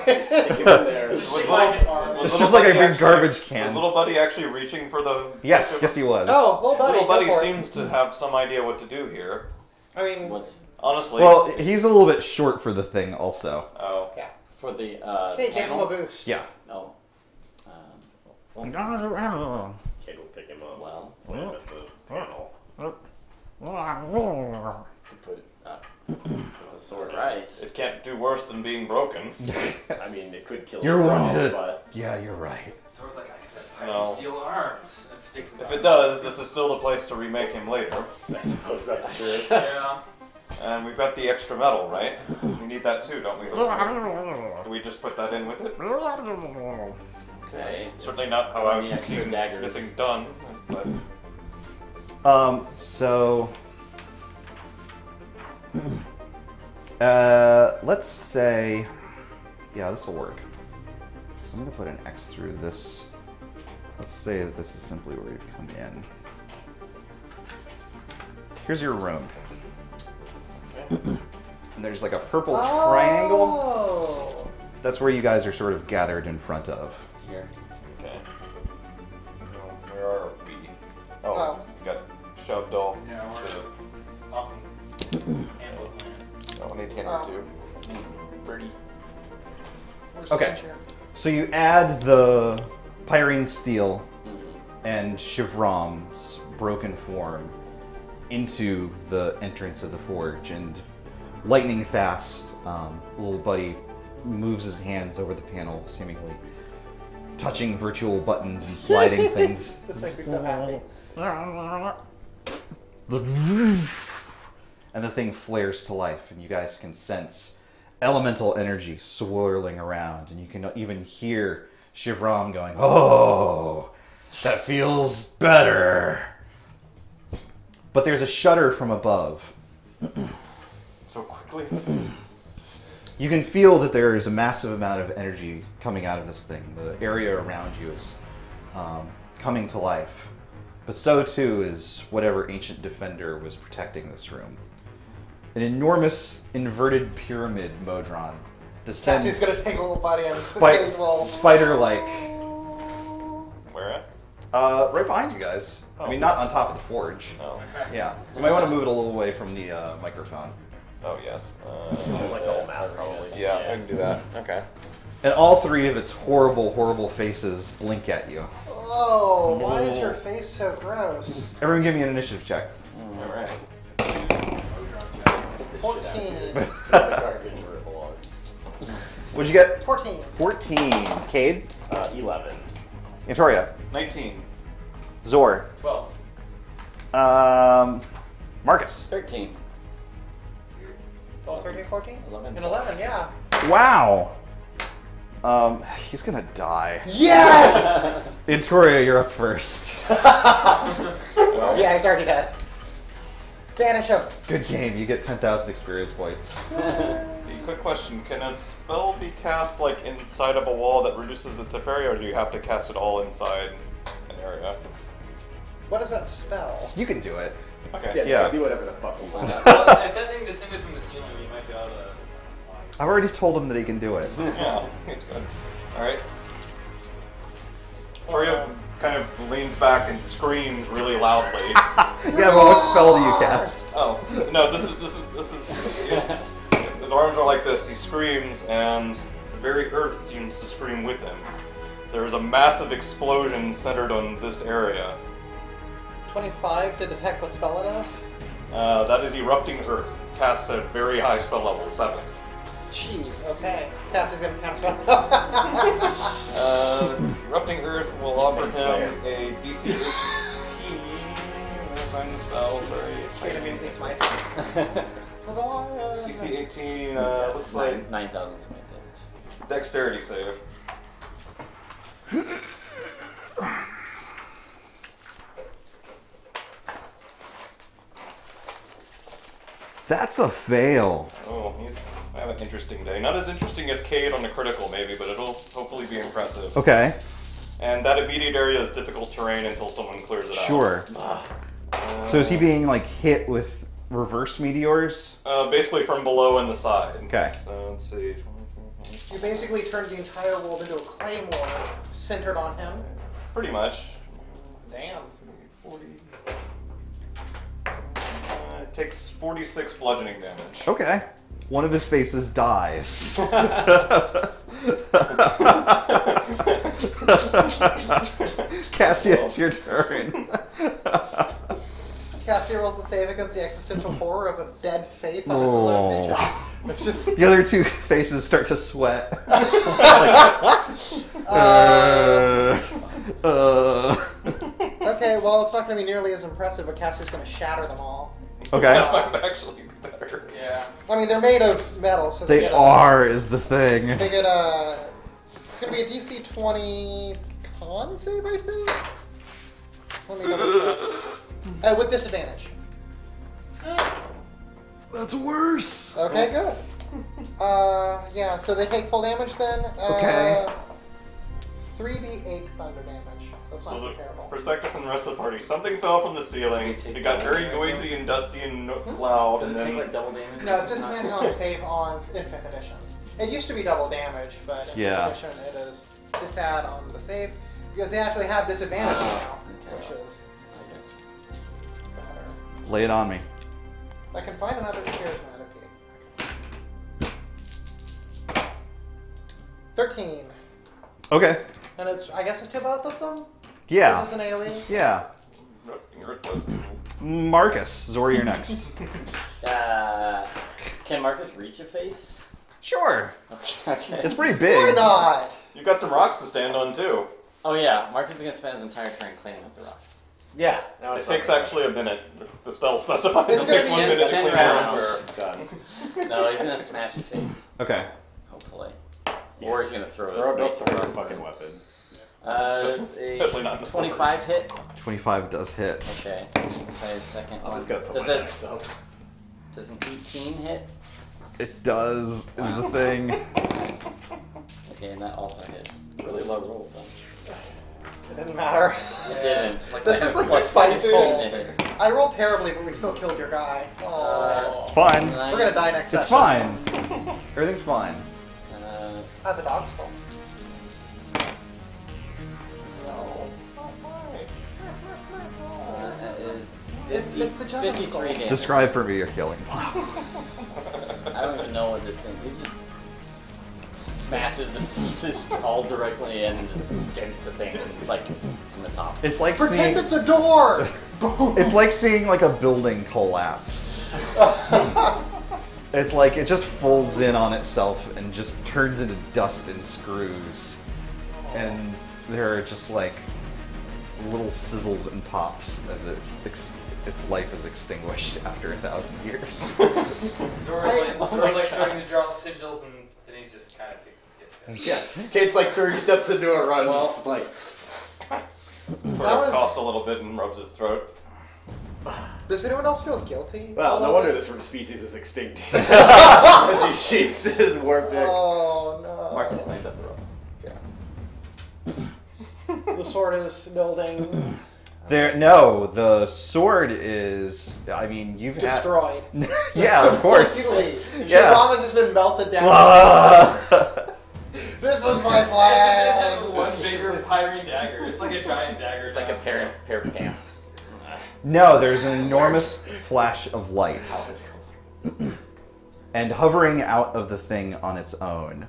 it.
Stick it in there.
was
Stick
little-
my arm.
was
It's
little
just like a
buddy
big
actually-
garbage
Was
can.
little buddy actually reaching for the...
Yes, he was.
Oh, little buddy.
Little buddy
go for
seems to have some idea what to do here.
it. I mean,
What's
Honestly.
Well, he's a little bit short for the thing, also.
Oh.
yeah.
for the
Okay, give him a
panel?
boost.
Yeah.
Oh.
Kid will pick him up.
Well,
Put him at the panel.
to put put the sword right.
It can't do worse than being broken.
I mean, it could kill
You're
Chevron,
one to...
but
Yeah, you're right.
So it's like I could have
No.
steel arms and sticks his
If
arms
it does,
out.
this is still the place to remake him later.
I suppose that's true.
Yeah.
And we've got the extra metal, right? We need that too, don't we? Do we just put that in with it?
Okay.
Certainly not how
Any
I've
extra
seen
daggers?
smithing done, but
So... let's say... Yeah, this will work. So I'm going to put an X through this. Let's say that this is simply where you've come in. Here's your room. And there's like a purple triangle.
Oh.
That's where you guys are sort of gathered in front of.
Here.
okay. So where are we? Oh,
Oh.
we got shoved off
Yeah,
to
off Ambo Land.
I need hand
Oh.
or two. Birdie.
Where's the
Okay.
bench here?
So you add the Pyrene steel and Chevron's broken form into the entrance of the forge, and lightning fast, little buddy moves his hands over the panel, seemingly touching virtual buttons and sliding things.
This makes me so happy.
And the thing flares to life, and you guys can sense elemental energy swirling around, and you can even hear Chevron going, "Oh, that feels better." But there's a shudder from above.
So quickly.
You can feel that there is a massive amount of energy coming out of this thing. The area around you is coming to life. But so too is whatever ancient defender was protecting this room. An enormous inverted pyramid Modron descends
Cassie's gonna take a little buddy and little.
spider-like.
Where at?
Right behind you guys. I mean,
Oh.
not on top of the forge.
Oh.
Yeah. You might want to move it a little away from the microphone.
Oh yes.
Like the whole matter, probably.
Yeah, I can do that. Okay.
And all three of its horrible, horrible faces blink at you.
Oh, why is your face so gross?
Everyone give me an initiative check.
All right.
14.
The garbage where it belongs.
What'd you get?
14.
14. Cade?
11.
Antoria?
19.
Zor?
12.
Marcus?
13.
12, 13, 14?
11.
And 11, yeah.
Wow. He's gonna die.
Yes!
Antoria, you're up first.
Yeah, he's already dead. Banish him.
Good game. You get 10,000 experience points.
Quick question: can a spell be cast like inside of a wall that reduces its area, or do you have to cast it all inside an area?
What is that spell?
You can do it.
Okay.
Yeah.
Just do whatever the fuck you want.
Well, if that thing descended from the ceiling, you might be able to.
I've already told him that he can do it.
Yeah, it's good. All right. Toria kind of leans back and screams really loudly.
Yeah, but what spell do you cast?
Oh no! This is. His arms are like this. He screams, and the very earth seems to scream with him. There is a massive explosion centered on this area.
25 to detect what spell it is?
That is Erupting Earth, cast at very high spell level, 7.
Jeez, okay. Cassie's gonna count.
Erupting Earth will offer him a DC 18. Find the spell, sorry.
It's gonna be these mites. For the long
DC 18 looks like
9,000 something damage.
dexterity save.
That's a fail.
Oh, he's having an interesting day. Not as interesting as Cade on the critical, maybe, but it'll hopefully be impressive.
Okay.
And that immediate area is difficult terrain until someone clears it out.
Sure. So is he being like hit with reverse meteors?
Basically from below and the side.
Okay.
So let's see.
You basically turned the entire world into a claymore centered on him.
Pretty much.
Damn.
40. It takes 46 bludgeoning damage.
Okay. One of his faces dies. Cassie, it's your turn.
Cassie rolls a save against the existential horror of a dead face on its location. It's just
The other two faces start to sweat.
okay. Well, it's not going to be nearly as impressive, but Cassie's going to shatter them all.
Okay.
That might actually be better.
Yeah.
I mean, they're made of metal, so
They
get
are is the thing.
They get a. It's going to be a DC 20 con save, I think. Let me double check. With disadvantage.
That's worse.
Okay, good. Yeah, so they take full damage then.
Okay.
3d8 thunder damage, so it's not
So
too
the
terrible.
perspective from the rest of the party. Something fell from the ceiling. It got very noisy and dusty and loud,
Does
and
it take
then
like double damage?
No, it's just depending on the save in 5th edition. It used to be double damage, but in
Yeah.
5th edition it is disadd on the save because they actually have disadvantage now,
okay.
which is better.
Lay it on me.
I can find another charisma. Okay. 13.
Okay.
And it's, I guess it's to both of them?
Yeah.
Is this an AoE?
Yeah. Marcus, Zori, you're next.
Can Marcus reach a face?
Sure.
Okay.
It's pretty
Why
big.
not?
you got some rocks to stand on too.
Oh yeah, Marcus is gonna spend his entire turn cleaning up the rocks.
Yeah. Now
It takes actually a minute. The spell specifies
It's
it takes
gonna
1
be
minute to
10
clean
rounds.
out.
Done.
No, he's gonna smash your face,
Okay.
hopefully. Or he's gonna throw
Throw a
his face
built
across
fucking
the room.
weapon.
It's
Especially not in
a
the
25 hit.
25 does hit.
Okay. Try a second
I'm
one.
just gonna put
Does
my
it?
dice up.
Does an 18 hit?
It does, is the thing.
Okay, and that also hits. Really low rolls, huh?
It didn't matter.
It didn't. Like
That's just like
plus
spiteful.
15 hit.
I rolled terribly, but we still killed your guy. Oh.
Fine.
We're gonna die next
It's
session.
fine. Everything's fine.
The dog's skull. No.
That is
It's the giant
53
skull.
damage.
Describe for me your healing.
I don't even know what this thing. He just smashes the pieces all directly in and just dents the thing like from the top.
It's like
Pretend
seeing
it's a door! Boom!
it's like seeing like a building collapse. It's like it just folds in on itself and just turns into dust and screws. And there are just like little sizzles and pops as its life is extinguished after 1,000 years.
Zora's like starting to draw sigils, and then he just kind of takes his skip.
Yeah. Kate's like 30 steps into a run.
Well,
just like.
Coughs a little bit and rubs his throat.
Does anyone else feel guilty?
Well, no wonder this species is extinct. As he sheaths his war pick.
Oh no.
Marcus cleans up the rope.
The sword is building.
The sword is. I mean, you've
Destroyed.
had. Yeah, of course.
Completely.
Yeah.
Shirama's just been melted down. This was my
It's
plan.
just one bigger Pyreen dagger. It's like a giant dagger.
It's like a pair of pants.
No, there's an enormous flash of light. And hovering out of the thing on its own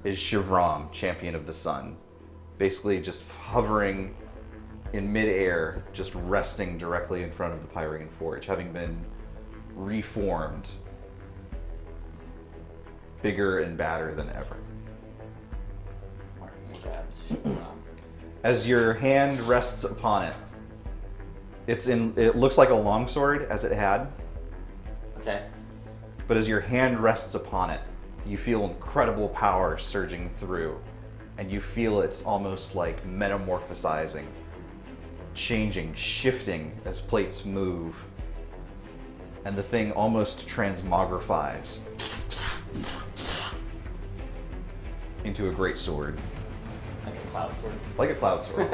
is Shivram, champion of the sun. Basically just hovering in midair, just resting directly in front of the Pyreen Forge, having been reformed, bigger and badder than ever.
Marcus grabs Shivram.
As your hand rests upon it, it looks like a longsword as it had,
Okay.
but as your hand rests upon it, you feel incredible power surging through, and you feel it's almost like metamorphosizing, changing, shifting as plates move, and the thing almost transmogrifies into a great sword.
Like a cloud sword.
Like a cloud sword.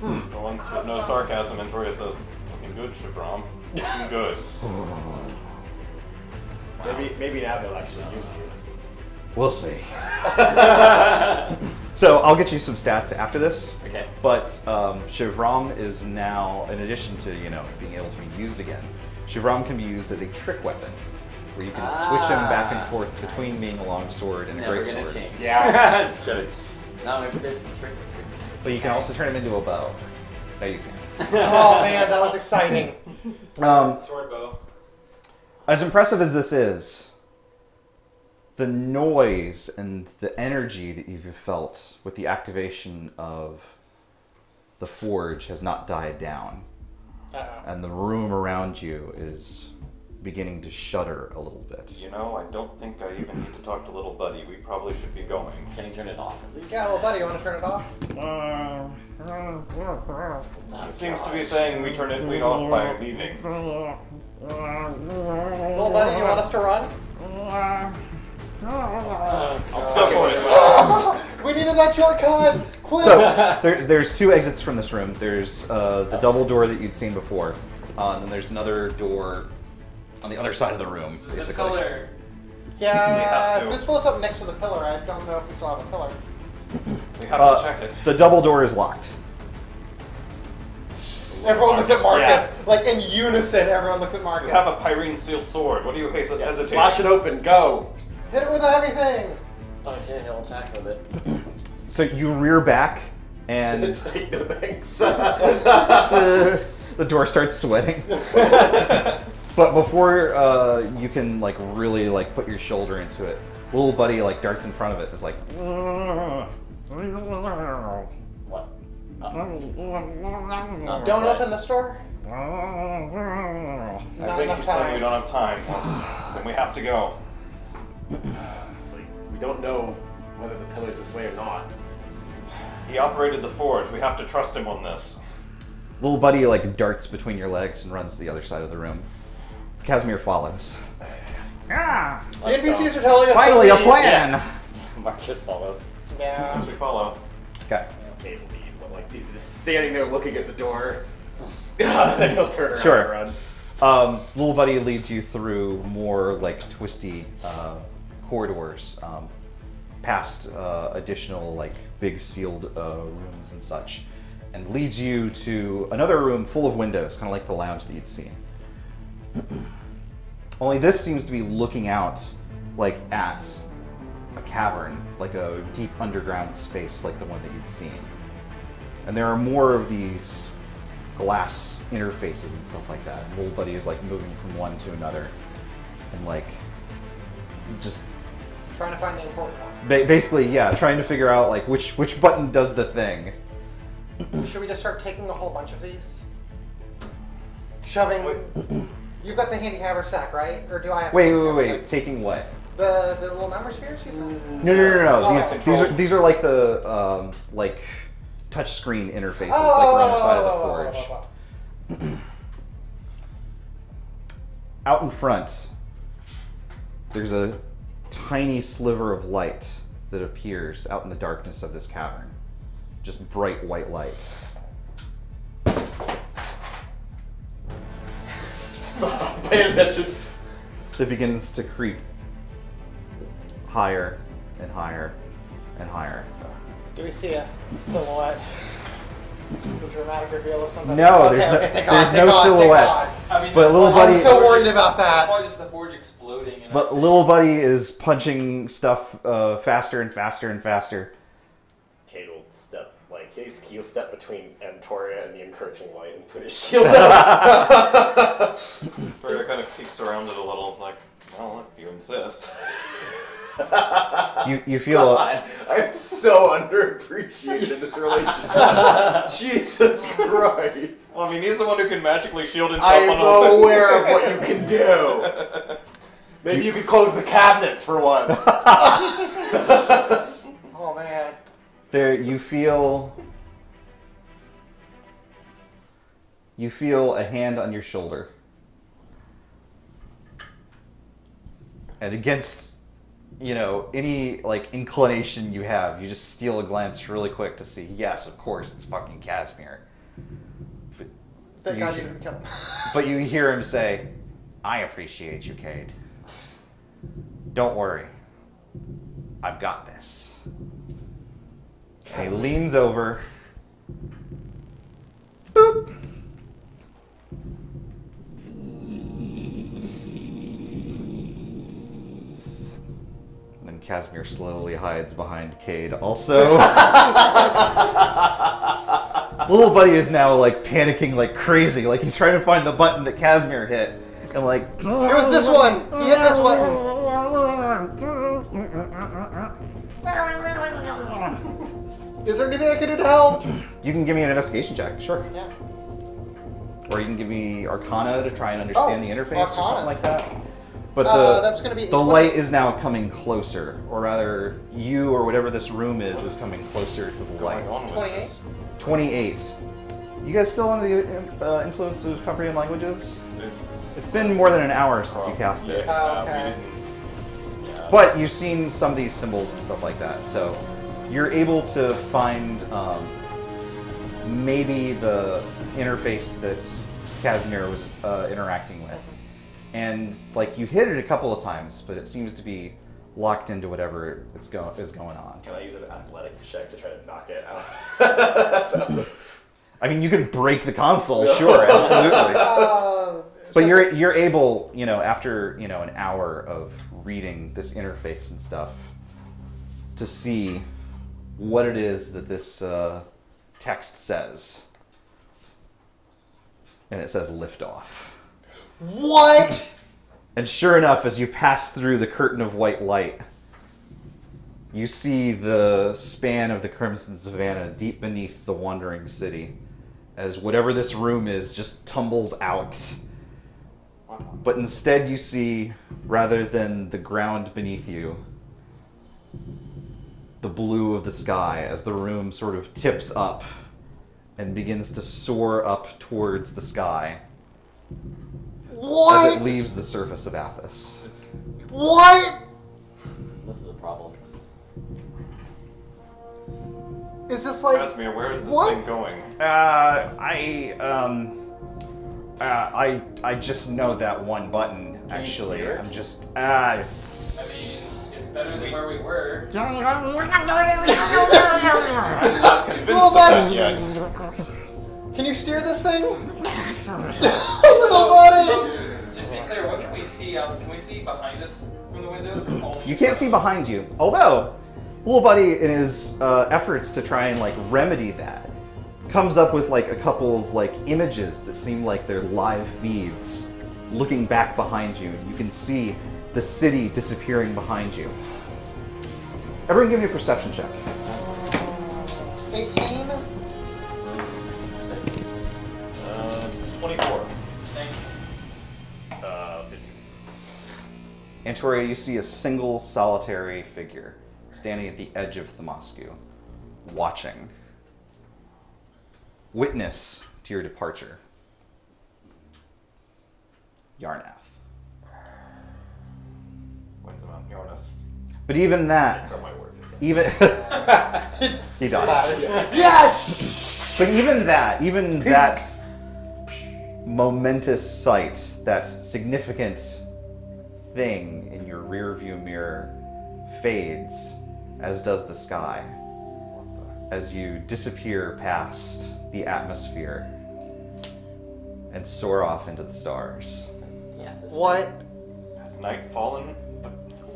For once with no sarcasm, and Toria says, looking good, Shivram. Looking good.
Maybe now they'll actually use you.
We'll see. So I'll get you some stats after this.
Okay.
But Shivram is now, in addition to being able to be used again, Shivram can be used as a trick weapon, where you can switch him back and forth between being a long sword and a
Never
great
gonna
sword.
change.
Yeah.
Just kidding. No, maybe there's some trick.
But you can also turn him into a bow. No, you can't.
Oh man, that was exciting.
Sword bow.
As impressive as this is, the noise and the energy that you've felt with the activation of the forge has not died down. And the room around you is beginning to shudder a little bit.
You know, I don't think I even need to talk to little buddy. We probably should be going.
Can you turn it off at least?
Yeah, well, buddy, you want to turn it off?
It seems to be saying we turn it off by leaving.
Well, buddy, you want us to run?
Let's go for it.
We needed that shortcut! Quick!
So there's two exits from this room. There's the double door that you'd seen before, and then there's another door on the other side of the room,
The
basically.
color.
Yeah,
We have to.
if this blows up next to the pillar, I don't know if we still have a pillar.
We have to check it.
The double door is locked.
Everyone looks at Marcus. Like in unison, everyone looks at Marcus.
You have a Pyrene steel sword. What are you hesitating?
Slash it open, go!
Hit it with a heavy thing!
Okay, he'll attack with it.
So you rear back, and
It's like, no thanks.
the door starts sweating. But before you can really put your shoulder into it, little buddy darts in front of it. It's like,
What?
Don't open the store?
I
Not
think
enough
he said we
time.
don't have time. Then we have to go.
It's like, we don't know whether the pillar's this way or not.
He operated the forge. We have to trust him on this.
little buddy darts between your legs and runs to the other side of the room. Casimir follows.
The NPCs are telling us
Finally,
to
a
leave.
plan.
Marcus follows.
Yeah.
As we follow.
Okay.
Okay, we'll leave, but he's just standing there looking at the door. Then he'll turn around
Sure.
and run.
Little buddy leads you through more twisty corridors, past additional big sealed rooms and such, and leads you to another room full of windows, kind of like the lounge that you'd seen. Only this seems to be looking out at a cavern, a deep underground space like the one that you'd seen. And there are more of these glass interfaces and stuff like that. And little buddy is moving from one to another, and just
Trying to find the important one.
basically, yeah, trying to figure out which button does the thing.
Should we just start taking a whole bunch of these? Shoving. You've got the handy haversack, right? Or do I have?
Wait. Taking what?
The little number spheres you said?
No.
Oh,
These are the touch screen interfaces on the side of the forge. Out in front, there's a tiny sliver of light that appears out in the darkness of this cavern. Just bright white light.
Pay attention.
It begins to creep higher and higher and higher.
Do we see a silhouette? The dramatic reveal of somebody?
No,
Okay,
there's no,
okay, thank
there's
God,
no
thank God,
silhouette.
thank God.
I mean,
But little buddy,
I'm so worried about that.
Probably just the forge exploding. And
but little buddy is punching stuff faster and faster and faster.
Kate will step Like, he'll step between Antoria and the encroaching light and put his shield up.
Victoria kind of peeks around it a little. It's like, well, if you insist.
You feel
God, I'm so underappreciated in this relationship. Jesus Christ.
Well, I mean, he's the one who can magically shield himself
I am
on all
aware of what you can do. Maybe you could close the cabinets for once.
Oh man.
there. You feel a hand on your shoulder, and against any like inclination you have, you just steal a glance really quick to see. Yes, of course, it's fucking Casimir.
Thank God you didn't kill him.
But you hear him say, "I appreciate you, Cade. Don't worry. I've got this." And he leans over. Boop. Then Casimir slowly hides behind Cade. Also, little buddy is now like panicking like crazy. Like he's trying to find the button that Casimir hit. And like,
It was this one. He hit this one. Is there anything I can do to help?
you can give me an investigation check, sure.
Yeah.
Or you can give me Arcana to try and understand the interface or
Arcana.
something like that. But
That's gonna be
the light is now coming closer, or rather, you or whatever this room is coming closer to the light.
28.
28. You guys still under the influence of comprehend languages? It's been more than an hour since you cast it.
Okay.
But you've seen some of these symbols and stuff like that, so you're able to find maybe the interface that Casimir was interacting with. And like you hit it a couple of times, but it seems to be locked into whatever is going on.
Can I use an athletics check to try to knock it out?
I mean, you can break the console, sure, absolutely. But you're able, after an hour of reading this interface and stuff, to see what it is that this text says, and it says "liftoff."
What?
And sure enough, as you pass through the curtain of white light, you see the span of the Crimson Savannah deep beneath the wandering city, as whatever this room is just tumbles out. But instead you see, rather than the ground beneath you, the blue of the sky as the room sort of tips up and begins to soar up towards the sky.
What?
As it leaves the surface of Athos.
What?
This is a problem.
Is this like...
Casimir, where is this
What?
thing going?
I just know that one button,
Can you
actually.
steer it?
I'm just,
I mean, it's better than where we were.
I'm not convinced
Well,
of that
buddy.
yet.
Can you steer this thing? Little buddy!
Just be clear, what can we see? Can we see behind us from the windows? Or only
you can't see behind you. Although, little buddy, in his efforts to try and like remedy that, comes up with like a couple of like images that seem like they're live feeds, looking back behind you. You can see the city disappearing behind you. Everyone, give me a perception check.
18?
24.
Thank you.
15.
Antoria, you see a single solitary figure standing at the edge of Themoscu, watching. Witness to your departure. Yarnath.
When's him out? Yarnath.
But even that,
From my word.
even he dies.
Yes!
But even that momentous sight, that significant thing in your rear view mirror fades, as does the sky, as you disappear past the atmosphere and soar off into the stars.
Yeah. This
What?
Has night fallen?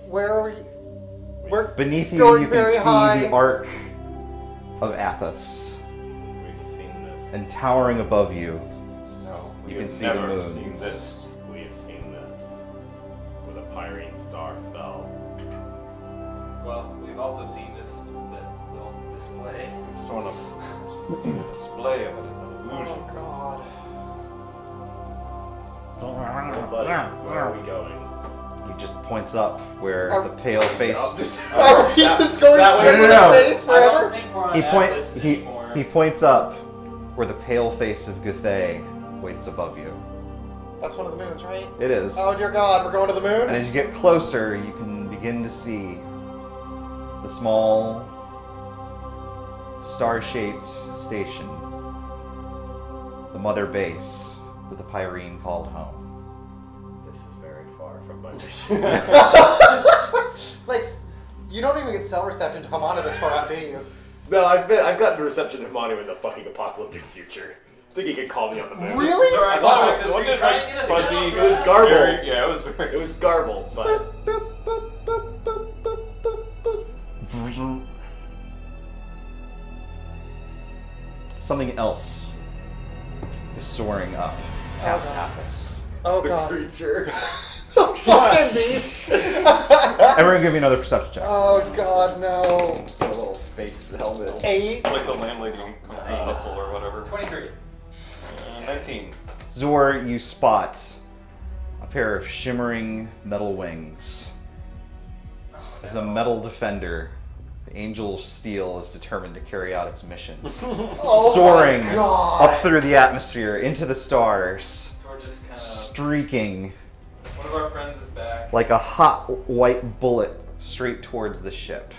Where are we? We're
Beneath you,
going
you can
very
see
high.
the arc of Athos. And towering above you,
No, we
You can
have
see the
never
moons.
seen this.
We have seen this where the Pyrene star fell.
Well, we've also seen this that little display.
We've sort of seen a display of it, an illusion.
Oh God.
Well, buddy, where are we going?
he just points up where
Oh.
the pale face.
Are we just going
that
straight
way-
into
No.
space
I don't
forever?
think we're on
He
Atlas
point he
anymore.
he points up where the pale face of Guthay waits above you.
That's one of the moons, right?
It is.
Oh dear God, we're going to the moon?
And as you get closer, you can begin to see the small star-shaped station, the mother base that the Pyrene called home.
This is very far from my mission.
Like, you don't even get cell reception to Hamana this far out, do you?
No, I've gotten reception to Hamanu in the fucking apocalyptic future. I think he could call me on the moon.
Really?
Sorry, I
I
thought
thought
it was just
Wasn't
we
it
trying
like
to get us
fuzzy?
down
It
to
was
us?
garbled.
Yeah, it was very.
It was garbled, but
Something else is soaring up past Athos.
Oh
the
God.
creature.
Fucking beast!
Everyone give me another perception check.
Oh God, no.
A little space helmet.
8.
It's like the landlady in Hustle or whatever.
23.
19.
Zor, you spot a pair of shimmering metal wings. As a metal defender, the Angel of Steel is determined to carry out its mission.
Oh
Soaring
my God.
up through the atmosphere, into the stars,
So we're just kind of.
streaking
One of our friends is back.
like a hot white bullet straight towards the ship.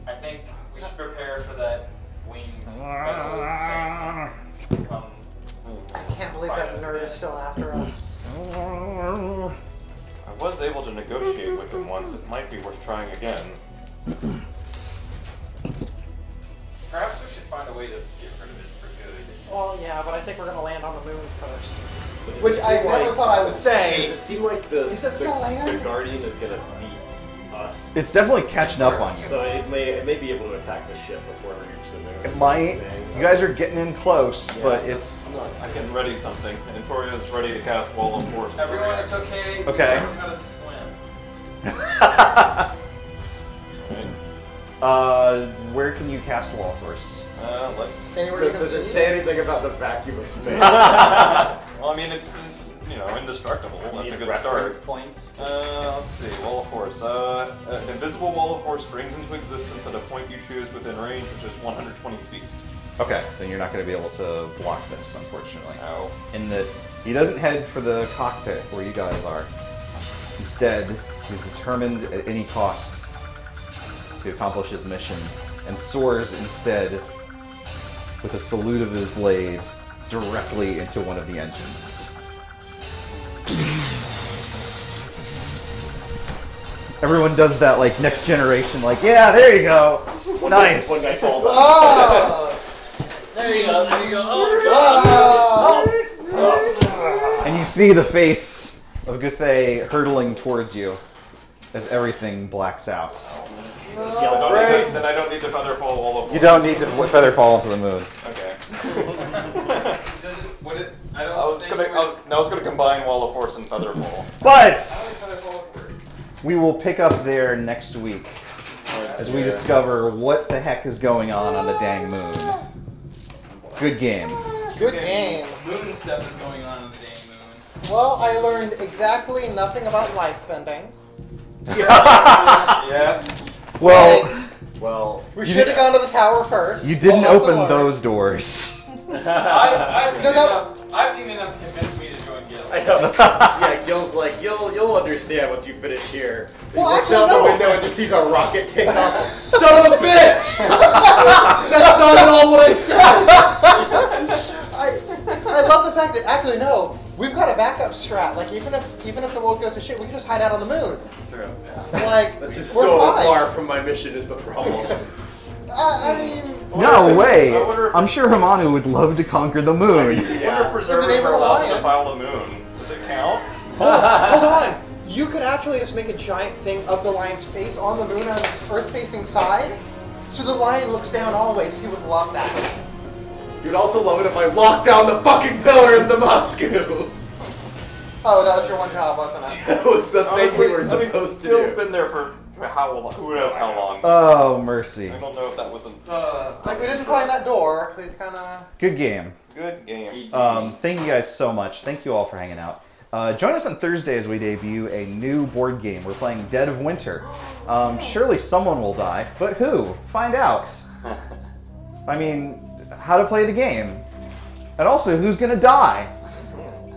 I think we should prepare for that winged metal thing to come.
I can't believe that nerd is still after us.
I was able to negotiate with him once. It might be worth trying again.
Perhaps we should find a way to get rid of it for good.
Well, yeah, but I think we're gonna land on the moon first.
Does
Which
it
I
seem
never
like-
thought I would
Does
say.
it seem like the
Is it still land?
the Guardian is gonna beat us?
It's definitely catching up on you.
So it may be able to attack the ship before we reach the moon.
It might. You guys are getting in close,
Yeah,
but it's
that's not.
I can ready something. Victoria's ready to cast Wall of Force.
Everyone, it's okay.
Okay.
We learned how to swim.
where can you cast Wall first?
Let's.
Anywhere you can
Does it
see?
say anything about the vacuum of space?
Well, I mean, it's indestructible. That's a good
Reference
start.
points.
Let's see. Wall of Force. An invisible Wall of Force springs into existence at a point you choose within range, which is 120 feet.
Okay, then you're not going to be able to block this, unfortunately.
Ow.
In that he doesn't head for the cockpit where you guys are. Instead, he's determined at any cost to accomplish his mission and soars instead with a salute of his blade directly into one of the engines. Everyone does that like next generation, like, yeah, there you go. Nice.
One guy falls out.
Oh! There you go. There you go. Oh!
And you see the face of Guthay hurtling towards you as everything blacks out.
Then I don't need to feather fall Wall of Force.
You don't need to feather fall into the moon.
Okay.
Doesn't, would it, I don't
I was
think
gonna.
we-
I was gonna combine Wall of Force and feather fall.
But
I like how they fall apart.
we will pick up there next week as we discover what the heck is going on the dang moon. Good game.
Good game.
Moon stuff is going on in the dang moon.
Well, I learned exactly nothing about life bending.
Yeah.
Well,
Well,
We should have gone to the tower first.
you didn't
Well, lesson
open
learned.
those doors.
I've seen enough to convince me to join Guild.
I know. Yeah, Gil's like, you'll understand once you finish here. He
Well,
looks
actually,
out the
no.
window and just sees a rocket take off. Son of a bitch! That's not at all what I said.
I love the fact that actually no, we've got a backup strat. Like even if the world goes to shit, we can just hide out on the moon.
It's true.
Like
This is
we're
so
fine.
far from my mission is the problem.
I mean,
No way!
I wonder if
I'm sure Hamanu would love to conquer the moon.
I wonder if preservers
name of
are
the
allowed
lion.
to defile the moon. Does it count?
hold on. You could actually just make a giant thing of the lion's face on the moon on its Earth-facing side, so the lion looks down always. He would love that.
You'd also love it if I locked down the fucking pillar in the Moscow.
Oh, that was your one job, wasn't it?
That was the thing we were supposed to
Phil's
do.
been there for how long? Who knows how long?
Oh, mercy.
I don't know if that was a
Like, we didn't find that door. We kind of...
Good game.
good game.
Thank you guys so much. Thank you all for hanging out. Join us on Thursday as we debut a new board game. We're playing Dead of Winter. Surely someone will die, but who? Find out. I mean, how to play the game. And also, who's gonna die?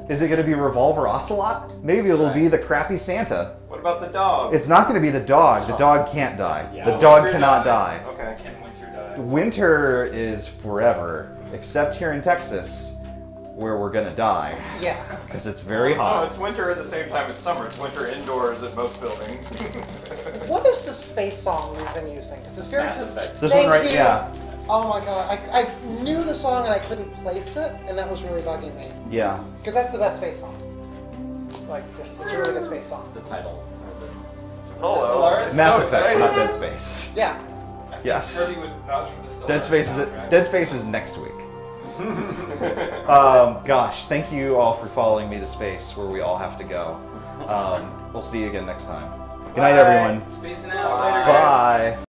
Is it gonna be Revolver Ocelot? Maybe it'll be the crappy Santa.
What about the dog?
It's not gonna be the dog. The dog can't die.
Yeah.
The dog
Winter
cannot
does.
die.
Okay.
Can Winter die?
Winter is forever, except here in Texas, where we're gonna die.
Yeah.
Because it's very
Oh,
hot.
it's winter at the same time it's summer. It's winter indoors at most buildings.
What is the space song we've been using? Because it's very...
Mass Effect.
This
Thank
one right,
you.
yeah.
Oh my god, I knew the song and I couldn't place it, and that was really bugging me.
Yeah.
Because that's the best space song. Like, just, it's a really good space song.
The title.
Hello.
Stellaris?
Mass
So
Effect,
excited.
not Dead Space.
Yeah.
Yes.
Kirby would vouch for the Stellaris
Dead Space
soundtrack.
Dead Space is next week. Gosh, thank you all for following me to space, where we all have to go. We'll see you again next time. Good night, everyone.
Spacing out.
Later, guys.
Bye.